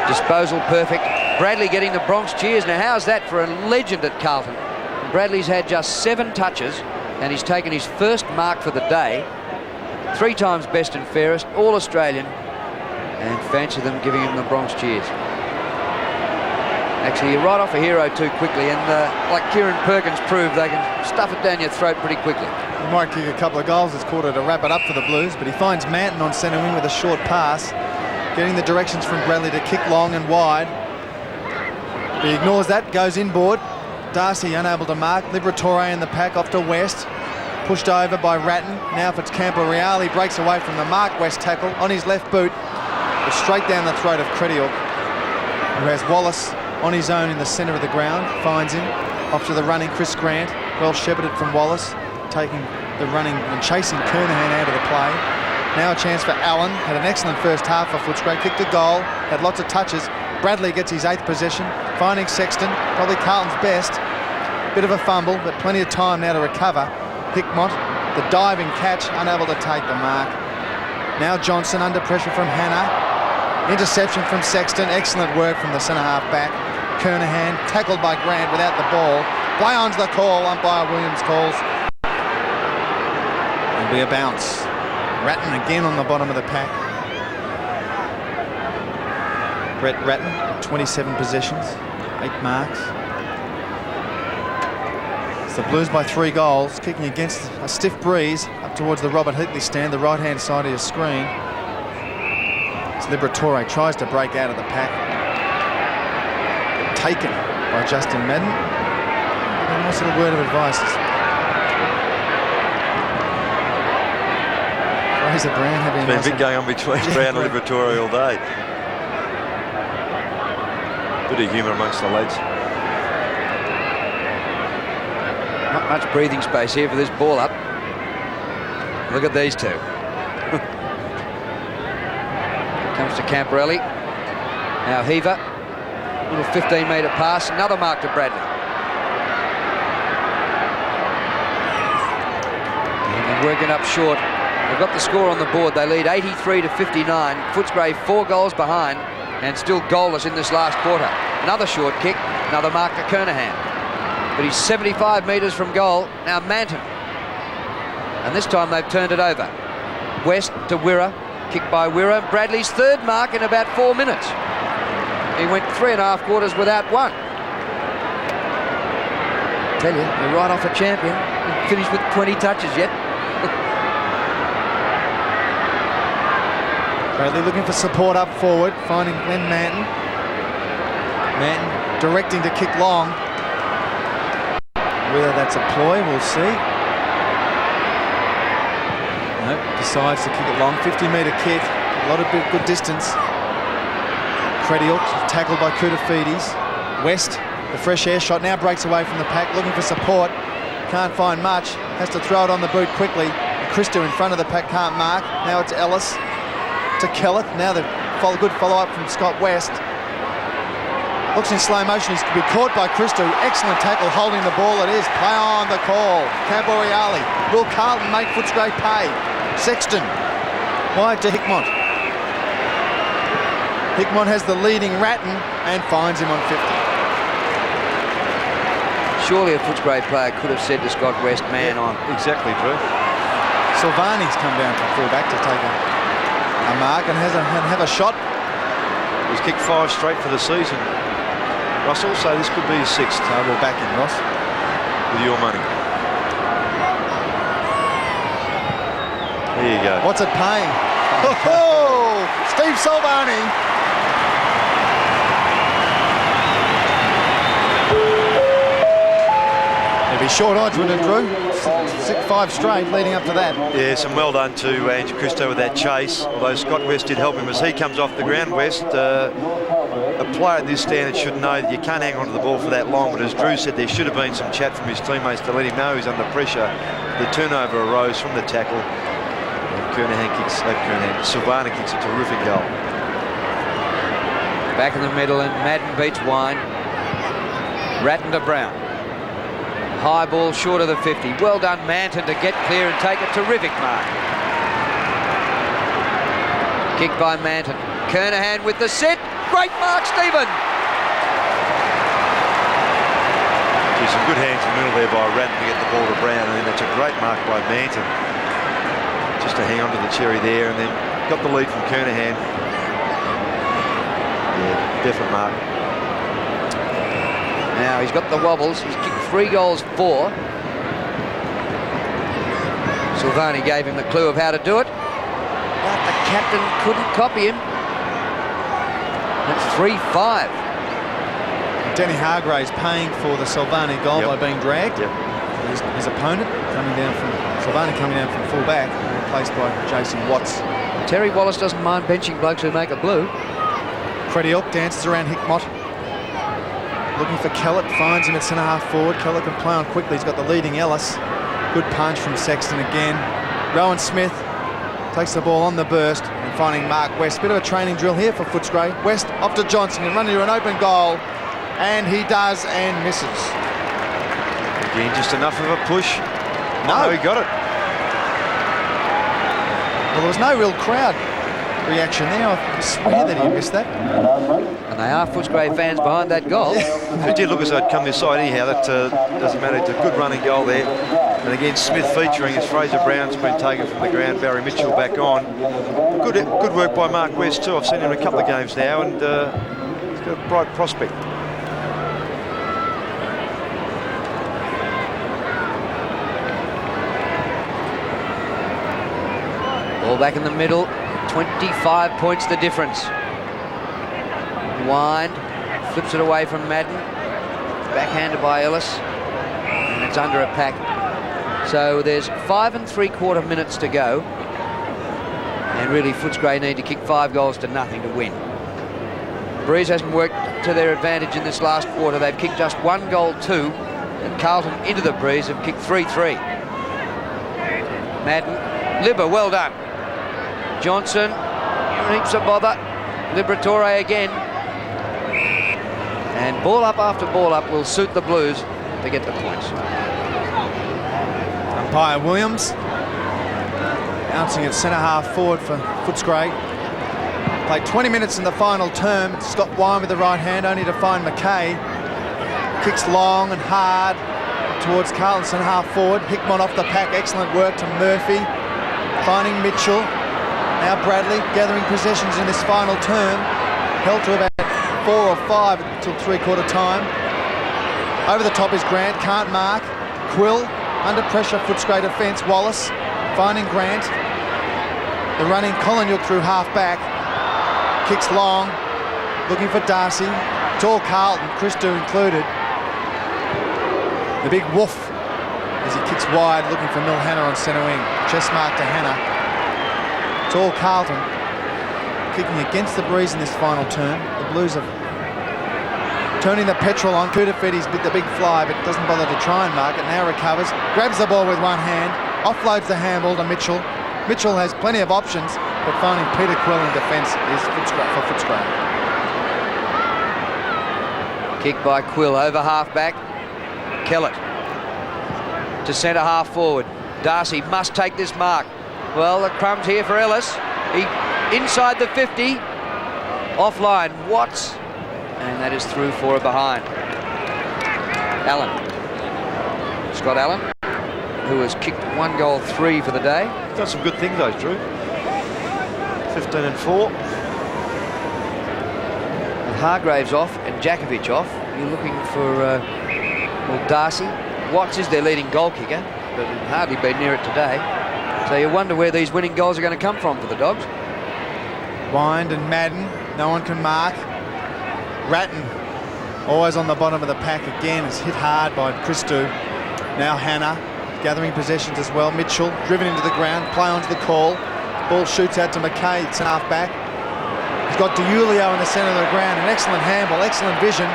Disposal perfect. Bradley getting the Bronx cheers. Now how's that for a legend at Carlton? Bradley's had just 7 touches and he's taken his first mark for the day. 3 times best and fairest, all Australian, and fancy them giving him the Bronx cheers. Actually, you write off a hero too quickly, and like Kieran Perkins proved, they can stuff it down your throat pretty quickly. He might kick a couple of goals this quarter to wrap it up for the Blues, but he finds Manton on centre wing with a short pass, getting the directions from Bradley to kick long and wide. He ignores that, goes inboard. Darcy unable to mark. Liberatore in the pack off to West. Pushed over by Ratton. Now if it's Campo-Reale, he breaks away from the mark. West tackle on his left boot. But straight down the throat of Crediok, who has Wallace on his own in the centre of the ground. Finds him. Off to the running Chris Grant. Well shepherded from Wallace. Taking the running and chasing Kernahan out of the play. Now a chance for Allen. Had an excellent first half for Footscray. Kicked a goal. Had lots of touches. Bradley gets his 8th possession, finding Sexton, probably Carlton's best. Bit of a fumble, but plenty of time now to recover. Hickmott, the diving catch, unable to take the mark. Now Johnson under pressure from Hannah. Interception from Sexton, excellent work from the centre-half back. Kernahan, tackled by Grant without the ball. Play-on's the call, umpire Williams calls. It'll be a bounce. Ratton again on the bottom of the pack. Brett Ratton, 27 possessions, 8 marks. It's the Blues by 3 goals, kicking against a stiff breeze up towards the Robert Heatley stand, the right-hand side of your screen. As Liberatore tries to break out of the pack. Taken by Justin Madden. A nice little word of advice. Fraser Brown having There's been a bit going on between Brown and Liberatore all day. Bit of humour amongst the lads. Not much breathing space here for this ball up. Look at these two. Comes to Camporelli. Now Heaver. Little 15-metre pass. Another mark to Bradley. And they're working up short. They've got the score on the board. They lead 83-59. Footscray 4 goals behind. And still goalless in this last quarter. Another short kick, another mark to Kernahan. But he's 75 metres from goal. Now Manton. And this time they've turned it over. West to Wirra, kicked by Wirra. Bradley's 3rd mark in about 4 minutes. He went 3.5 quarters without one. Tell you, they're right off a champion. He finished with 20 touches yet. Bradley looking for support up forward, finding Glenn Manton. Manton directing to kick long. Whether that's a ploy, we'll see. Nope, decides to kick it long. 50-metre kick, a lot of good distance. Crediok tackled by Koutafidis. West, the fresh air shot, now breaks away from the pack, looking for support. Can't find much, has to throw it on the boot quickly. Christo in front of the pack can't mark. Now it's Ellis. To Kellett, now the good follow-up from Scott West. Looks in slow motion. He's to be caught by Christo. Excellent tackle holding the ball. It is. Play on the call. Camboreale. Will Carlton make Footscray pay? Sexton. Wide to Hickmont. Hickmont has the leading Ratton and finds him on 50. Surely a Footscray player could have said to Scott West, man on. Exactly, Drew. Silvani's come down from fullback to take a mark and have a shot. He's kicked 5 straight for the season. Russell, so this could be his 6th. So we'll back him, Ross. With your money. There you go. What's it paying? Oh, Steve Silvani. It'd be short odds, wouldn't it, Drew? 5 straight leading up to that. Yes, and well done to Andrew Christo with that chase. Although Scott West did help him as he comes off the ground. West, a player at this standard should know that you can't hang on to the ball for that long. But as Drew said, there should have been some chat from his teammates to let him know he's under pressure. The turnover arose from the tackle. Silvani kicks a terrific goal. Back in the middle, and Madden beats Wine. Ratton to Brown. High ball short of the 50. Well done, Manton, to get clear and take a terrific mark. Kick by Manton. Kernahan with the set. Great mark, Stephen. Some good hands in the middle there by Ratton to get the ball to Brown, and then it's a great mark by Manton. Just to hang on to the cherry there, and then got the lead from Kernahan. Yeah, definite mark. Now he's got the wobbles. He's kicked 3 goals, 4. Silvani gave him the clue of how to do it, but the captain couldn't copy him. That's 3-5. Danny Hargraves paying for the Silvani goal by being dragged. His opponent coming down from Silvani coming down from full back, replaced by Jason Watts. Terry Wallace doesn't mind benching blokes who make a blue. Freddie Oak dances around Hickmott. Looking for Kellett, finds him at centre-half forward. Kellett can play on quickly. He's got the leading Ellis. Good punch from Sexton again. Rowan Smith takes the ball on the burst and finding Mark West. Bit of a training drill here for Footscray. West off to Johnson and running to an open goal. And he does and misses. Again, just enough of a push. No, he got it. Well, there was no real crowd reaction there. I swear that he missed that. And they are Footscray fans behind that goal. It did look as though it'd come this side anyhow. That doesn't matter. It's a good running goal there. And again, Smith featuring as Fraser Brown's been taken from the ground. Barry Mitchell back on. Good work by Mark West too. I've seen him in a couple of games now, and he's got a bright prospect. Ball back in the middle. 25 points the difference. Wind, flips it away from Madden. Backhanded by Ellis. And it's under a pack. So there's 5 3/4 minutes to go. And really Footscray need to kick 5 goals to nothing to win. Breeze hasn't worked to their advantage in this last quarter. They've kicked just 1 goal, 2. And Carlton into the Breeze have kicked 3-3. Madden, Libba, well done. Johnson, heaps of bother. Liberatore again. And ball up after ball up will suit the Blues to get the points. Umpire Williams bouncing at centre-half forward for Footscray. Played 20 minutes in the final term. Scott Wine with the right hand, only to find McKay. Kicks long and hard towards Carlton, centre-half forward. Hickmott off the pack, excellent work to Murphy. Finding Mitchell. Now Bradley gathering possessions in this final term. Held to about 4 or 5 until 3/4 time. Over the top is Grant, can't mark. Quill under pressure, Footscray defence. Wallace finding Grant. The running Collinyuk through half back. Kicks long, looking for Darcy. It's all Carlton, Christo included. The big woof as he kicks wide, looking for Milhanna on centre wing. Chest mark to Hanna. It's all Carlton kicking against the Breeze in this final term. The Blues are turning the petrol on. Kudafiti's bit the big fly, but doesn't bother to try and mark it. Now recovers, grabs the ball with one hand, offloads the handball to Mitchell. Mitchell has plenty of options, but finding Peter Quill in defence is for Footscray. Kick by Quill over half-back. Kellett to centre half forward. Darcy must take this mark. Well, the crumbs here for Ellis. He inside the 50. Offline, Watts. And that is through for a behind. Allen. Scott Allen, who has kicked 1 goal 3 for the day. Done some good things, those, Drew. 15 and 4. With Hargraves off and Djakovic off, you're looking for well, Darcy. Watts is their leading goal kicker, but hardly been near it today. So you wonder where these winning goals are going to come from for the Dogs. Wind and Madden, no one can mark. Ratton, always on the bottom of the pack again, is hit hard by Christou. Now Hannah, gathering possessions as well. Mitchell, driven into the ground, play onto the call. Ball shoots out to McKay, it's half back. He's got DiIulio in the centre of the ground, an excellent handball, excellent vision.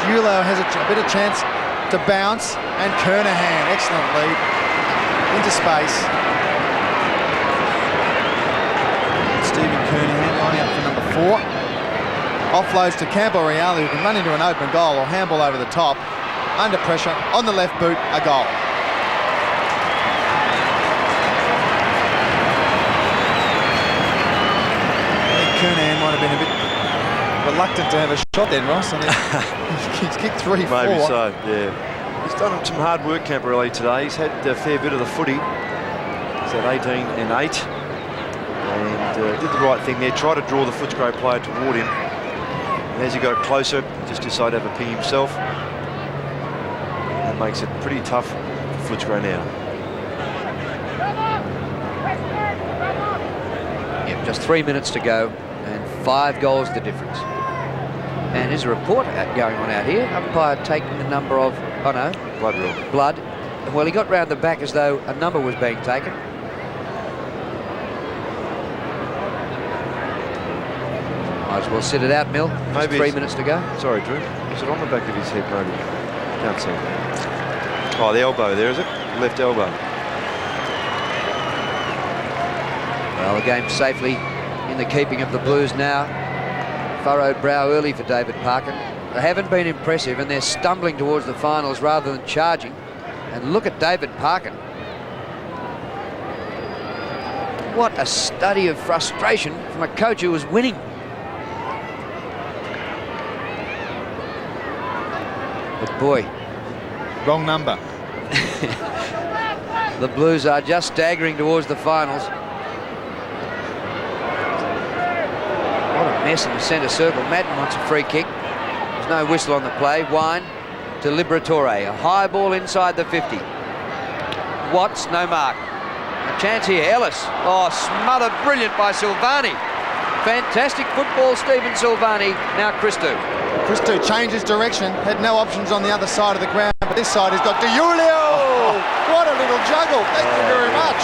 DiIulio has a bit of chance to bounce, and Kernahan, excellent lead, into space. Stephen Kernahan lining up for number 4. Offloads to Campbell Reale, who can run into an open goal or handball over the top. Under pressure, on the left boot, a goal. I think Kernahan might have been a bit reluctant to have a shot then, Ross. I mean, he's kicked 3-4. Maybe so, yeah. He's done some hard work, Camporelli, today. He's had a fair bit of the footy. He's at 18 and 8. And did the right thing there. Tried to draw the Footscray player toward him. And as he got closer, just decided to have a ping himself. That makes it pretty tough for Footscray now. Yep, just 3 minutes to go, and 5 goals the difference. And there's a report going on out here. Umpire taking the number of, oh no, Blood rule. blood. Well, he got round the back as though a number was being taken. Might as well sit it out, Mill. Just Maybe 3 minutes to go. Sorry, Drew. Is it on the back of his head, maybe? Can't see it. Oh, the elbow there, is it? Left elbow. Well, the game safely in the keeping of the Blues now. Furrowed brow early for David Parkin. They haven't been impressive, and they're stumbling towards the finals rather than charging. And look at David Parkin. What a study of frustration from a coach who was winning. But boy, Wrong number. the Blues are just staggering towards the finals. What a mess in the centre circle. Madden wants a free kick. There's no whistle on the play. Wine to Liberatore. A high ball inside the 50. Watts, no mark. A chance here. Ellis. Oh, smothered brilliant by Silvani. Fantastic football, Stephen Silvani. Now Christou. Christou changes direction, had no options on the other side of the ground, but this side he's got DiIulio! What a little juggle, thank you very much.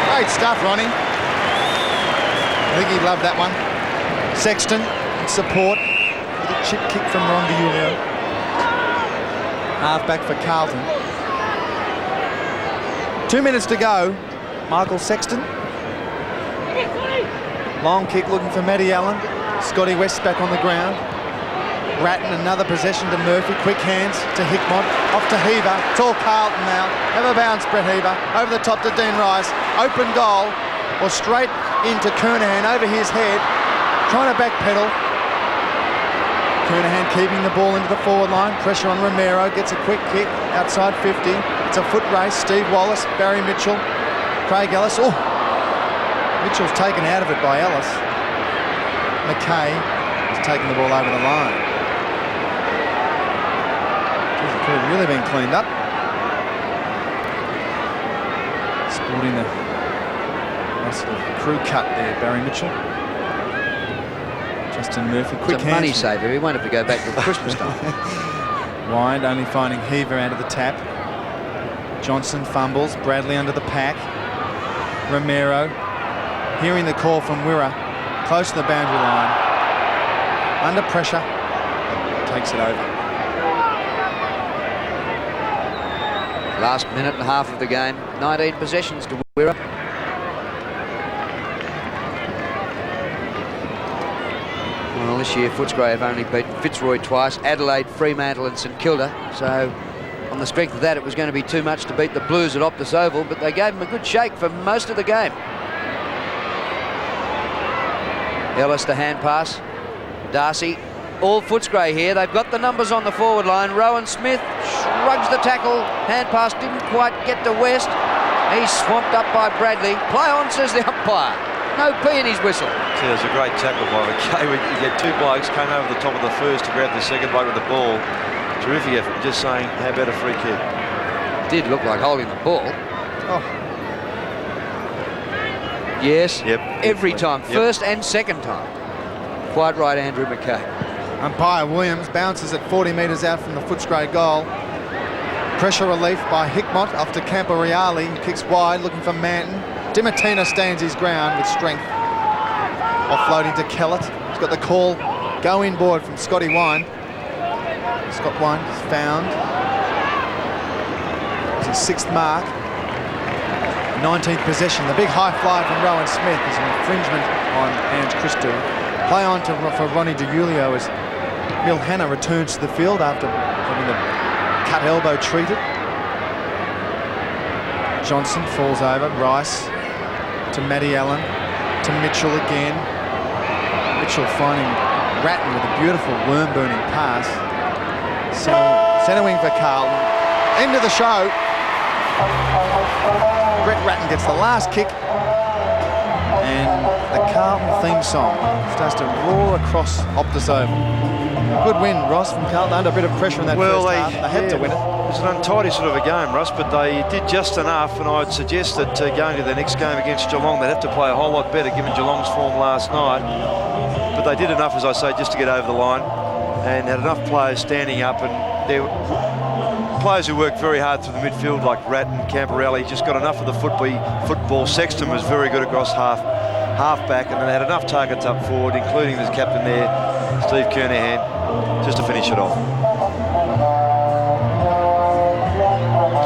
Great stuff, Ronnie. I think he loved that one. Sexton, in support, with a chip kick from Ron DiIulio. Half-back for Carlton. 2 minutes to go. Michael Sexton. Long kick looking for Matty Allen. Scotty West back on the ground. Ratton, another possession to Murphy. Quick hands to Hickmott. Off to Heaver. It's all Carlton now. Have a bounce, Brett Heaver. Over the top to Dean Rice. Open goal. Or straight into Kernahan over his head. Trying to backpedal. Kernahan keeping the ball into the forward line. Pressure on Romero. Gets a quick kick outside 50. It's a foot race. Steve Wallace, Barry Mitchell, Craig Ellis. Oh! Mitchell's taken out of it by Ellis. McKay has taken the ball over the line. It could have really been cleaned up. Sporting the nice little crew cut there, Barry Mitchell. Justin Murphy, quick It's a money saver. He won't have to go back till Christmas time. Wind only finding Heaver out of the tap. Johnson fumbles. Bradley under the pack. Romero hearing the call from Wirra. Close to the boundary line. Under pressure. Takes it over. Last minute and a half of the game. 19 possessions to Wirra. Well, this year Footscray have only beaten Fitzroy twice, Adelaide, Fremantle and St Kilda. So on the strength of that, it was going to be too much to beat the Blues at Optus Oval, but they gave them a good shake for most of the game. Ellis the hand pass. Darcy, all Footscray here. They've got the numbers on the forward line. Rowan Smith shrugs the tackle. Hand pass didn't quite get to West. He's swamped up by Bradley. Play on, says the umpire. No P in his whistle. See, it was a great tackle by McKay. You get two blokes, came over the top of the first to grab the second bloke with the ball. Terrific effort. Just saying, how about a free kick? Did look like holding the ball. Oh. Yes, Yep. every time, Yep. first and second time. Quite right, Andrew McKay. Umpire Williams bounces at 40 metres out from the Footscray goal. Pressure relief by Hickmott off to Camporeale. He kicks wide, looking for Manton. Dimatina stands his ground with strength. Offloading to Kellett. He's got the call. Go inboard from Scotty Wine. Scott Wine is found. It's his sixth mark. 19th possession. The big high fly from Rowan Smith is an infringement on Ange Christou. Play on for Ronnie DiGiulio as Bill Hanna returns to the field after having the cut elbow treated. Johnson falls over. Rice to Matty Allen to Mitchell again. Mitchell finding Ratton with a beautiful worm-burning pass. Centre wing for Carlton. End of the show. Brett Ratton gets the last kick, and the Carlton theme song starts to roar across Optus Oval. Good win, Ross, from Carlton, under a bit of pressure in that first half. They had to win it. It was an untidy sort of a game, Russ, but they did just enough, and I'd suggest that going to the next game against Geelong, they'd have to play a whole lot better given Geelong's form last night. But they did enough, as I say, just to get over the line, and had enough players standing up, and there were players who worked very hard through the midfield, like Ratton, Camporeale, just got enough of the football. Sexton was very good across half back, and they had enough targets up forward, including the captain there, Steve Kernahan, just to finish it off.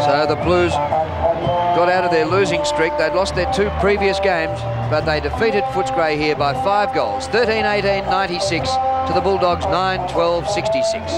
So the Blues got out of their losing streak. They'd lost their two previous games, but they defeated Footscray here by 5 goals, 13-18, 96 to the Bulldogs 9-12, 66.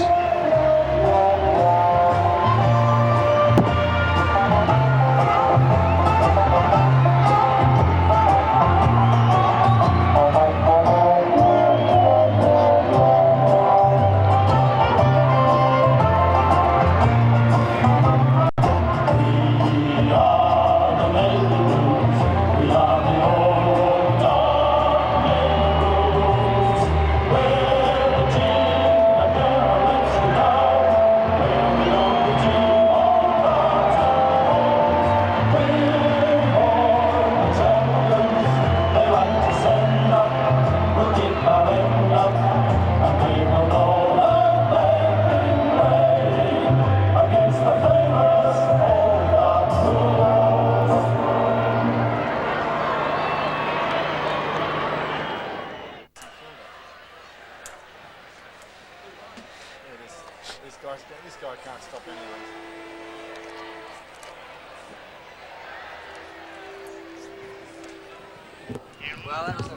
This guy can't stop anyone. Well, that was